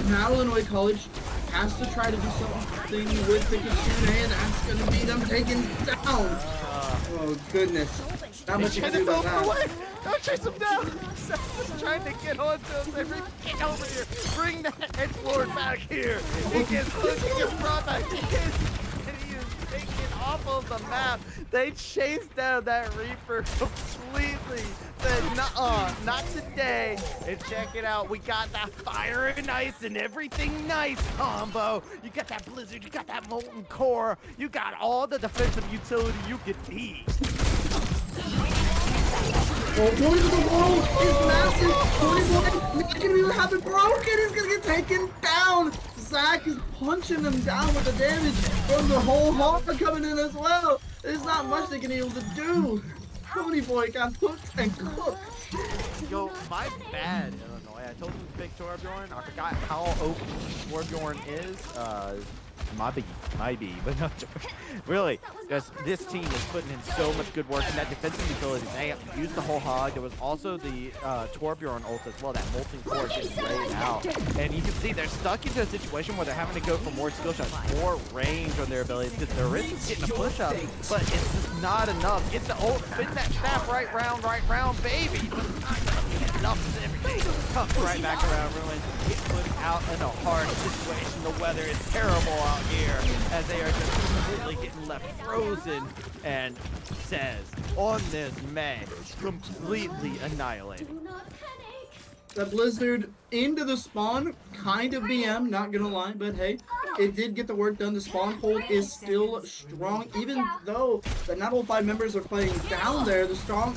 Now Illinois College has to try to do something with the Kitsune, and that's going to be them taken down. Oh goodness. Not much you can do about that. Don't chase him down! Someone's trying to get onto us. Get over here. Bring that Edgelord back here. He gets hooked. He gets brought back in. And he is taken off of the map. They chased down that Reaper completely. Said, nuh-uh, not today. And check it out. We got that fire and ice and everything nice combo. You got that blizzard. You got that molten core. You got all the defensive utility you could need. Oh, boy, the wall is massive. 24 not gonna even have it broken. He's gonna get taken down. Zach is punching him down with the damage from the whole hog coming in as well. There's not much they can be able to do. Pony Boy got hooked and cooked. Yo, my bad, Illinois. I told him to pick Torbjorn. I forgot how OP Torbjorn is. Might be, but not really, because this team is putting in so much good work in that defensive utility. They used the whole hog. There was also the Torbjorn ult as well, that molten core just laid out. And you can see they're stuck into a situation where they're having to go for more skill shots, more range on their abilities, because their wrist is getting a push up, but it's just not enough. Get the ult, spin that staff right round, baby. But it's not gonna be enough of everything. Comes right back around, Ruin. Get put out in a hard situation. The weather is terrible out here as they are just completely getting left frozen, and says on this May completely annihilated. That Blizzard into the spawn, kind of BM, not gonna lie, but hey, it did get the work done. The spawn hold is still strong, even though the not all 5 members are playing down there. The spawn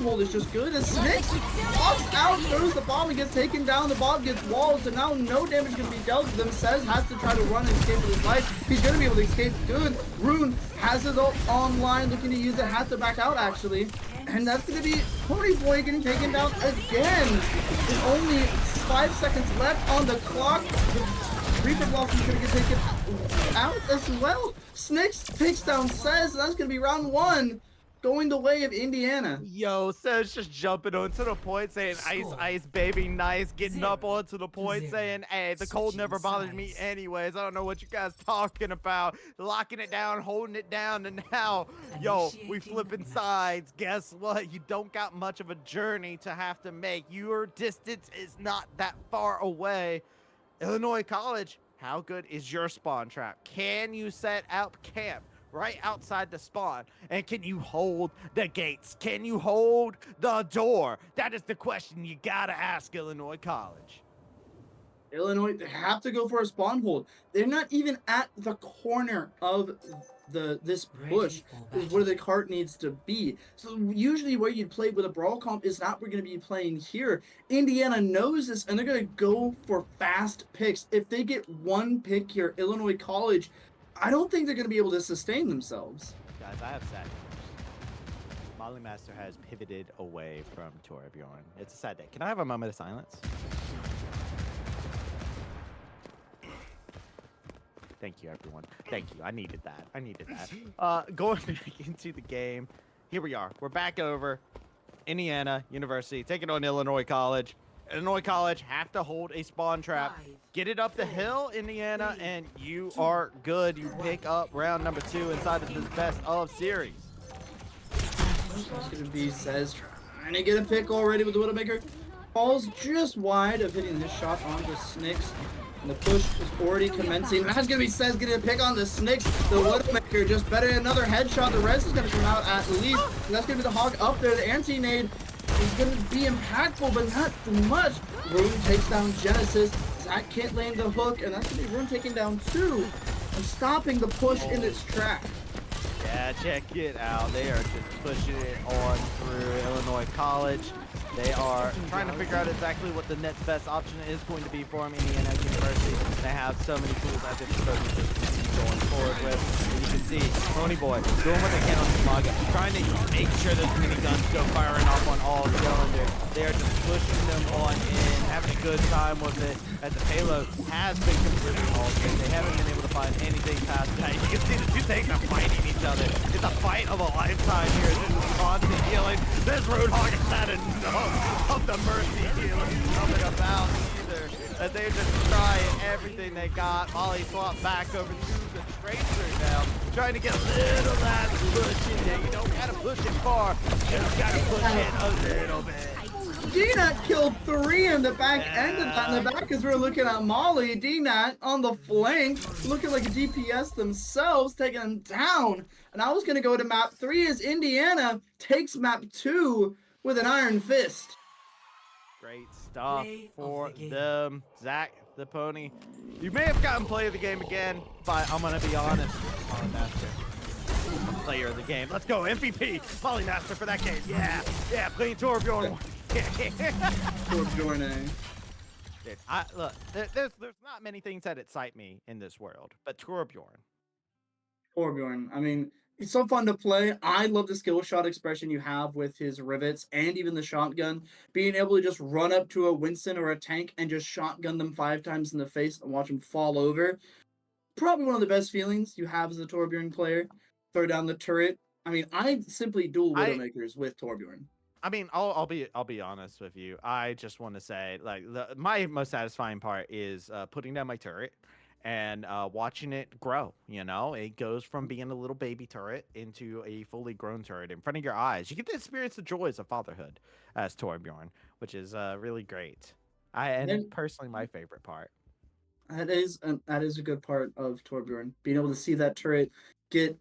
hold is just good. As Snix walks out, throws the bomb, and gets taken down. The bomb gets walled, so now no damage can be dealt to them. Says has to try to run and escape with his life. He's gonna be able to escape. Good. Rune has his ult online, looking to use it. Has to back out actually. And that's going to be Pony Boy getting taken down again. There's only 5 seconds left on the clock. The Reaper Blossom is going to get taken out as well. Snix takes down Says, and that's going to be round 1. Going the way of Indiana. Yo, Says just jumping onto the point saying, ice, baby, nice. Getting up onto the point saying, hey, the cold never bothered me anyways. I don't know what you guys talking about. Locking it down, holding it down, and now, yo, we flipping sides. Guess what? You don't got much of a journey to have to make. Your distance is not that far away. Illinois College, how good is your spawn trap? Can you set up camp right outside the spawn. And can you hold the gates? Can you hold the door? That is the question you gotta ask Illinois College. Illinois, they have to go for a spawn hold. They're not even at the corner of this bush is where the cart needs to be. So usually where you'd play with a brawl comp is not we're going to be playing here. Indiana knows this and they're going to go for fast picks. If they get one pick here, Illinois College, I don't think they're going to be able to sustain themselves. Guys, I have sad news. Molly Master has pivoted away from Torbjorn. It's a sad day. Can I have a moment of silence? Thank you, everyone. Thank you. I needed that. I needed that. Going back into the game. Here we are. We're back over. Indiana University taking on Illinois College. Illinois College have to hold a spawn trap. Get it up the hill, Indiana, and you are good. You pick up round number 2 inside of this best of series. It's going to be Says trying to get a pick already with the Widowmaker. Falls just wide of hitting this shot onto Snicks. And the push is already commencing. That's going to be Says getting a pick on the Snicks. The Widowmaker just better another headshot. The rest is going to come out at least. And that's going to be the Hog up there. The anti-nade is going to be impactful, but not too much. Rune takes down Genesis. Zach can't land the hook. And that's going to be Rune taking down 2 and stopping the push in its track. Yeah, check it out. They are just pushing it on through Illinois College. They are trying to figure out exactly what the next best option is going to be for them. Indiana University, they have so many tools at their disposal to continue going forward with. And you can see Ponyboy doing what they can on Smaga, trying to make sure those miniguns go firing off on all cylinders. They are just pushing them on in, having a good time with it, as the payload has been completely altered. They haven't been able to find anything past that. You can see the two tanks are fighting each other. It's a fight of a lifetime here. This is constant healing. This Roadhog has had enough of the mercy healing coming about either. As they're just trying everything they got. Molly swapped back over to the Tracer now, trying to get a little last push in there. You don't gotta push it far, just gotta push it a little bit. DNAT killed 3 in the back end of that. In the back, as we're looking at Molly, DNAT on the flank, looking like a DPS themselves, taking them down. And I was going to go to map 3 as Indiana takes map 2 with an iron fist. Great stuff for them. Zach, the pony. You may have gotten play of the game again, but I'm going to be honest. Molly Master, player of the game. Let's go, MVP. Molly Master for that game. Yeah, playing Torbjorn. Torbjorn, eh? Dude, look, there's not many things that excite me in this world, but Torbjorn. Torbjorn, I mean, it's so fun to play. I love the skill shot expression you have with his rivets and even the shotgun. Being able to just run up to a Winston or a tank and just shotgun them 5 times in the face and watch them fall over. Probably one of the best feelings you have as a Torbjorn player. Throw down the turret. I mean, I simply duel Widowmakers with Torbjorn. I mean, I'll be honest with you. I just want to say, like, my most satisfying part is putting down my turret and watching it grow. You know, it goes from being a little baby turret into a fully grown turret in front of your eyes. You get to experience the joys of fatherhood as Torbjorn, which is really great. And personally, my favorite part. That is a good part of Torbjorn, being able to see that turret get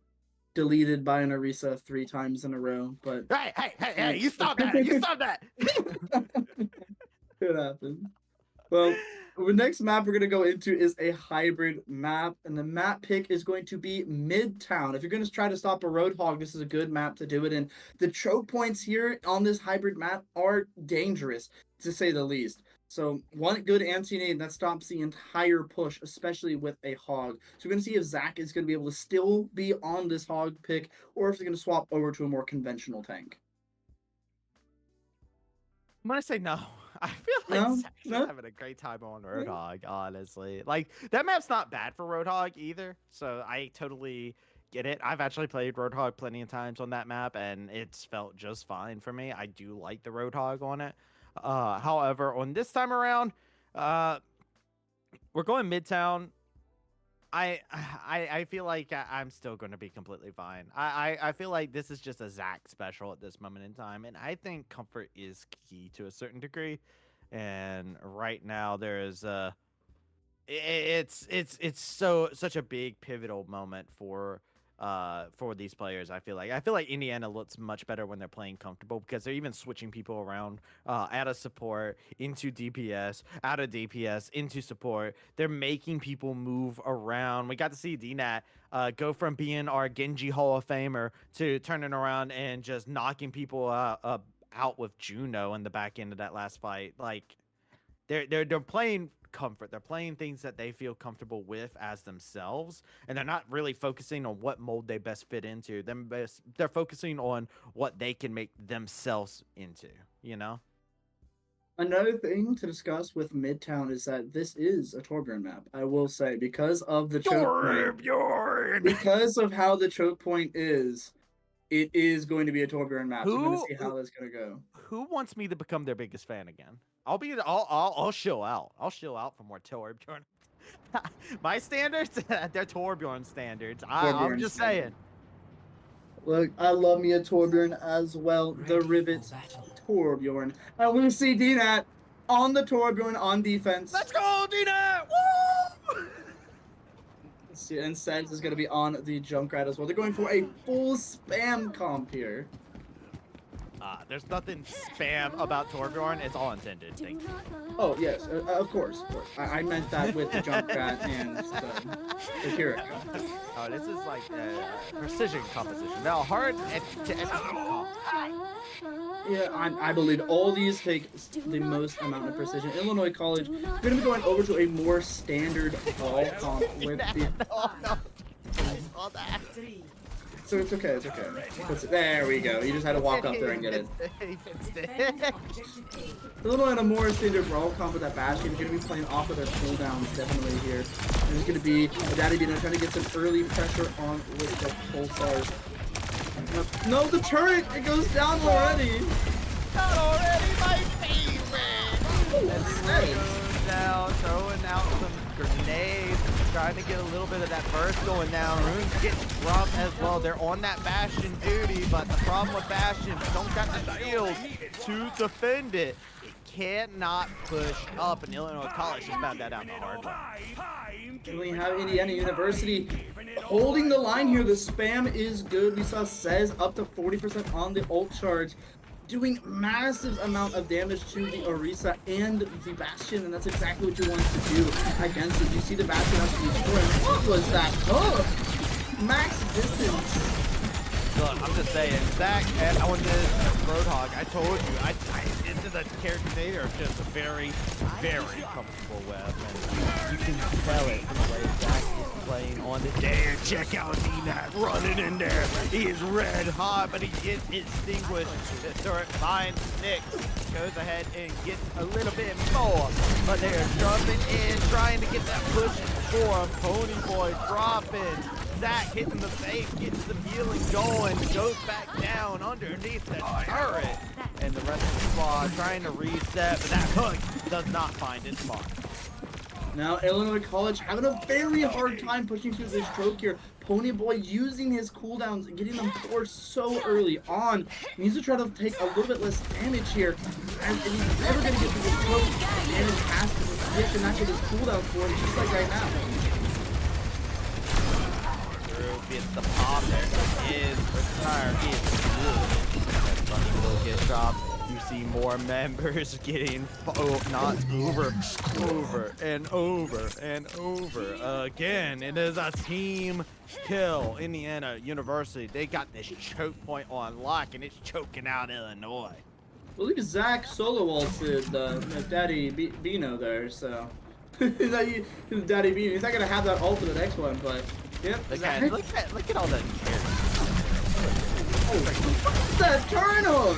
deleted by an Orisa 3 times in a row. But hey! You stop that! You stop that! It happened. Well, the next map we're going to go into is a hybrid map, and the map pick is going to be Midtown. If you're going to try to stop a Roadhog, this is a good map to do it in. The choke points here on this hybrid map are dangerous, to say the least. So one good anti-nade that stops the entire push, especially with a Hog. So we're going to see if Zach is going to be able to still be on this Hog pick, or if they're going to swap over to a more conventional tank. I'm going to say no. I feel like Zach's having a great time on Roadhog, honestly. Like, that map's not bad for Roadhog either, so I totally get it. I've actually played Roadhog plenty of times on that map, and it's felt just fine for me. I do like the Roadhog on it. However, on this time around, we're going Midtown. I feel like I'm still going to be completely fine. I feel like this is just a Zach special at this moment in time, and I think comfort is key to a certain degree. And right now, there's it's such a big pivotal moment for for these players. I feel like Indiana looks much better when they're playing comfortable because they're even switching people around out of support into DPS, out of DPS into support. They're making people move around. We got to see DNAT go from being our Genji Hall of Famer to turning around and just knocking people out with Juno in the back end of that last fight. Like they're playing comfort. They're playing things that they feel comfortable with as themselves, and they're not really focusing on what mold they best fit into. They're focusing on what they can make themselves into. You know. Another thing to discuss with Midtown is that this is a Torbjorn map. I will say because of the choke point, Torbjorn! because of how the choke point is, it is going to be a Torbjorn map. So I'm going to Who- see how that's going to go. Who wants me to become their biggest fan again? I'll shill out. I'll shill out for more Torbjorn. My standards, they're Torbjorn standards. I'm Torbjorn just standard. saying. Look, I love me a Torbjorn as well. The Rivet Torbjorn. And we see DNAT on the Torbjorn on defense. Let's go, Dina! Woo! See, and Sens is going to be on the Junkrat as well. They're going for a full spam comp here. There's nothing spam about Torbjorn. It's all intended. Thank you. Oh, yes, of course. I meant that with the Junkrat and the Kiriko. Oh, this is like precision composition. Now, hard to execute. Yeah, I believe all these take the most amount of precision. Illinois College is going to be going over to a more standard ball comp with the... Oh, no. I saw that. So it's okay, it's okay. There we go. You just had to walk up there and get it. He fixed it. Illinois on a more standard brawl comp with that Bastion. They're going to be playing off of their cooldowns definitely here. And it's going to be Daddy Bino trying to get some early pressure on with the Pulsars. No, the turret! It goes down already! Not already my favorite. That's Goes down, throwing out some grenades, trying to get a little bit of that burst going down. Runes gets dropped as well. They're on that Bastion duty, but the problem with Bastion, don't got the shield to defend it. It cannot push up, and Illinois College just found that out the hard way. And we have Indiana University holding the line here. The spam is good. We saw Says up to 40% on the ult charge, doing massive amount of damage to the Orisa and the Bastion, and that's exactly what you want to do against it. You see the Bastion actually destroying. What was that? Oh! Max distance. Look, I'm just saying, Zach, and on this Roadhog, I told you, this is a character they are just very, very comfortable with. And you can tell it from the way Zach is playing on the day. Check out DNAT running in there. He is red hot, but he gets extinguished. The turret finds Snicks, goes ahead and gets a little bit more. But they are jumping in, trying to get that push for him. Ponyboy dropping. Zach hitting the face, getting some healing going, goes back down underneath the turret. And the rest of the squad trying to reset, but that hook does not find its mark. Now Illinois College having a very hard time pushing through this choke here. Ponyboy using his cooldowns and getting them forced so early on. He needs to try to take a little bit less damage here. And if he's never going to get through this choke, damage has to, he has to not get his cooldown for it, just like right now. Gets the pop there. He is retired. He is good. That funny little get dropped. You see more members getting knocked over and over and over again. It is a team kill. Indiana University, they got this choke point on lock, and it's choking out Illinois. Well, look at Zach solo ulted Daddy Bino there, so. Daddy Bino. He's not going to have that ult for the next one, but. Yep. Look at all the characters. What's that turn hook?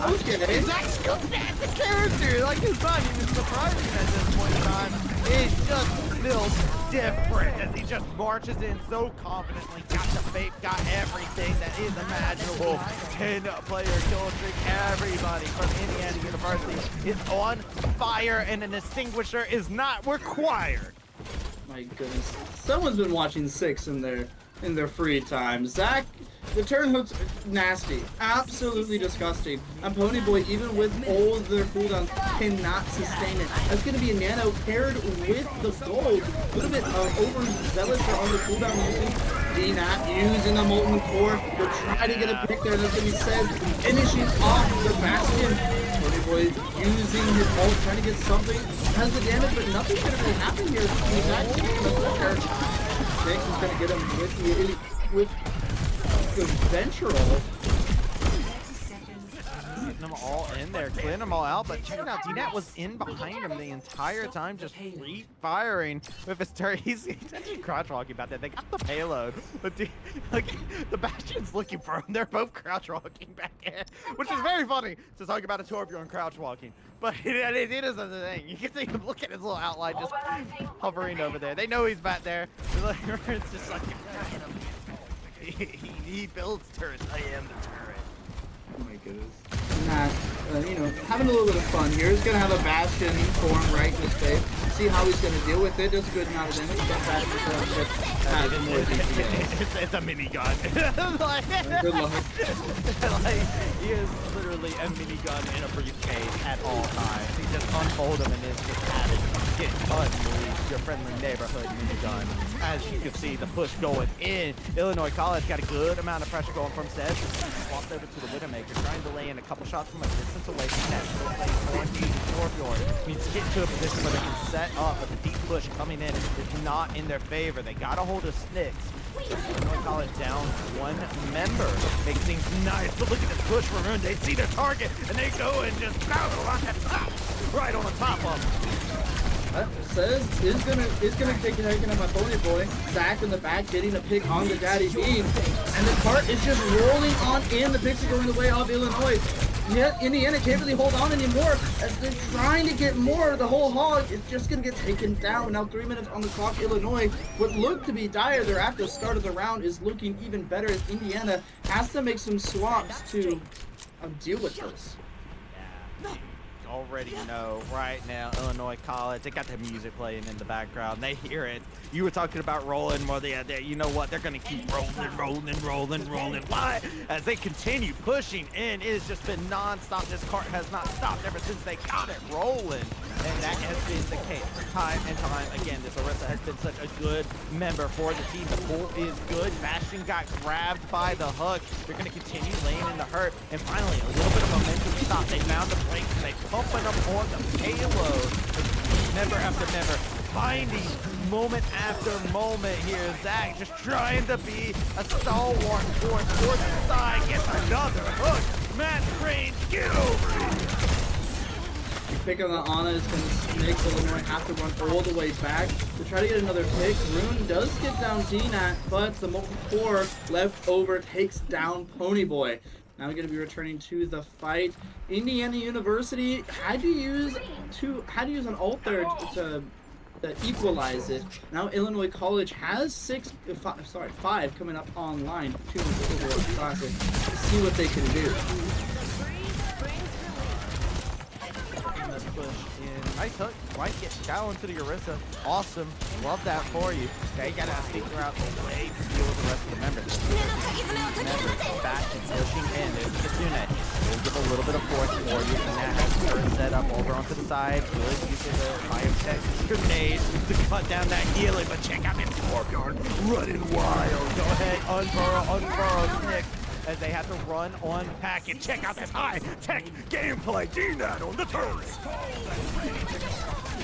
Okay. Zach's good at the character. Like, it's not even surprising at this point in time. It just feels different as he just marches in so confidently. Got the fake, got everything that is imaginable. 10-player kill streak. Everybody from Indiana University is on fire, and an extinguisher is not required. My goodness. Someone's been watching 6 in their in their free time. Zach, the turn hooks are nasty, absolutely disgusting. And Ponyboy, even with all of their cooldowns, cannot sustain it. That's going to be a Nano paired with the gold. A little bit overzealous on the cooldown using DNAT using the Molten Core. They'll try to get a pick there. That's going to be said. Finishing off the Bastion. Ponyboy using his ult, trying to get something. Has the damage, but nothing's going to really happen here. He's taking the there. Nix is going to get him with the Ventral. Getting them all in there, clearing them all out, but check it out, DNAT was in behind him the entire time, just free firing with his turret. He's actually crouch walking about that. They got the payload, but like the Bastion's looking for him. They're both crouch walking back in, which is very funny to talk about a Torbjorn crouch walking. But it is a thing. You can see him look at his little outline just hovering over there. They know he's back there. It's just like he builds turrets. I am the turret. Oh my goodness. Not, you know, having a little bit of fun here. He's gonna have a Bastion form right in his face. See how he's gonna deal with it. Does a good amount of damage. That Bastion It's a minigun. Good luck. Like, he is literally a minigun in a briefcase at all times. He just unfold them and it's just added. Get unleashed your friendly neighborhood minigun. As you can see, the push going in. Illinois College got a good amount of pressure going from Seth. Swapped over to the Widowmaker, trying to lay in a couple shots from a distance away from that. Torbjorn needs to get into a position where they can set up, but the deep push coming in is not in their favor. They got a hold of Snicks. Illinois College down one member. Makes things nice, but look at this push from Rune. They see their target, and they go and just pound on the top. Right on the top of them. Says is gonna take it taking on my Ponyboy. Zach in the back getting a pick on the Daddy Beam. And the cart is just rolling on in. The picks are going the way of Illinois. Yet Indiana can't really hold on anymore as they're trying to get more. The whole hog is just gonna get taken down. Now 3 minutes on the clock. Illinois, what looked to be dire there after the start of the round, is looking even better as Indiana has to make some swaps to deal with this. Already know right now, Illinois College, they got the music playing in the background. They hear it. You were talking about rolling more the other day. You know what? They're going to keep rolling. Why? As they continue pushing in, it has just been non-stop. This cart has not stopped ever since they got it rolling. And that has been the case time and time again. This Orisa has been such a good member for the team. The pull is good. Bastion got grabbed by the hook. They're going to continue laying in the hurt. And finally, a little bit of momentum stop. They found the breaks and they pumping them on the payload. Member after member, finding moment after moment here. Zach just trying to be a stalwart force for the side. Gets another hook. Matt Range, get over here. Pick on the Ana is going to make Illinois have to run all the way back to try to get another pick. Rune does get down DNAT, but the Molten Core left over takes down Ponyboy. Now we're going to be returning to the fight. Indiana University had to use an ult there to equalize it. Now Illinois College has 5 coming up online. 2 Overwatch Classic. Let's see what they can do. Push in. Nice hook. Might get down to the Orisa. Awesome. Love that for you. Okay, you gotta figure out a way to deal with the rest of the members. Members back and pushing in. There's Kasune. We'll give a little bit of force for you. And that has her set up over onto the side. Good use of the biotech grenade to cut down that healing. But check out this Torbjorn running wild. Go ahead, unfurrow, Nick. As they have to run on pack and check out this high-tech gameplay. DNAT on the turret.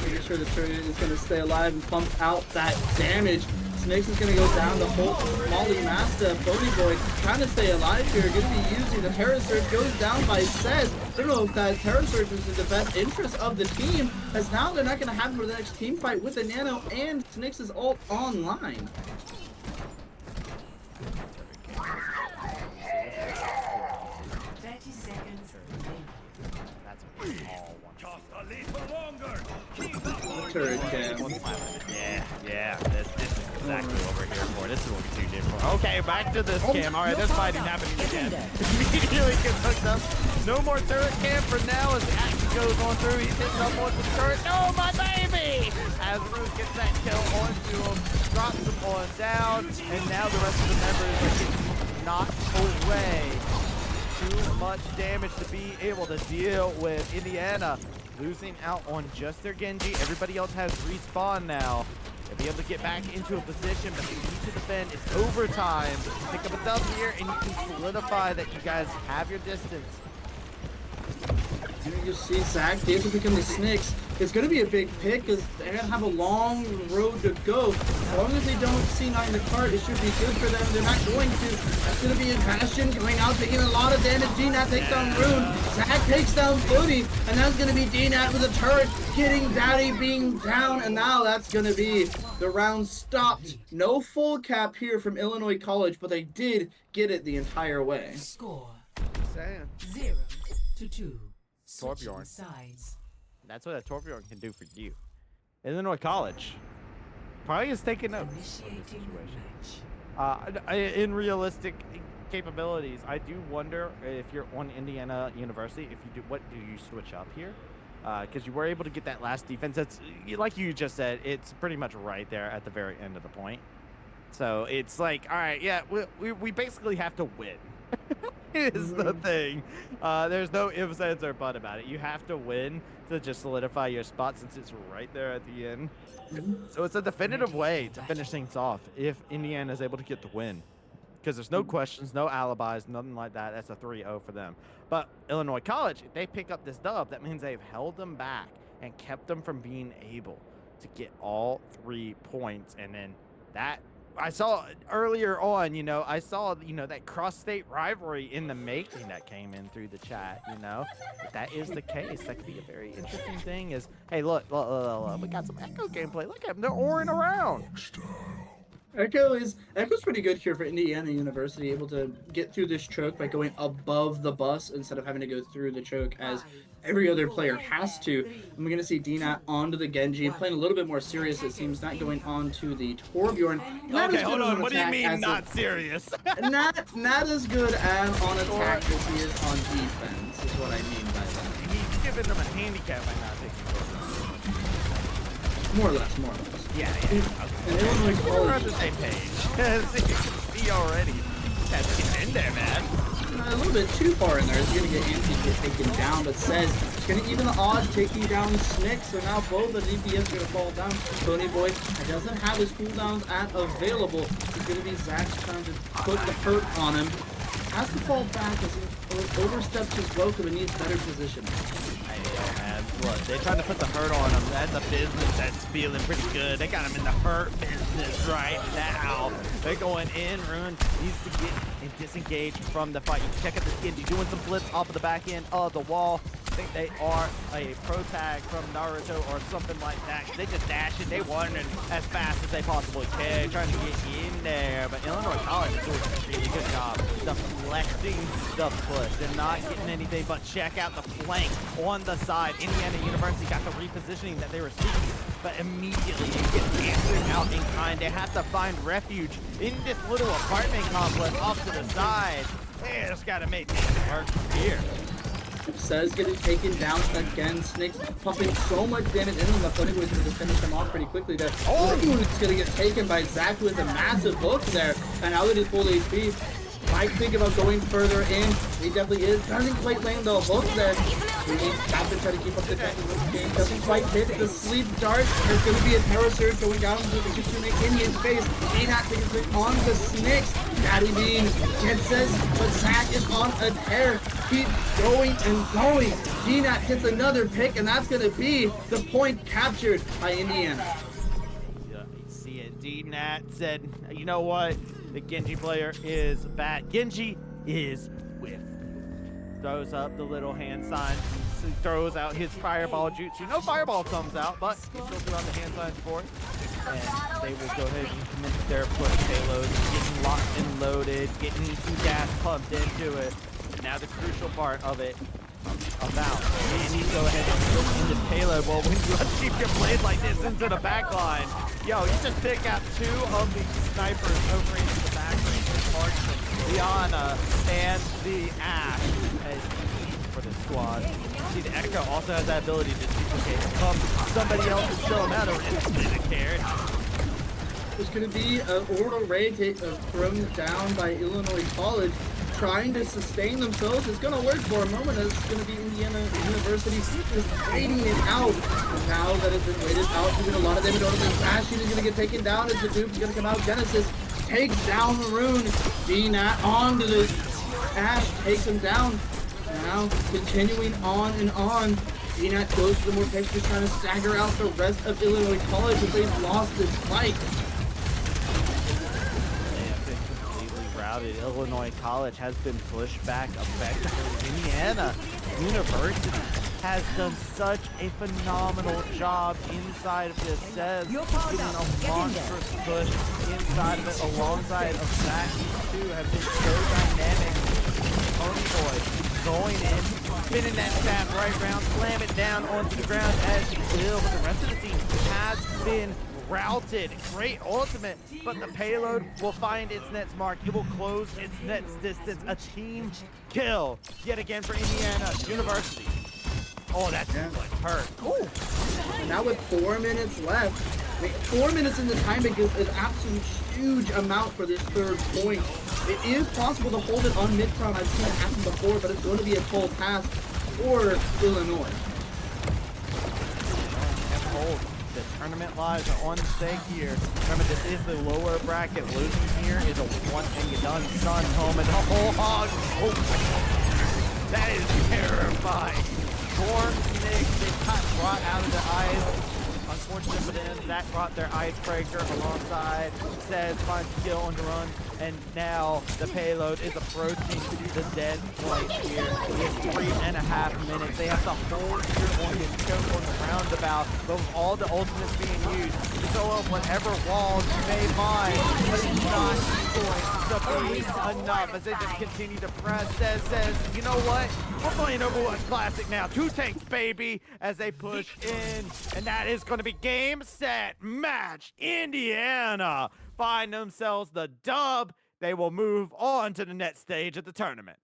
Making sure the turret is going to stay alive and pump out that damage. Snakes is going to go down the whole Molly Master. Ponyboy trying to stay alive here. Going to be using the Terror Surge. Goes down by Sez. I don't know if that Terror Surge is in the best interest of the team, as now they're not going to have him for the next team fight with the Nano and Snakes' ult online. 30 seconds. That's all one. Just a little longer. Turret cam. Yeah. This is exactly what we're here for. This is what we tuned in for. Okay, back to this cam. All right, there's fighting happening again. Immediately gets hooked up. No more turret cam for now as the action goes on through. He's hitting up onto the turret. No, my baby! as Rune gets that kill onto him, drops him on down, and now the rest of the members are getting knocked away. Too much damage to be able to deal with. Indiana losing out on just their Genji. Everybody else has respawn now. They'll be able to get back into a position, but they need to defend. It's overtime. Pick up a dub here, and you can solidify that you guys have your distance. You see Zach Davis will become the Snicks. It's going to be a big pick because they're going to have a long road to go. As long as they don't C9 the cart, it should be good for them. They're not going to. That's going to be a Bastion coming out, taking a lot of damage. DNAT takes down Rune. Zach takes down Booty. And that's going to be DNAT with a turret getting Daddy being down. And now that's going to be the round stopped. No full cap here from Illinois College, but they did get it the entire way. Score Saying. 0-2. Torbjorn. Switching sides. That's what a Torbjorn can do for you. Illinois College probably is taking notes on this Initiating situation. match. In realistic capabilities, I do wonder if you're on Indiana University, if you do, what do you switch up here? Because you were able to get that last defense. That's like you just said. It's pretty much right there at the very end of the point. So it's like, all right, yeah, we basically have to win. Is the thing. There's no ifs, ands, or but about it. You have to win to just solidify your spot since it's right there at the end. So it's a definitive way to finish things off if Indiana is able to get the win. Because there's no questions, no alibis, nothing like that. That's a 3-0 for them. But Illinois College, if they pick up this dub, that means they've held them back and kept them from being able to get all 3 points. And then that I saw earlier on, I saw, that cross-state rivalry in the making that came in through the chat, If that is the case, that could be a very interesting thing is, hey, look, we got some Echo gameplay. Look at them, they're oaring around. Echo's pretty good here for Indiana University, able to get through this choke by going above the bus instead of having to go through the choke as every other player has to. And we're going to see DNAT onto the Genji, playing a little bit more serious, it seems, not going on to the Torbjorn. Okay, hold on, what do you mean not serious? not as good on attack as he is on defense, is what I mean by that. He's giving them a handicap by not taking Torbjorn. More or less. Yeah. And Illinois We're on College the same page. As you can see already. That's getting in there, man. a little bit too far in there. He's going to get Anthony get taken down, but says it's going to even the odds, taking down Snick. So now both the DPS are going to fall down. Tony Boy doesn't have his cooldowns available. It's going to be Zach's trying to put the hurt on him. Has to fall back as he oversteps his welcome and needs better position. I know, man. Look, they're trying to put the hurt on him. That's a business that's feeling pretty good. They got him in the hurt business right now. They're going in. Rune needs to get and disengage from the fight. You can check out the skin. He's doing some flips off of the back end of the wall. I think they are a pro tag from Naruto or something like that. They just dash it. They wandering as fast as they possibly can, trying to get in there. But Illinois College is doing a really good job deflecting the push. They're not getting anything but check out the flank on the side. Indiana University got the repositioning that they were seeking, but immediately you get answered out in kind. They have to find refuge in this little apartment complex off to the side. They just got to make things work here. Says getting taken down again. Snake's pumping so much damage into him. I thought he was going to finish him off pretty quickly there. Oh, it's going to get taken by Zach with a massive hook there. And now that he's full HP, might think about going further in. He definitely is. Doesn't quite land the hook there. He's got to try to keep up the game. Doesn't quite hit the sleep dart. There's going to be a terror surge going down to the Kitsune in his face. D-Not taking a swing on the Snakes. Daddy Bean gets this, but Zach is on a tear. Keep going and going. D-Not gets another pick, and that's going to be the point captured by Indiana. Yeah, you see it. D-Nat said, you know what? The Genji player is bad. Genji is with. Throws up the little hand sign. Throws out his fireball jutsu. No fireball comes out, but he still threw out the hand signs for it. And they will go ahead and commence their push payload. Getting locked and loaded. Getting some gas pumped into it. And now the crucial part of it about. You need to go ahead and put in this payload. Well, when you keep your blade like this into the back line, yo, you just pick out 2 of the snipers over into the back range. Marksman, Liana, and the Ash as for this squad. See, the Echo also has that ability to duplicate somebody else is still a matter of didn't care. There's going to be an orbital ray thrown down by Illinois College, trying to sustain themselves. It's going to work for a moment. It's going to be Indiana University just waiting it out. And now that it's been waited out, doing a lot of damage. Bastion is going to get taken down as the Duke is going to come out. Genesis takes down Maroon. D-Nat onto the Ash, takes him down. Now continuing on and on. D-Nat goes to the more just trying to stagger out the rest of Illinois College if they've lost this fight. Illinois College has been pushed back effectively. Indiana University has done such a phenomenal job inside of this. Says getting a monstrous push inside of it alongside of Zach. These two have been so dynamic. Pony Boy going in, spinning that stab right round, slam it down onto the ground as he will, but the rest of the team has been routed. Great ultimate, but the payload will find its net's mark. It will close its net's distance. A team kill yet again for Indiana University. Oh, that just hurt. Ooh. Now with 4 minutes left, I mean, 4 minutes in the timing is an absolute huge amount for this third point. It is possible to hold it on mid-crown. I've seen it happen before, but it's going to be a cold pass for Illinois. And hold. The tournament lives are on stake here. Remember, this is the lower bracket. Losing here is a one thing you done, son, home, and the whole hog. Oh, that is terrifying. Storm Snakes, they got brought out of their eyes. Unfortunate for them, Zach brought their icebreaker alongside. Says finds the kill on the run, and now the payload is approaching the dead point here. It's 3.5 minutes. They have to hold here on this choke on the roundabout, but with all the ultimates being used to go up whatever walls you may find, but it's not going to be enough as they just continue to press. Says, you know what? We're playing Overwatch Classic now. 2 tanks, baby, as they push in, and that is going to be game, set, match. Indiana find themselves the dub. They will move on to the next stage of the tournament.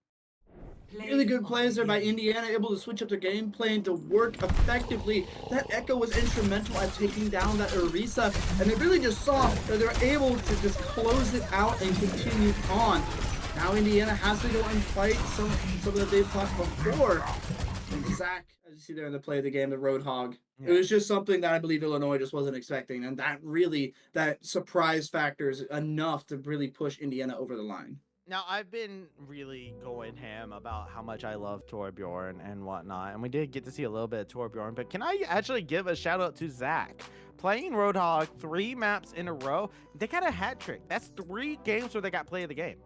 Really good plays there by Indiana, able to switch up their game plan to work effectively. That Echo was instrumental at taking down that Orisa, and they really just saw that they're able to just close it out and continue on. Now Indiana has to go and fight some that they've fought before. And Zach, as you see there in the play of the game, the Roadhog. Yeah. It was just something that I believe Illinois just wasn't expecting, and that surprise factor is enough to really push Indiana over the line. Now, I've been really going ham about how much I love Torbjorn and whatnot, and we did get to see a little bit of Torbjorn, but can I actually give a shout out to Zach? Playing Roadhog 3 maps in a row, they got a hat trick. That's 3 games where they got play of the game.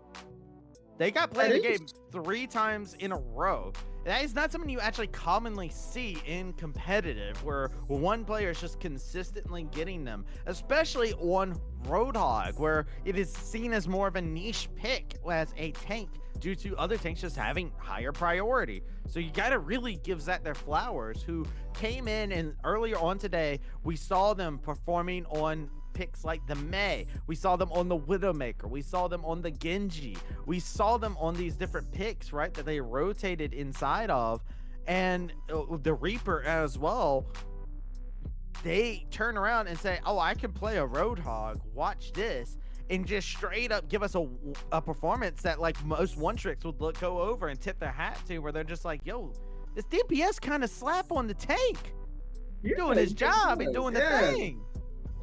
They got play of the game 3 times in a row. That is not something you actually commonly see in competitive, where one player is just consistently getting them, especially on Roadhog, where it is seen as more of a niche pick as a tank due to other tanks just having higher priority. So you got to really give Zach their flowers, who came in, and earlier on today, we saw them performing on picks like the Mei. We saw them on the Widowmaker. We saw them on the Genji. We saw them on these different picks, right, that they rotated inside of, and the Reaper as well. They turn around and say, oh, I can play a Roadhog, watch this, and just straight up give us a performance that like most one-tricks would go over and tip their hat to, where they're just like, yo, this DPS kind of slap on the tank. Doing his job and doing the thing.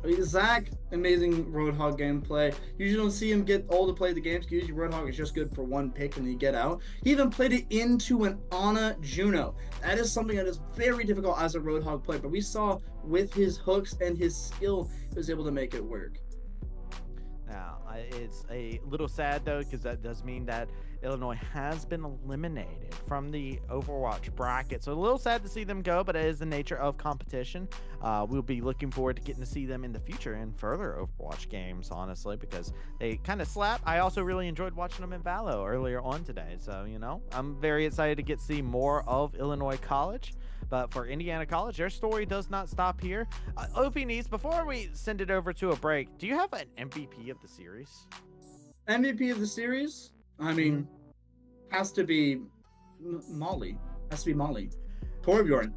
I mean, Zach, amazing Roadhog gameplay. Usually don't see him get all to play the games. Usually Roadhog is just good for one pick and you get out. He even played it into an Ana Juno. That is something that is very difficult as a Roadhog player, but we saw with his hooks and his skill, he was able to make it work. Now, it's a little sad though, because that does mean that Illinois has been eliminated from the Overwatch bracket. So a little sad to see them go, but it is the nature of competition. We'll be looking forward to getting to see them in the future in further Overwatch games, honestly, because they kind of slap. I also really enjoyed watching them in Valo earlier on today. So, you know, I'm very excited to get to see more of Illinois College. But for Indiana College, their story does not stop here. OP Needs, before we send it over to a break, do you have an MVP of the series? MVP of the series? I mean, has to be Molly. Has to be Molly. Torbjorn.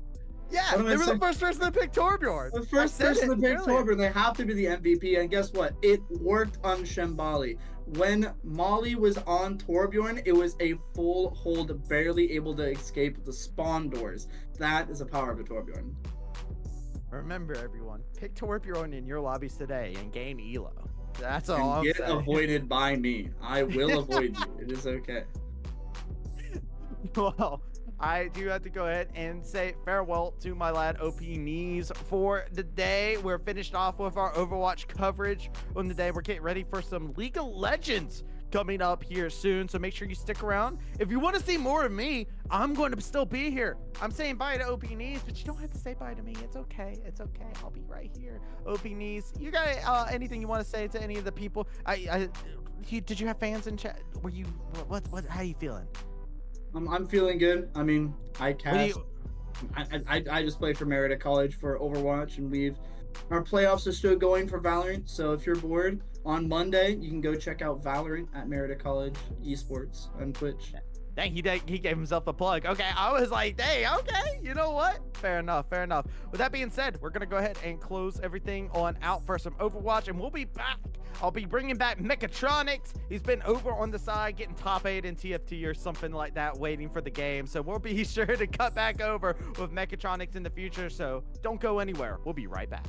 Yeah, What am I they were the saying? first person to pick Torbjorn. The I first said person it to pick earlier. Torbjorn, they have to be the MVP. And guess what? It worked on Shambali. When Molly was on Torbjorn, it was a full hold, barely able to escape the spawn doors. That is the power of a Torbjorn. Remember, everyone, pick Torbjorn in your lobbies today and gain Elo. That's all And I'm get saying. avoided by me. I will avoid you. It is okay. Well, I do have to go ahead and say farewell to my lad OP Knees for the day. We're finished off with our Overwatch coverage on the day. We're getting ready for some League of Legends coming up here soon, so make sure you stick around. If you want to see more of me, I'm going to still be here. I'm saying bye to OP Knees, but you don't have to say bye to me. It's okay. It's okay. I'll be right here. OP Knees, you got anything you want to say to any of the people? Did you have fans in chat? Were you what how you feeling? I'm feeling good. I mean, I What do cast. you, I just play for Merida College for Overwatch, and our playoffs are still going for Valorant. So if you're bored, on Monday you can go check out Valorant at Merida College Esports on Twitch. Dang, he gave himself a plug. Okay, I was like, dang, okay, you know what? Fair enough, fair enough. With that being said, we're gonna go ahead and close everything on out for some Overwatch, and we'll be back. I'll be bringing back Mechatronics. He's been over on the side getting top 8 in TFT or something like that, waiting for the game. So we'll be sure to cut back over with Mechatronics in the future. So don't go anywhere. We'll be right back.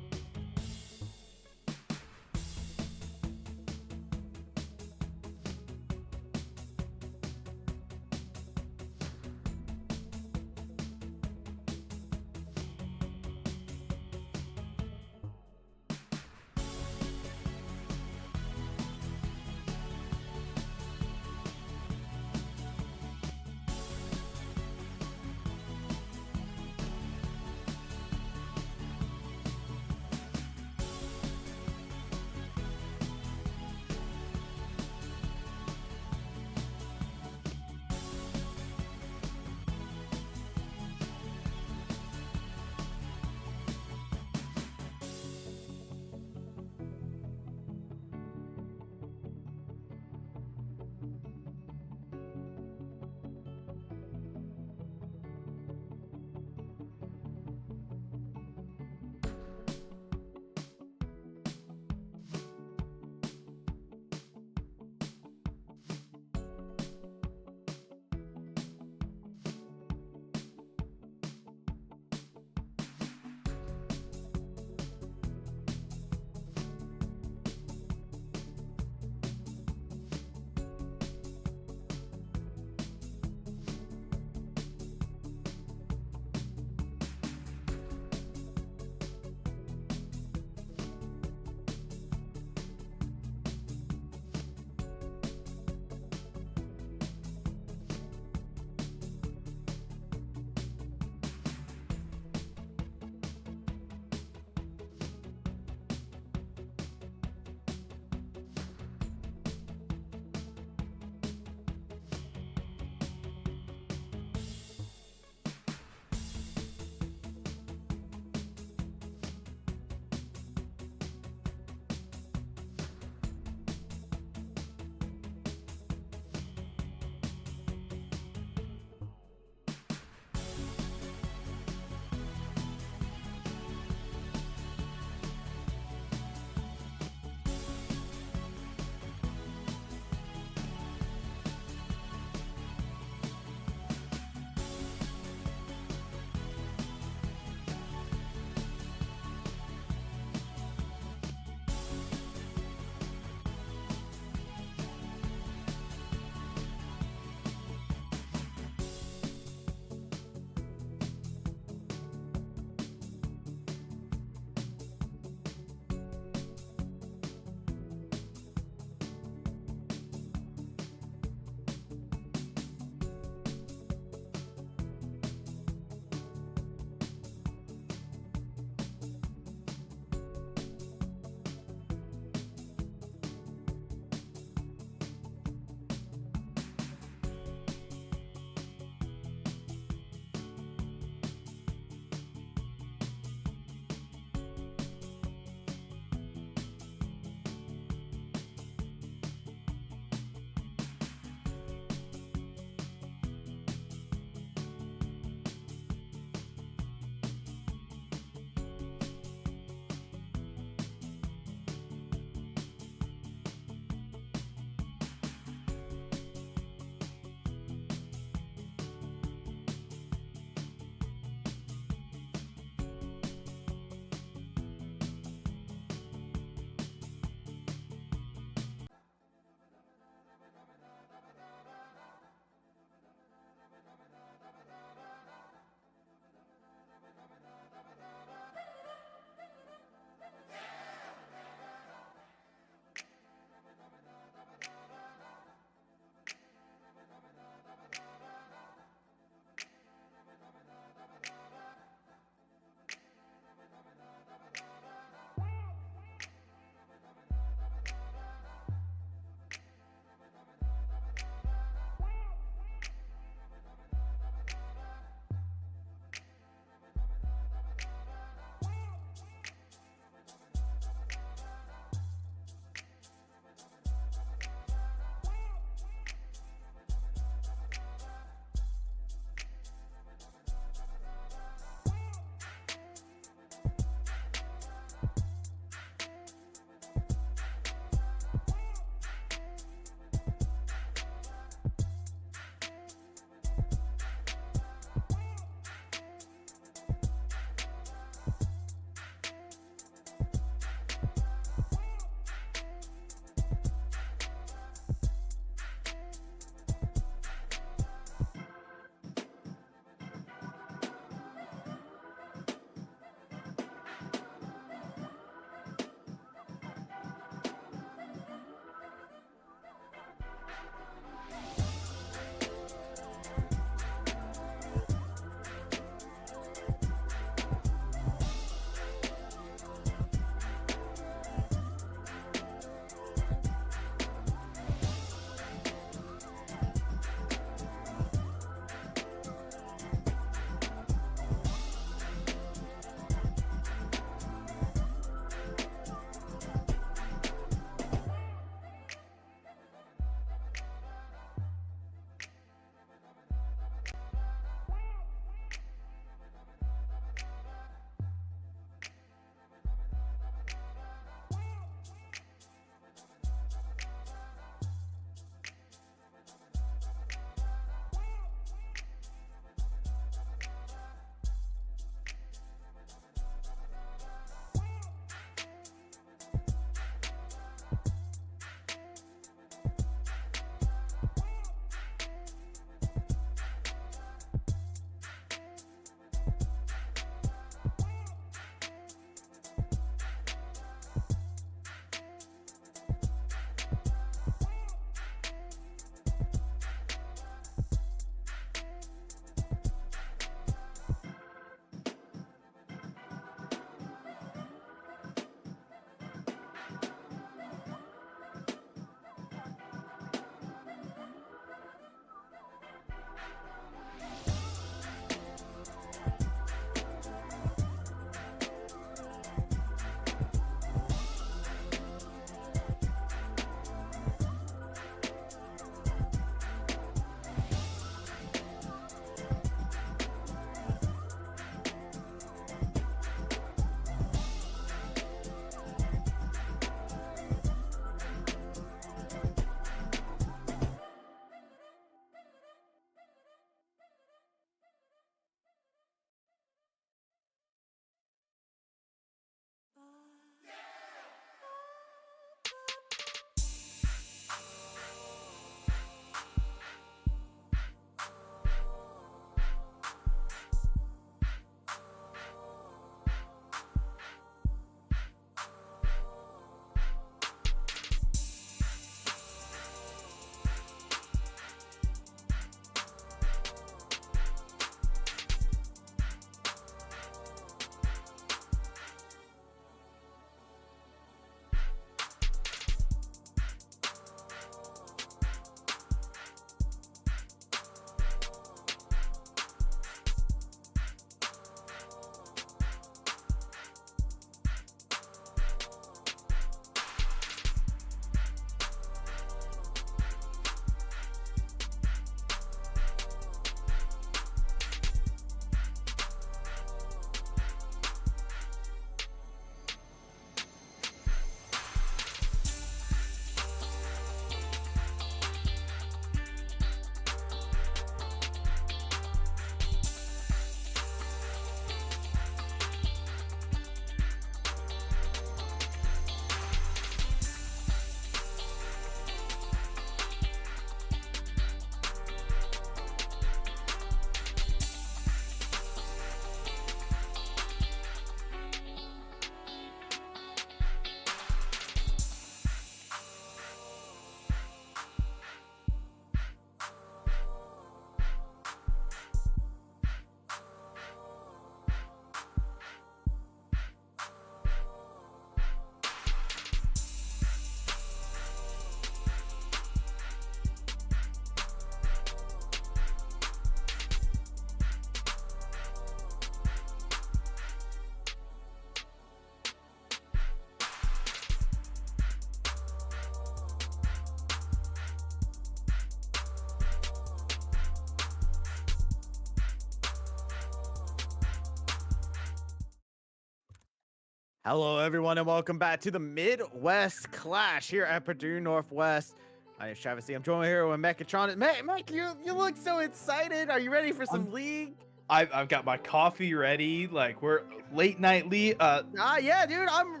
Hello, everyone, and welcome back to the Midwest Clash here at Purdue Northwest. My name is Travis. I'm joined here with Mechatronic. Mech, you look so excited. Are you ready for some league? I've got my coffee ready. Like we're late night league. Yeah, dude. I'm.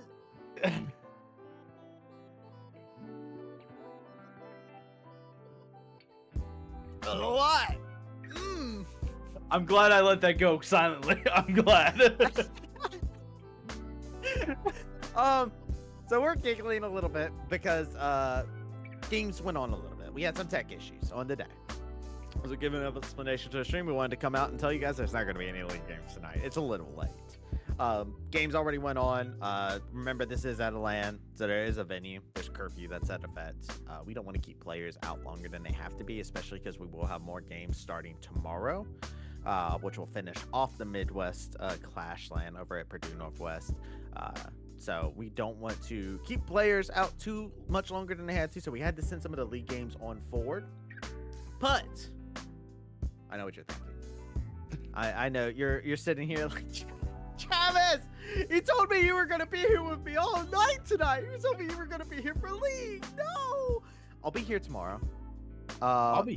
What? I'm glad I let that go silently. I'm glad. So we're giggling a little bit because games went on a little bit. We had some tech issues on the day. As we're giving an explanation to the stream, we wanted to come out and tell you guys there's not going to be any league games tonight. It's a little late. Games already went on. Remember, this is at a LAN, so there is a venue. There's curfew that's at effect. We don't want to keep players out longer than they have to be, especially because we will have more games starting tomorrow, which will finish off the Midwest Clash LAN over at Purdue Northwest. So we don't want to keep players out too much longer than they had to, so we had to send some of the league games on forward. But I know what you're thinking. I know you're sitting here like, Travis, you told me you were gonna be here with me all night tonight. You told me you were gonna be here for league. No, I'll be here tomorrow.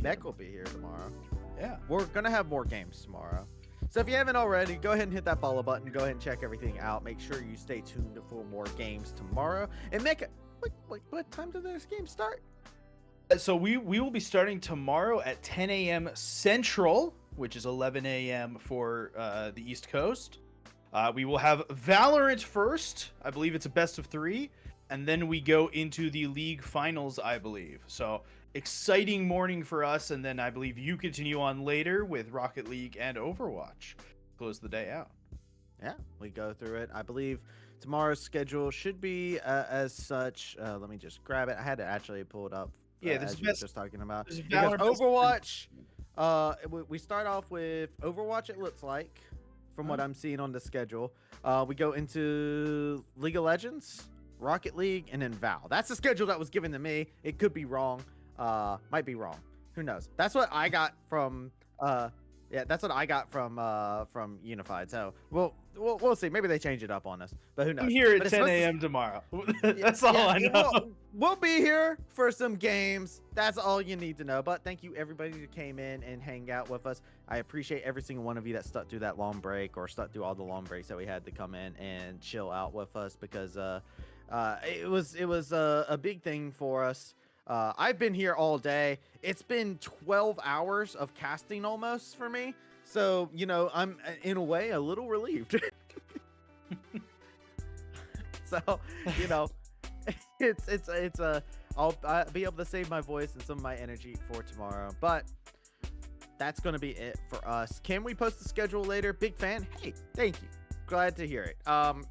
Beck will be here tomorrow. Yeah, we're gonna have more games tomorrow. So if you haven't already, go ahead and hit that follow button. Go ahead and check everything out. Make sure you stay tuned for more games tomorrow. And what time do those games start? So we will be starting tomorrow at 10 a.m. Central, which is 11 a.m. for the East Coast. We will have Valorant first. I believe it's a best of 3. And then we go into the league finals, I believe. So exciting morning for us. And then I believe you continue on later with Rocket League and Overwatch. Close the day out. Yeah, we go through it. I believe tomorrow's schedule should be as such. Let me just grab it. I had to actually pull it up. Yeah, this as is you were just talking about. Because Overwatch, we start off with Overwatch, it looks like, from what I'm seeing on the schedule. We go into League of Legends, Rocket League, and then Val. That's the schedule that was given to me. It could be wrong. Might be wrong. Who knows? That's what I got from that's what I got from Unified. So we'll see. Maybe they change it up on us, but who knows? I'm here But at it's 10 supposed to- a.m. tomorrow. That's all I know. We'll be here for some games. That's all you need to know. But thank you everybody who came in and hang out with us. I appreciate every single one of you that stuck through that long break or stuck through all the long breaks that we had to come in and chill out with us, because it was a big thing for us. I've been here all day. It's been 12 hours of casting almost for me. So, I'm in a way a little relieved. So, I'll be able to save my voice and some of my energy for tomorrow. But that's going to be it for us. Can we post the schedule later? Big fan. Hey, thank you. Glad to hear it.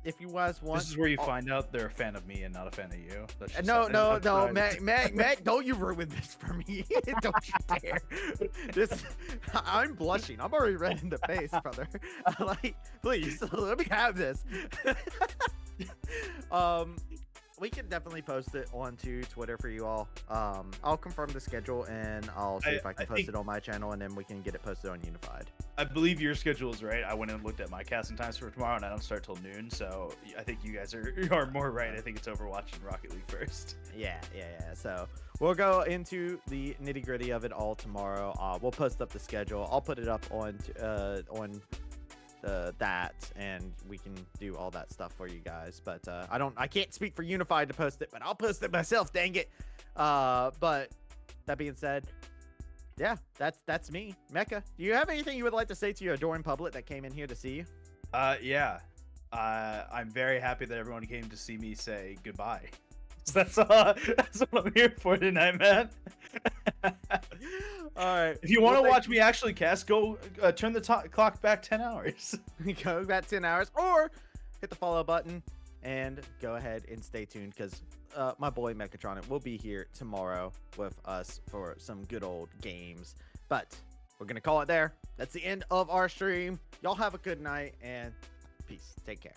If you guys want, This is where you find out they're a fan of me and not a fan of you. That's just no, that's Mac, don't you ruin this for me. Don't you dare. I'm blushing. I'm already red in the face, brother. Please, let me have this. We can definitely post it onto Twitter for you all. I'll confirm the schedule and I'll see if I can post it on my channel, and then we can get it posted on Unified. I believe your schedule is right. I went and looked at my casting times for tomorrow, and I don't start till noon. So I think you guys are more right. I think it's Overwatch and Rocket League first. Yeah. So we'll go into the nitty gritty of it all tomorrow. We'll post up the schedule. I'll put it up on that, and we can do all that stuff for you guys. But I can't speak for Unified to post it, but I'll post it myself. Dang it. But that being said, yeah, that's me. Mecca, do you have anything you would like to say to your adoring public that came in here to see you? Yeah. I'm very happy that everyone came to see me say goodbye. That's what I'm here for tonight, man. All right. If you want to watch me actually cast, go turn the clock back 10 hours. Go back 10 hours, or hit the follow button and go ahead and stay tuned, because my boy Mechatronic will be here tomorrow with us for some good old games. But we're going to call it there. That's the end of our stream. Y'all have a good night, and peace. Take care.